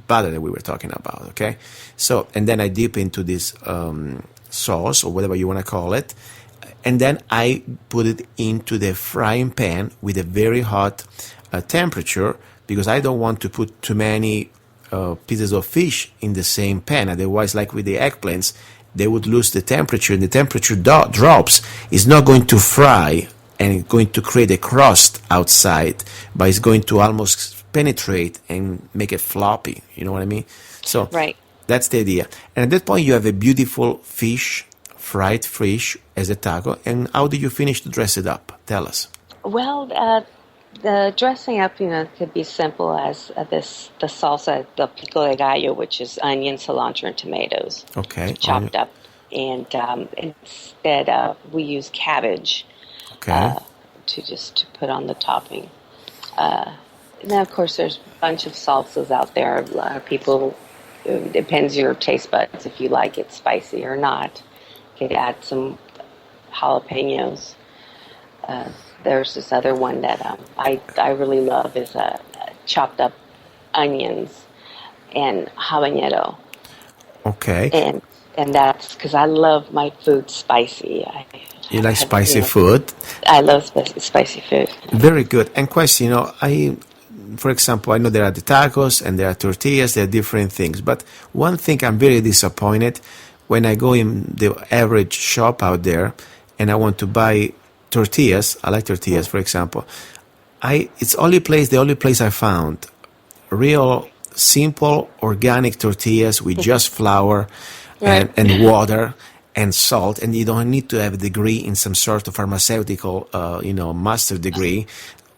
butter that we were talking about, okay? So, and then I dip into this sauce, or whatever you want to call it, and then I put it into the frying pan with a very hot temperature, because I don't want to put too many pieces of fish in the same pan. Otherwise, like with the eggplants, they would lose the temperature, and the temperature drops. It's not going to fry and it's going to create a crust outside, but it's going to almost penetrate and make it floppy. You know what I mean? So Right. that's the idea. And at that point, you have a beautiful fish, fried fish as a taco. And how do you finish to dress it up? Tell us. Well, the dressing up, could be simple as the salsa, the pico de gallo, which is onion, cilantro, and tomatoes. Okay. Chopped up. And instead, we use cabbage to put on the topping. And then, of course, there's a bunch of salsas out there. A lot of people, it depends your taste buds if you like it spicy or not. You could add some jalapenos. There's this other one that I really love is chopped up onions and habanero. Okay. And that's because I love my food spicy. You like spicy food? I love spicy food. Very good. And question, for example, I know there are the tacos and there are tortillas, there are different things. But one thing I'm very disappointed when I go in the average shop out there and I want to buy tortillas. I like tortillas, for example. It's the only place I found real simple organic tortillas with just flour and water and salt, and you don't need to have a degree in some sort of pharmaceutical, master degree.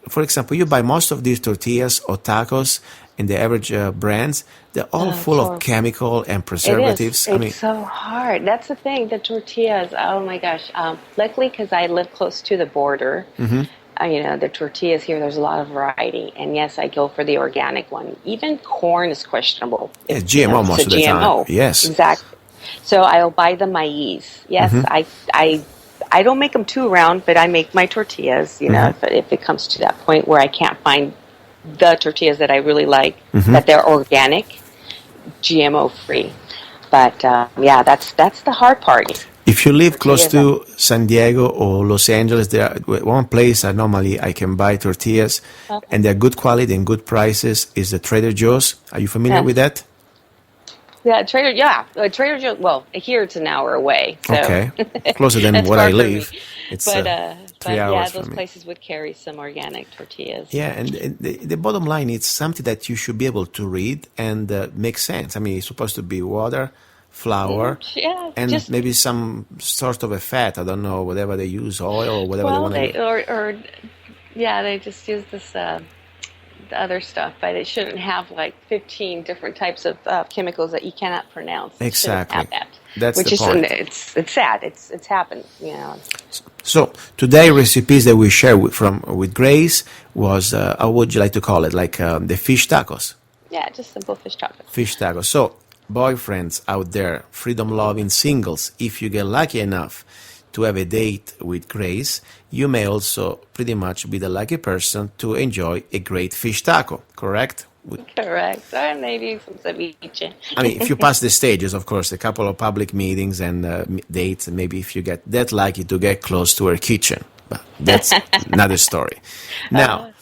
For example, you buy most of these tortillas or tacos in the average brands, they're all full of chemical and preservatives. It's so hard. That's the thing, the tortillas, oh my gosh. Luckily, because I live close to the border, the tortillas here, there's a lot of variety. And yes, I go for the organic one. Even corn is questionable. It's GMO most of the time. Yes. Exactly. So I'll buy the maize. Yes, I don't make them too round, but I make my tortillas, if it comes to that point where I can't find the tortillas that I really like, that they're organic, GMO free. But that's the hard part. If you live close to San Diego or Los Angeles, there one place normally I can buy tortillas, and they're good quality and good prices, is the Trader Joe's. Are you familiar with that? Yeah, Trader Joe's. Well, here it's an hour away. So. Okay, closer than what I live. It's 3 hours those from me. places would carry some organic tortillas. Yeah, and the bottom line is something that you should be able to read and make sense. I mean, it's supposed to be water, flour, and maybe some sort of a fat. I don't know, whatever they use, oil or whatever they want to use. They just use this the other stuff, but it shouldn't have like 15 different types of chemicals that you cannot pronounce. Exactly. Have that. That's Which the is, point. It's sad. It's happened. So today recipes that we share with Grace was how would you like to call it? Like the fish tacos. Yeah, just simple fish tacos. Fish tacos. So boyfriends out there, freedom loving singles, if you get lucky enough to have a date with Grace, you may also pretty much be the lucky person to enjoy a great fish taco, correct? Correct. Or maybe some ceviche. I mean, if you pass the stages, of course, a couple of public meetings and dates, and maybe if you get that lucky to get close to her kitchen. But that's another story. Now,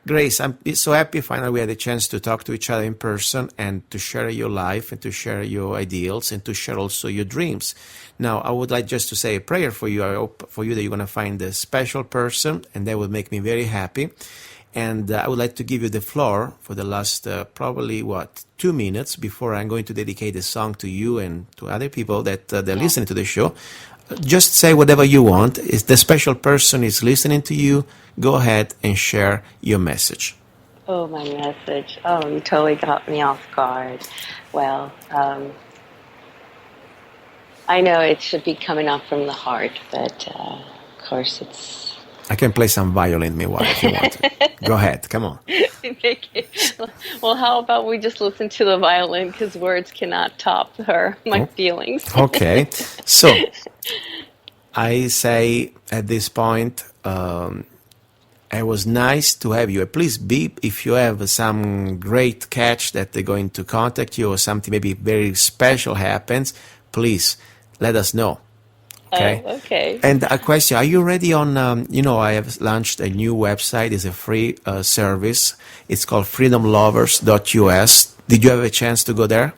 Grace, I'm so happy finally we had a chance to talk to each other in person and to share your life and to share your ideals and to share also your dreams. Now, I would like just to say a prayer for you. I hope for you that you're going to find a special person, and that would make me very happy. And I would like to give you the floor for the last probably, 2 minutes before I'm going to dedicate a song to you and to other people that they're listening to the show. Just say whatever you want. If the special person is listening to you, go ahead and share your message. Oh, my message. Oh, you totally got me off guard. Well, I know it should be coming out from the heart, but of course it's... I can play some violin meanwhile if you want to. Go ahead, come on. Well, how about we just listen to the violin, because words cannot top my feelings. Okay, so I say at this point, it was nice to have you. Please beep if you have some great catch that they're going to contact you or something maybe very special happens. Please let us know. Okay. Oh, okay. And a question: are you ready on? I have launched a new website. It's a free service. It's called freedomlovers.us. Did you have a chance to go there?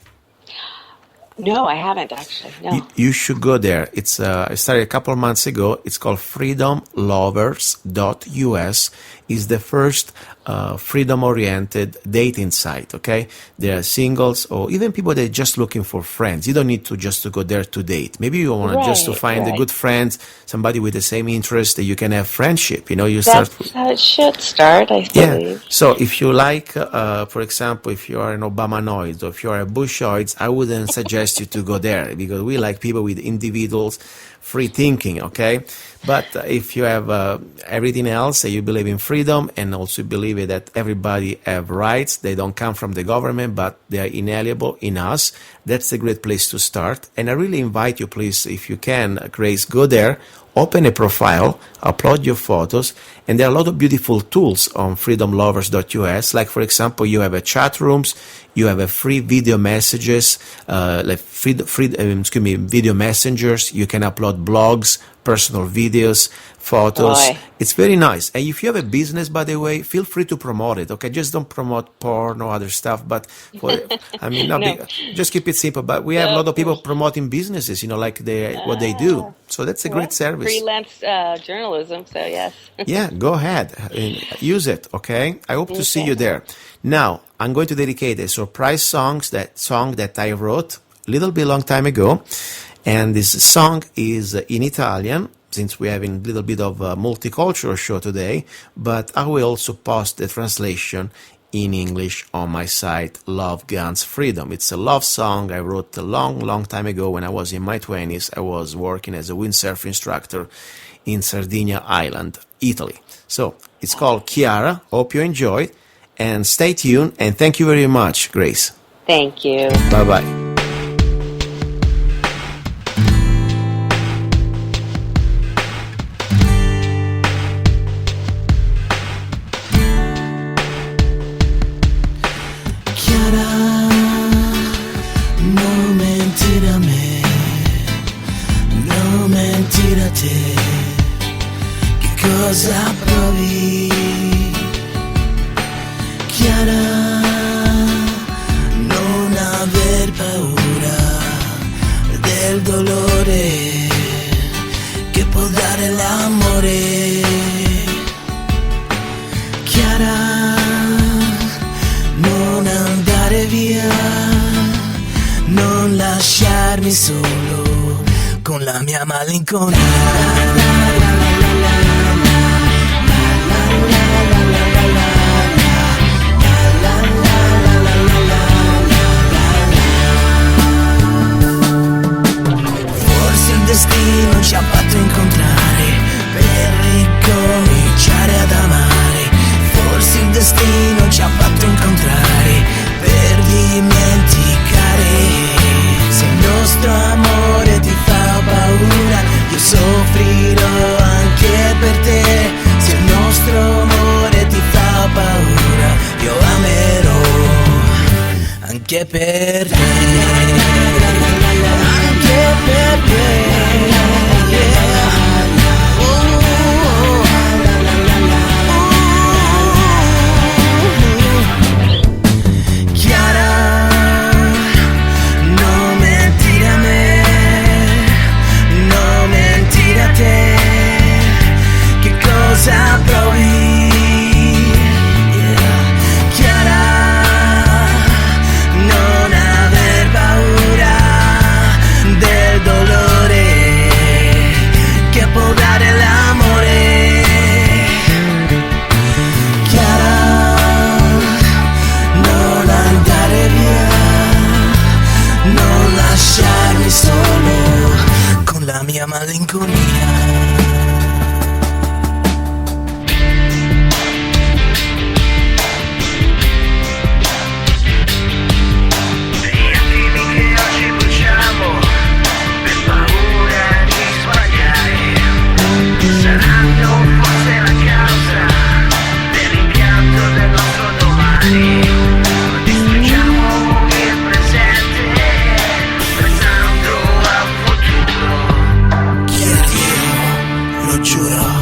No, I haven't actually. No. You should go there. It's I started a couple of months ago. It's called freedomlovers.us. It's the first freedom-oriented dating site. Okay, there are singles or even people that are just looking for friends. You don't need to just to go there to date. Maybe you want just to find a good friend, somebody with the same interest that you can have friendship. That's how it should start, I believe. So if you like, for example, if you are an Obamanoid or if you are a Bushoid, I wouldn't suggest you to go there because we like people with individuals, free thinking, okay? But if you have everything else, you believe in freedom and also believe that everybody have rights, they don't come from the government, but they are inalienable in us, that's a great place to start. And I really invite you, please, if you can, Grace, go there, open a profile, upload your photos, and there are a lot of beautiful tools on freedomlovers.us. Like, for example, you have a chat rooms, you have a free video messages, like video messengers. You can upload blogs, personal videos, photos. Boy. It's very nice. And if you have a business, by the way, feel free to promote it. Okay, just don't promote porn or other stuff. But just keep it simple. But we have a lot of people promoting businesses. Like what they do. So that's a great service. Freelance journalism. So yes. Yeah, go ahead and use it. Okay, I hope to see you there. Now I'm going to dedicate a surprise song that I wrote a little bit long time ago, and this song is in Italian. Since we're having a little bit of a multicultural show today, but I will also post the translation in English on my site, Love, Guns, Freedom. It's a love song I wrote a long, long time ago when I was in my 20s. I was working as a windsurf instructor in Sardinia Island, Italy. So it's called Chiara. Hope you enjoy and stay tuned. And thank you very much, Grace. Thank you. Bye-bye. Che cosa provi? Chiara, non aver paura del dolore che può dare l'amore. Chiara, non andare via, non lasciarmi solo con la mia malinconia. Forse il destino ci ha fatto incontrare per ricominciare ad amare. Forse il destino ci ha fatto incontrare per dimenticare. Se il nostro amore ti fa paura, io soffrirò anche per te. Se il nostro amore ti fa paura, io amerò anche per te. Anche per te. Cosa provi? Chiara, non aver paura del dolore che può dare l'amore. Chiara, non andare via, non lasciarmi solo con la mia malinconia. Chiara, intruder.